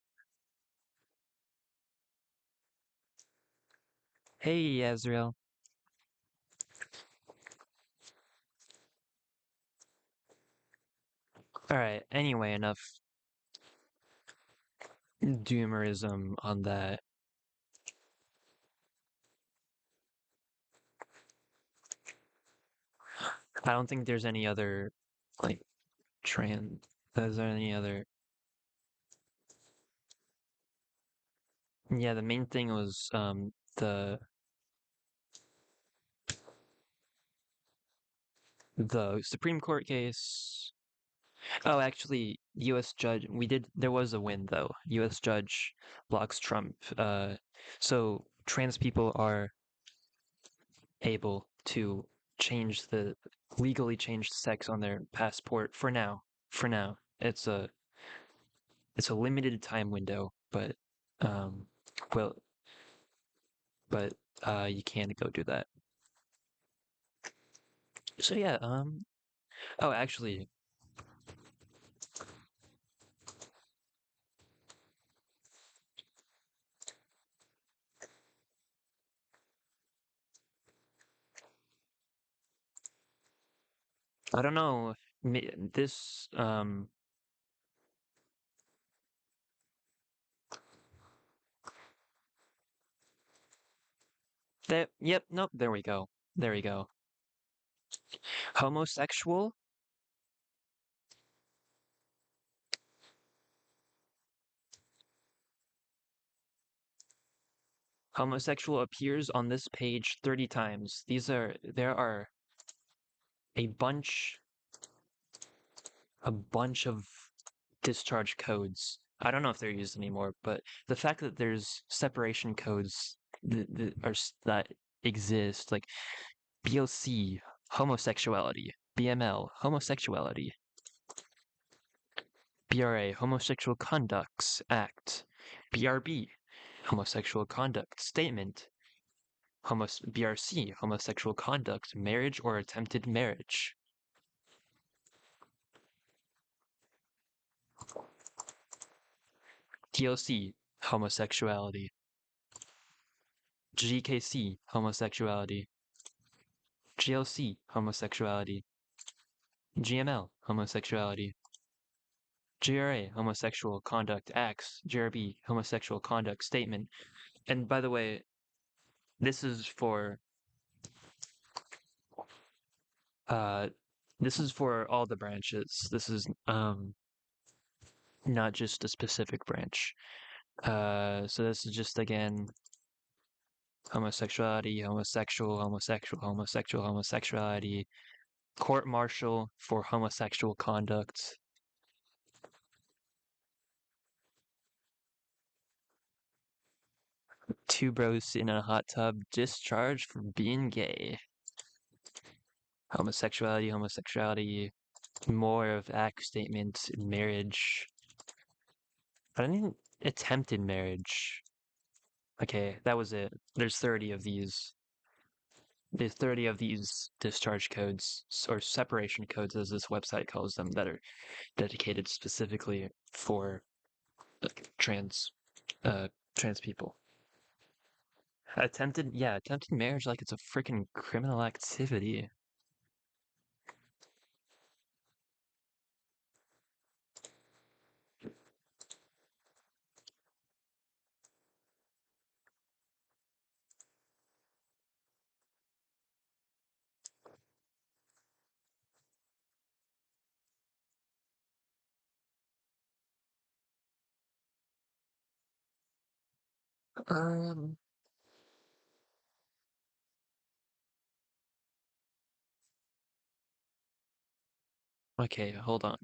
Hey, Azrael. Alright, anyway, enough doomerism on that. I don't think there's any other, like, trans. Is there any other? Yeah, the main thing was the Supreme Court case, Oh, actually, U.S. judge, there was a win though. U.S. judge blocks Trump. So trans people are able to legally change sex on their passport for now. For now, it's a limited time window, um, well, but you can go do that. So yeah, oh, actually, I don't know. This that yep, nope, there we go. There we go. Homosexual Homosexual appears on this page 30 times. There are a bunch of discharge codes. I don't know if they're used anymore, but the fact that there's separation codes that exist, like BOC, homosexuality, BML, homosexuality, BRA, Homosexual Conducts Act, BRB, Homosexual Conduct Statement, BRC, Homosexual Conduct, Marriage or Attempted Marriage, TLC, Homosexuality, GKC, Homosexuality, GLC, Homosexuality, GML, Homosexuality, GRA, Homosexual Conduct Acts, GRB, Homosexual Conduct Statement. And by the way, this is for uh this is for all the branches. This is not just a specific branch. So this is just again homosexuality, homosexuality, court martial for homosexual conduct. Two bros in a hot tub discharged for being gay. Homosexuality, more of act statements, marriage. I don't even attempted marriage. Okay, that was it. There's 30 of these. There's 30 of these discharge codes, or separation codes, as this website calls them, that are dedicated specifically for trans, uh, trans people. Attempted marriage like it's a freaking criminal activity. Um, okay, hold on.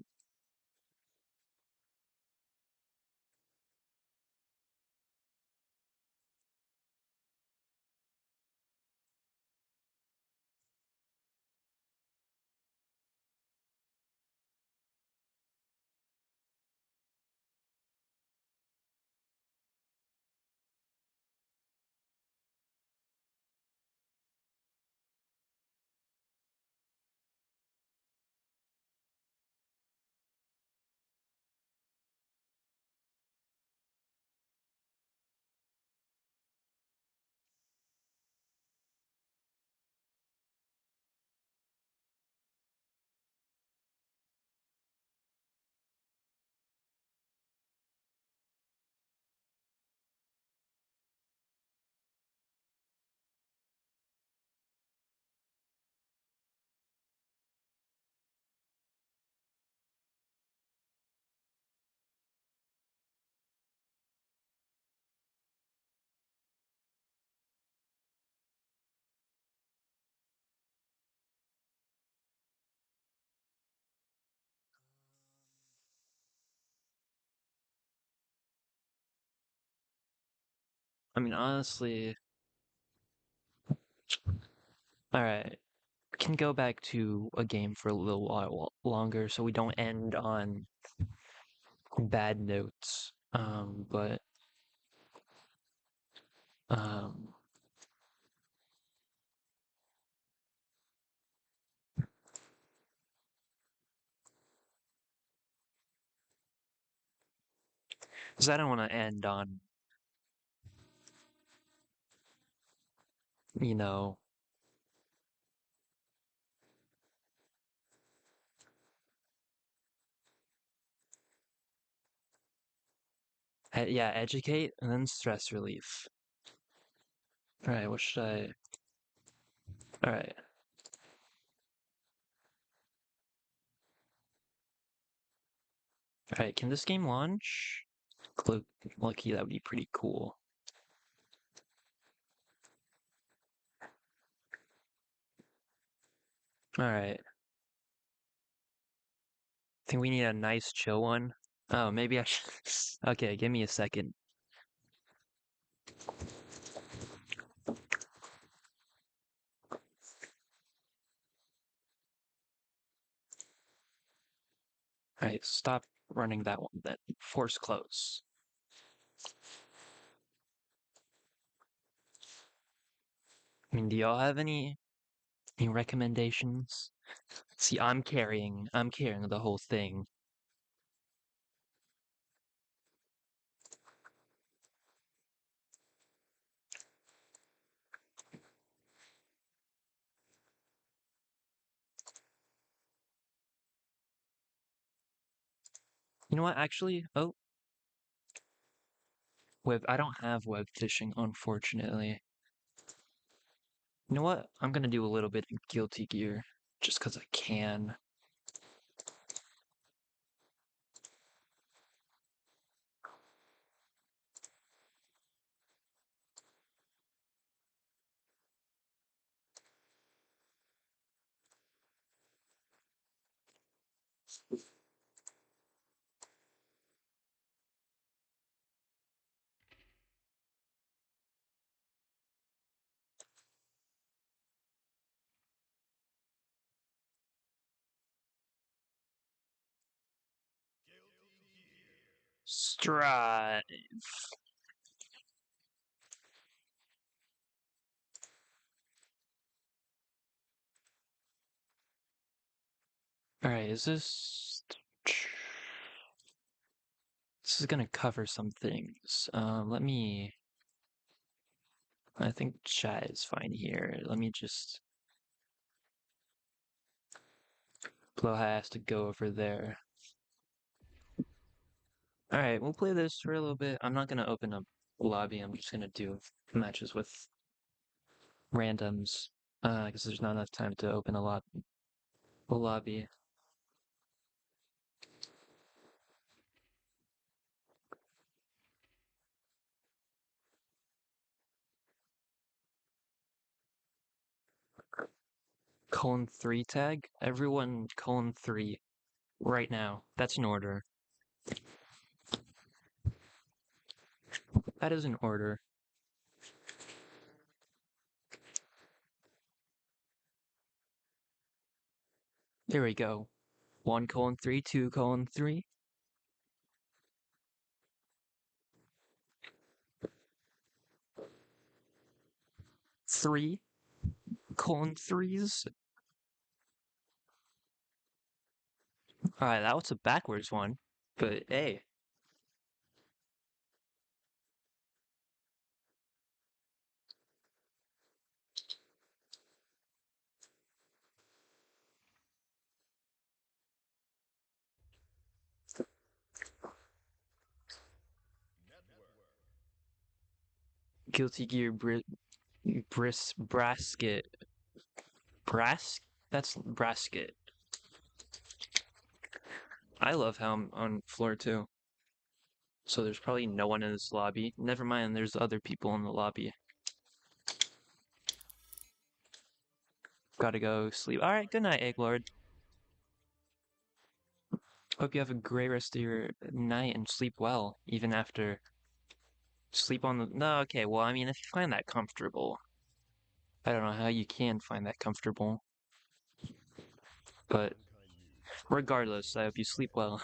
I mean, honestly, all right. Can go back to a game for a little while longer so we don't end on bad notes. But um, 'cause I don't want to end on, you know, yeah, educate and then stress relief. All right, what should I? All right, all right. Can this game launch? Lucky, that would be pretty cool. All right. Think we need a nice chill one. Oh, maybe I should. Okay, give me a second. All right, stop running that one then. Force close. I mean, do y'all have any recommendations? See, I'm carrying the whole thing. You know what? Actually, oh, I don't have web fishing, unfortunately. You know what? I'm gonna do a little bit of Guilty Gear, just 'cause I can. Strive. All right, is this? This is gonna cover some things. Let me. I think chat is fine here. Let me just. Bloha has to go over there. All right, we'll play this for a little bit. I'm not gonna open up a lobby. I'm just gonna do matches with randoms, because there's not enough time to open a lobby. Colon 3 tag. Everyone colon 3 right now. That's an order. That is an order. There we go. 1 colon 3, 2 colon 3. 3 colon 3s. Alright, that was a backwards one. But hey, Guilty Gear Brasket. That's Brasket. I love how I'm on floor 2. So there's probably no one in this lobby. Never mind, there's other people in the lobby. Gotta go sleep. Alright, good night, Egg Lord. Hope you have a great rest of your night and sleep well, even after Sleep on the... No, okay, well, I mean, if you find that comfortable, I don't know how you can find that comfortable, but regardless, I hope you sleep well.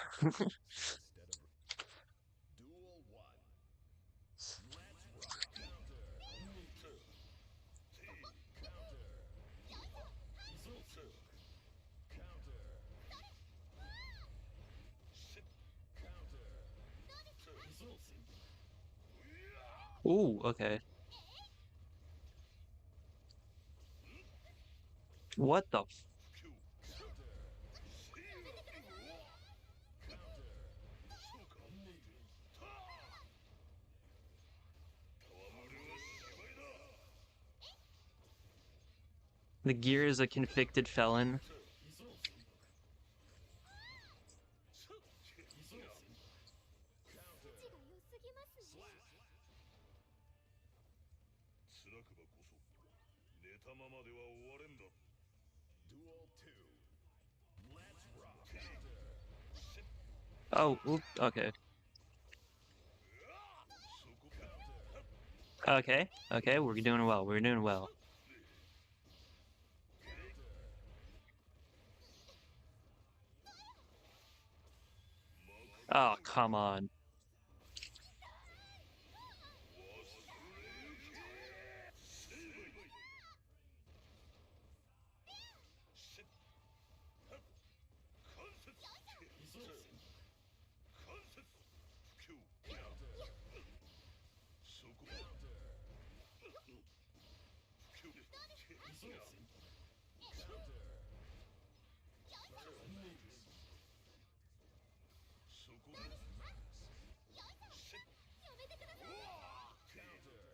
Ooh, okay. What the f- The gear is a convicted felon. Oh, oop, okay. Okay, okay, we're doing well, we're doing well. Oh, come on.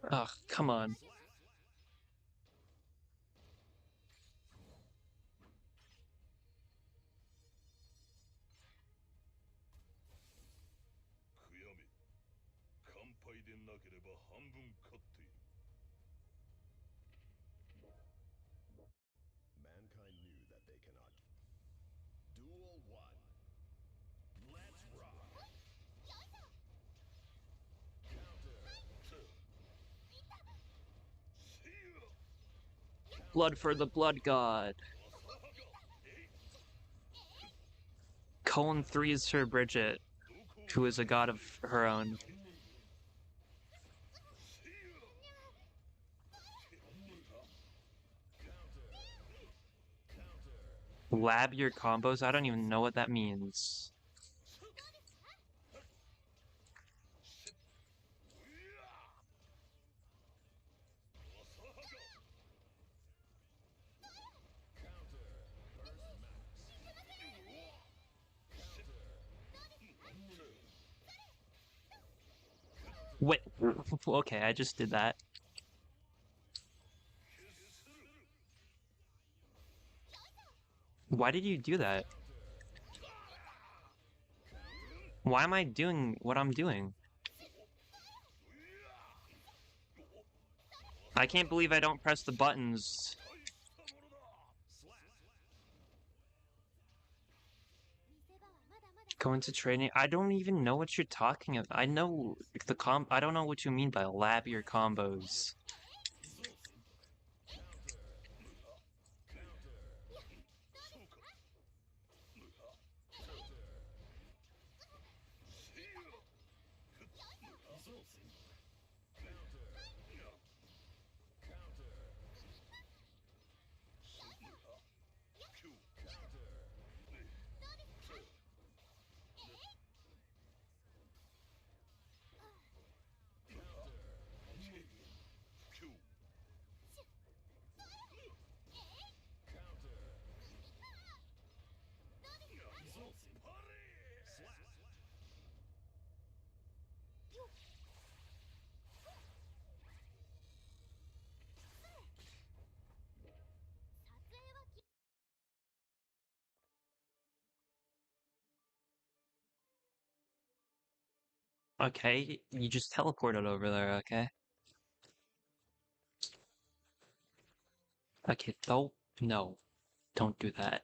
Oh, come on. Blood for the blood god. Colon 3 is for Bridget, who is a god of her own. Lab your combos? I don't even know what that means. Wait, okay, I just did that. Why did you do that? Why am I doing what I'm doing? I can't believe I don't press the buttons. Go into training. I don't even know what you're talking about. I know I don't know what you mean by lab your combos. Okay, you just teleported over there, okay? Okay, don't, no, don't do that.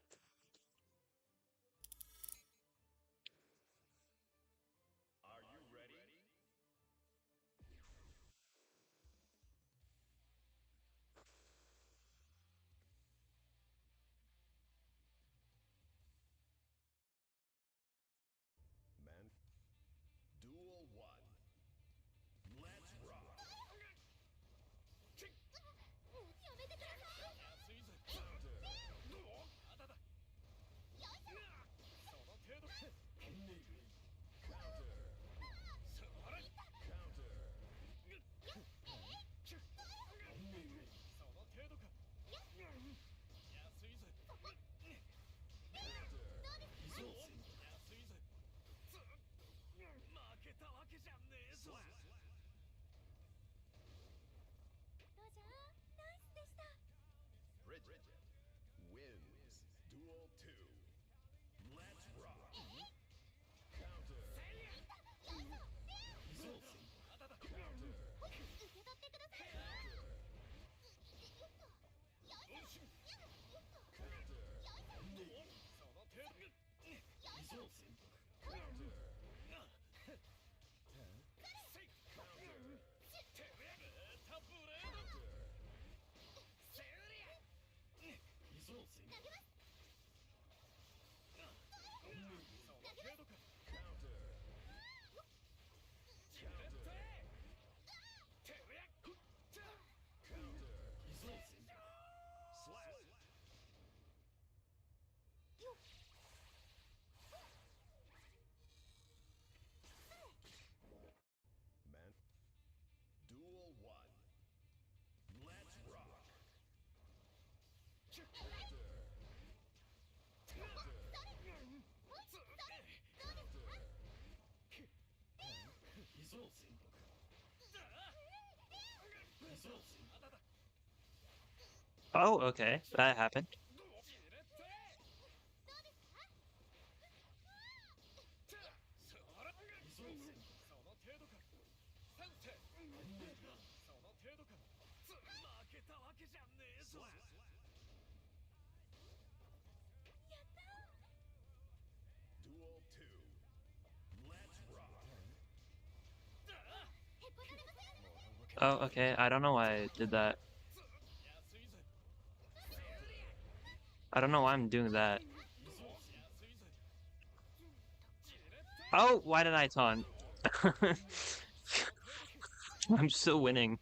Oh, okay, that happened. Oh, okay, I don't know why I did that. I don't know why I'm doing that. Oh, why did I taunt? I'm still winning.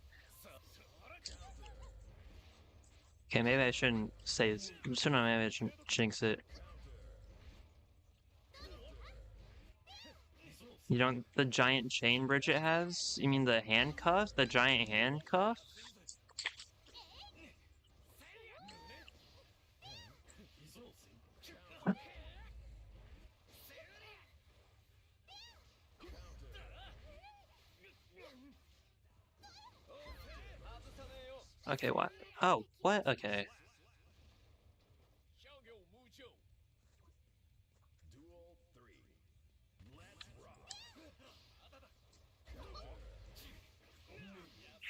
Okay, maybe I shouldn't say this. Maybe I shouldn't jinx it. You don't, the giant chain Bridget has? You mean the handcuff? The giant handcuff? Okay, what? Oh, what? Okay.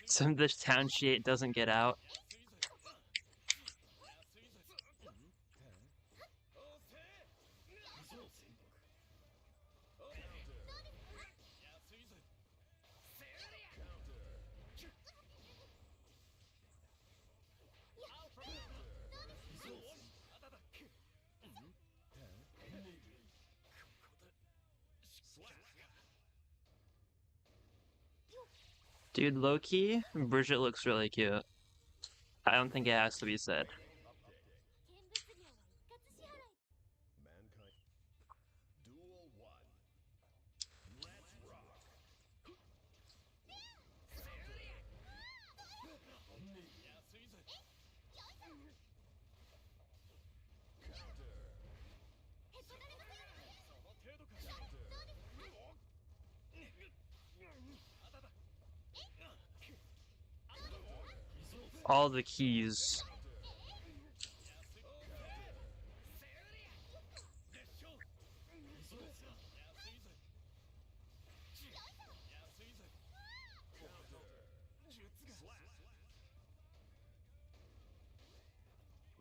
So this town shit doesn't get out. Dude, low-key, Bridget looks really cute. I don't think it has to be said. All the keys.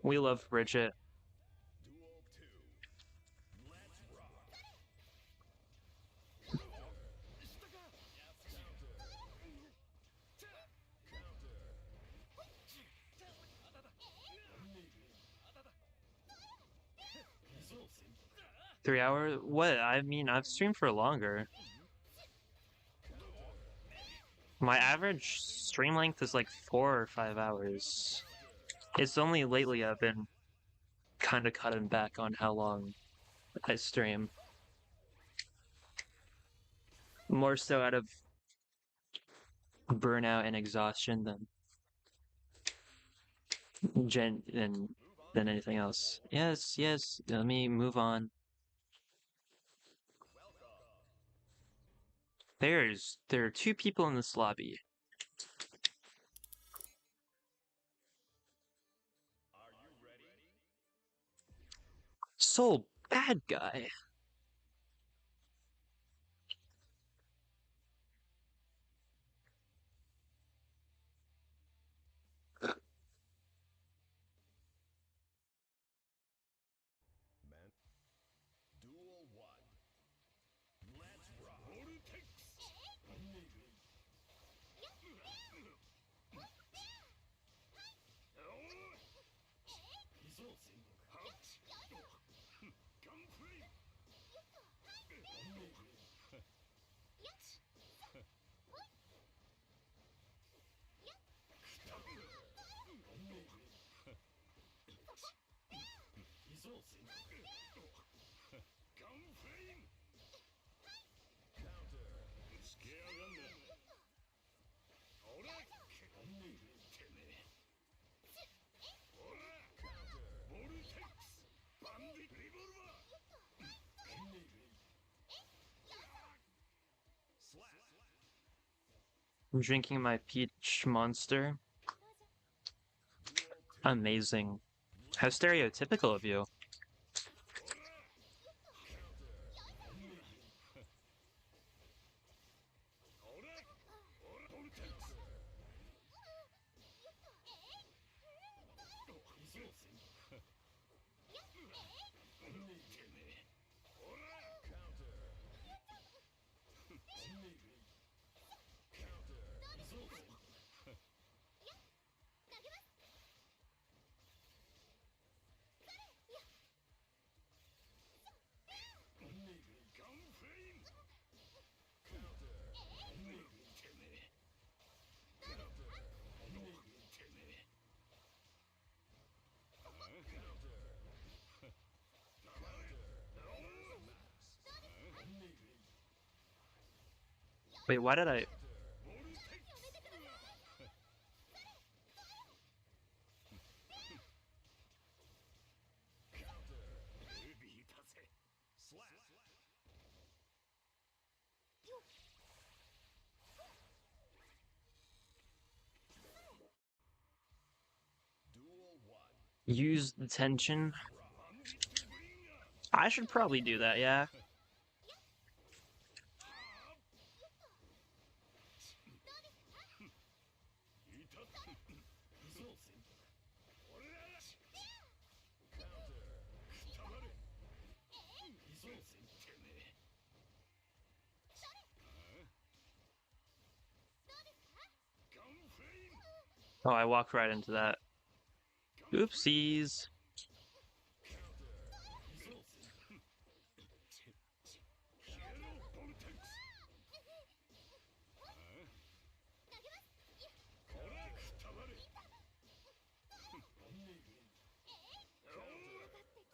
We love Bridget. 3 hours? What? I mean, I've streamed for longer. My average stream length is like 4 or 5 hours. It's only lately I've been kind of cutting back on how long I stream. More so out of burnout and exhaustion than anything else. Yes, yes. Let me move on. There are two people in this lobby. Soul bad guy. I'm drinking my peach monster. Amazing. How stereotypical of you. Wait, why did I... Use the tension? I should probably do that, yeah. Oh, I walked right into that. Oopsies.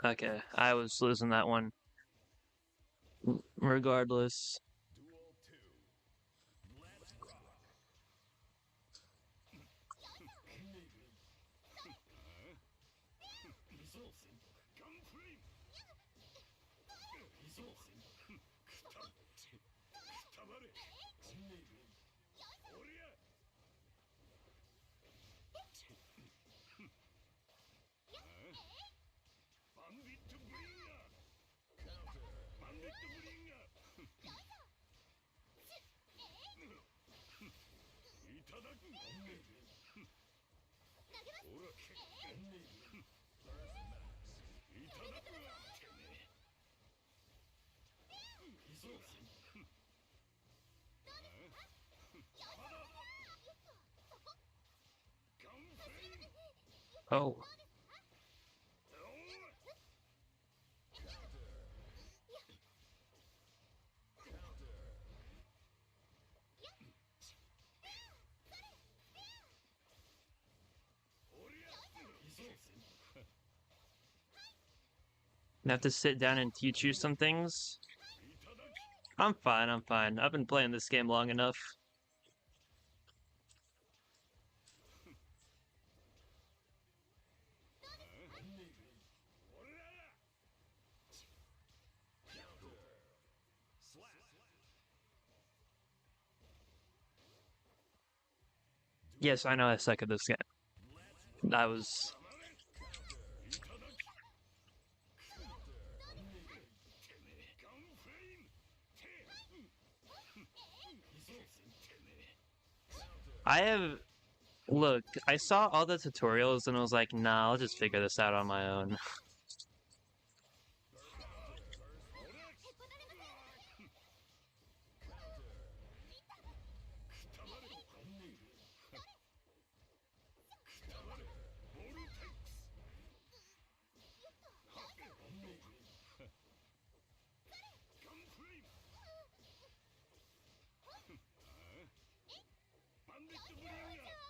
Okay, I was losing that one. Regardless. Oh. I have to sit down and teach you some things. I'm fine, I'm fine. I've been playing this game long enough. Yes, I know I suck at this game. I was... I have... Look, I saw all the tutorials and I was like, nah, I'll just figure this out on my own.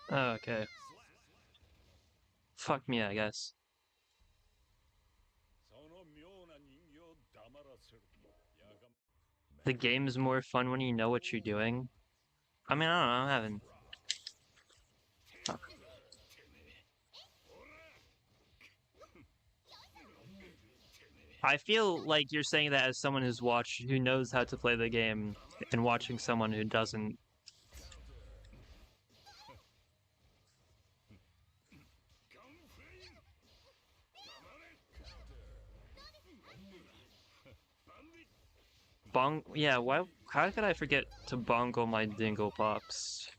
Oh, okay. Fuck me, I guess. The game is more fun when you know what you're doing. I mean, I don't know, I'm having... I feel like you're saying that as someone who knows how to play the game and watching someone who doesn't. Yeah, why? How could I forget to bongle my dingle pops?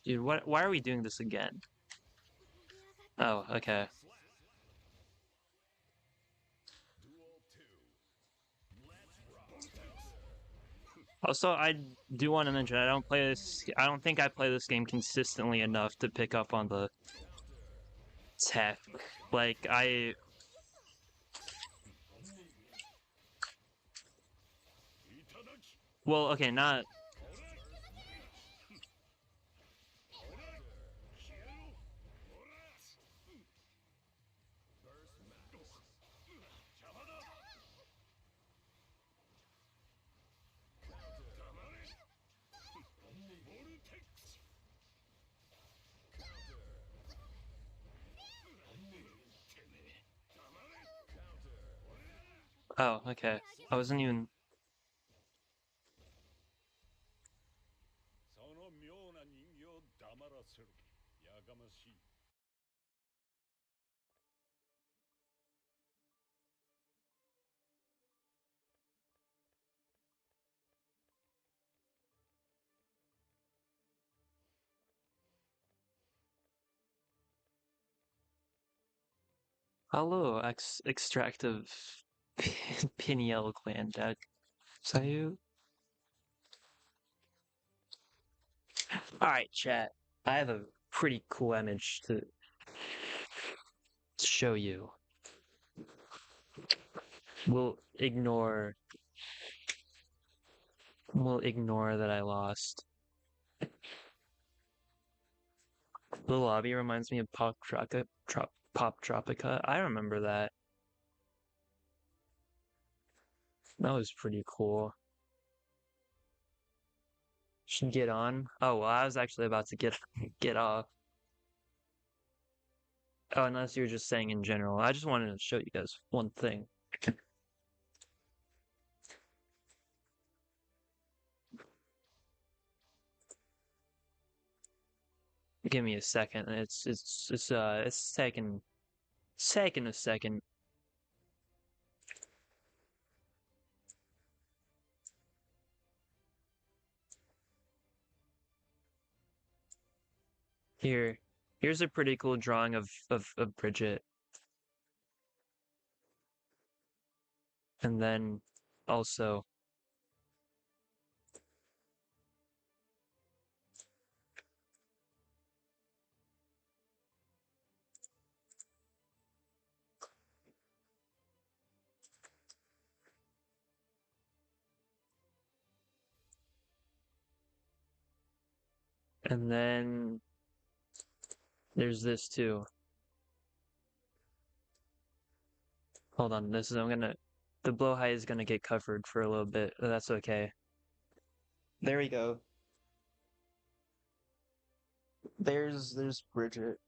Dude, what? Why are we doing this again? Oh, okay. Also, I do want to mention I don't play this. I don't think I play this game consistently enough to pick up on the tech. Like I, well, okay, not. Oh, okay. I wasn't even. その妙な人形を黙らせろ。やがましい。Hello, extractive pineal gland deck. Sayu. All right, chat. I have a pretty cool image to show you. We'll ignore. We'll ignore that I lost. The lobby reminds me of Pop Tropica. I remember that. That was pretty cool. Should get on. Oh well, I was actually about to get get off. Oh, unless you were just saying in general. I just wanted to show you guys one thing. Give me a second. It's taking a second. Here's a pretty cool drawing of Bridget, and then also, and then there's this too. Hold on, the blowhigh is gonna get covered for a little bit. But that's okay. There we go. There's Bridget.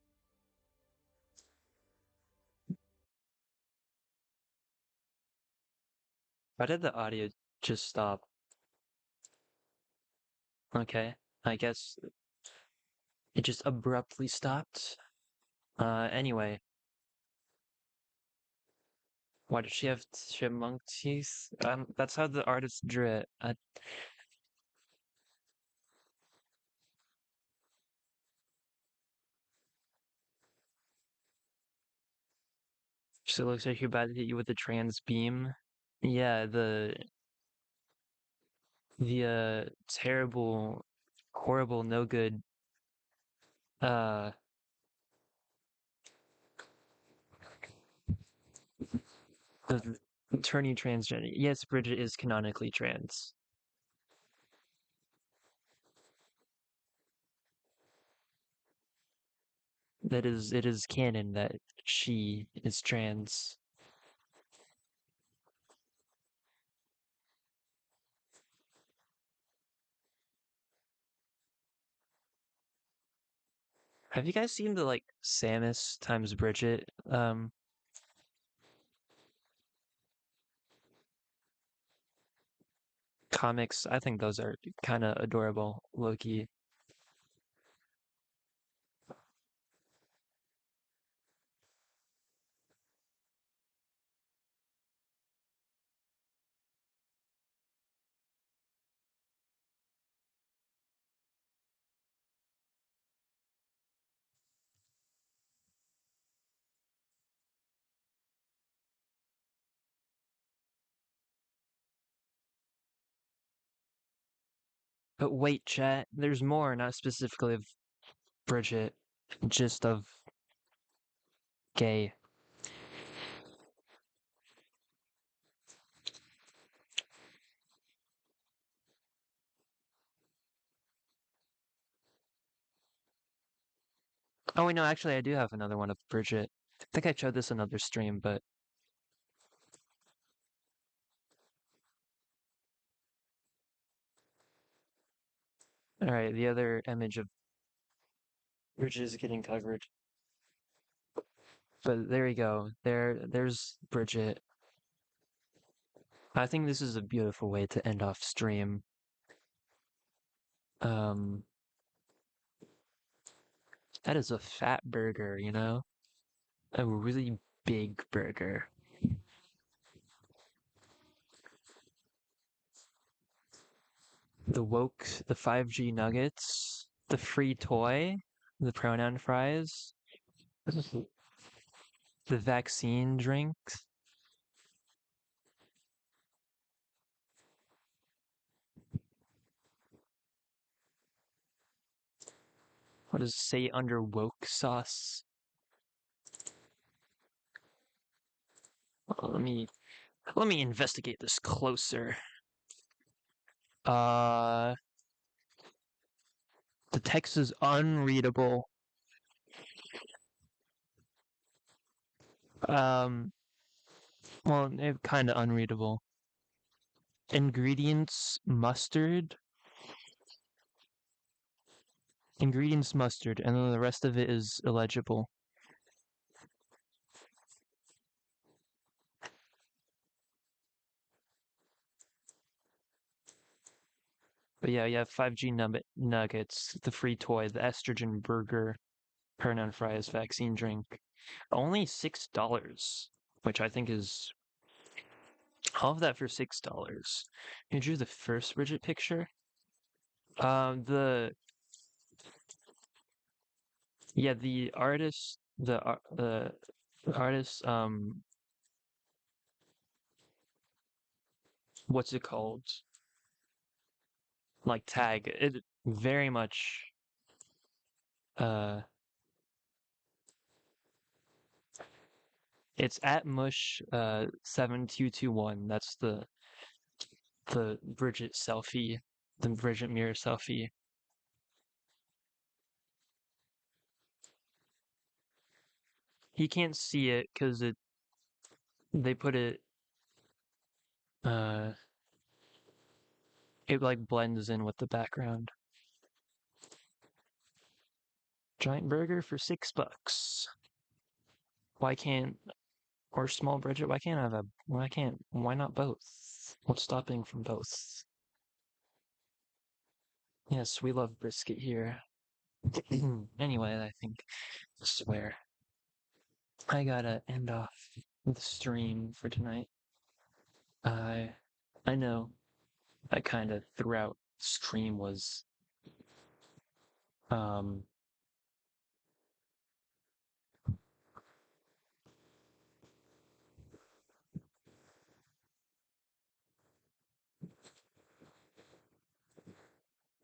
Why did the audio just stop? Okay, I guess it just abruptly stopped. Anyway, why does she have chipmunk teeth? That's how the artist drew it. So it looks like you're about to hit you with a trans beam. Yeah, the terrible, horrible, no good, uh, the turning transgender. Yes, Bridget is canonically trans. that is it is canon that she is trans. Have you guys seen the like Samus times Bridget comics? I think those are kind of adorable, low key. But wait, chat, there's more, not specifically of Bridget, just of gay. Oh wait, no, actually I do have another one of Bridget. I think I showed this another stream, but all right, the other image of Bridget is getting covered. But there you go. There's Bridget. I think this is a beautiful way to end off stream. Um, that is a fat burger, you know? A really big burger. The 5G nuggets, the free toy, the pronoun fries, the vaccine drinks. What does it say under woke sauce? Oh, let me investigate this closer. Uh, the text is unreadable. Um, well, kind of unreadable. Ingredients mustard, ingredients mustard, and then the rest of it is illegible. But yeah, you have 5G nuggets, the free toy, the estrogen burger, pronoun fries, vaccine drink. Only $6, which I think is all of that for $6. You drew the first Bridget picture. The yeah, the artist, the artist, what's it called? Like tag. It very much uh it's at mush 7221. That's the Bridget selfie, the Bridget mirror selfie. He can't see it because they put uh it like blends in with the background. Giant burger for $6. Why can't or small Bridget? Why not both? What's stopping from both? Yes, we love brisket here. Anyway, I think this is where I gotta end off the stream for tonight. I I know I kind of throughout stream was um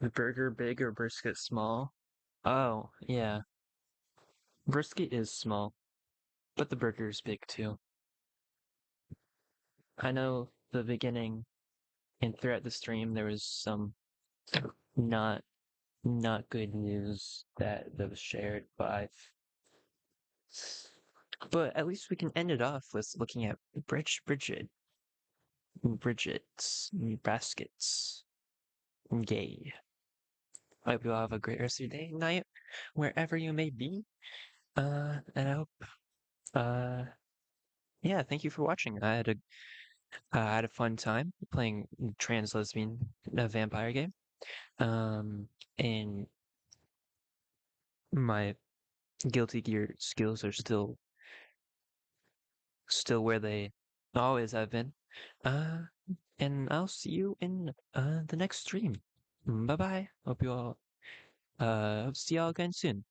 the burger big or brisket small. Oh, yeah. Brisket is small, but the burger is big too. I know the beginning and throughout the stream there was some not not good news that was shared by But at least we can end it off with looking at Bridget's baskets. Gay. I hope you all have a great rest of your day, night, wherever you may be. And I hope, uh, yeah, thank you for watching. I had a fun time playing trans lesbian vampire game. Um, and my Guilty Gear skills are still where they always have been. Uh, and I'll see you in the next stream. Bye bye. Hope you all see y'all again soon.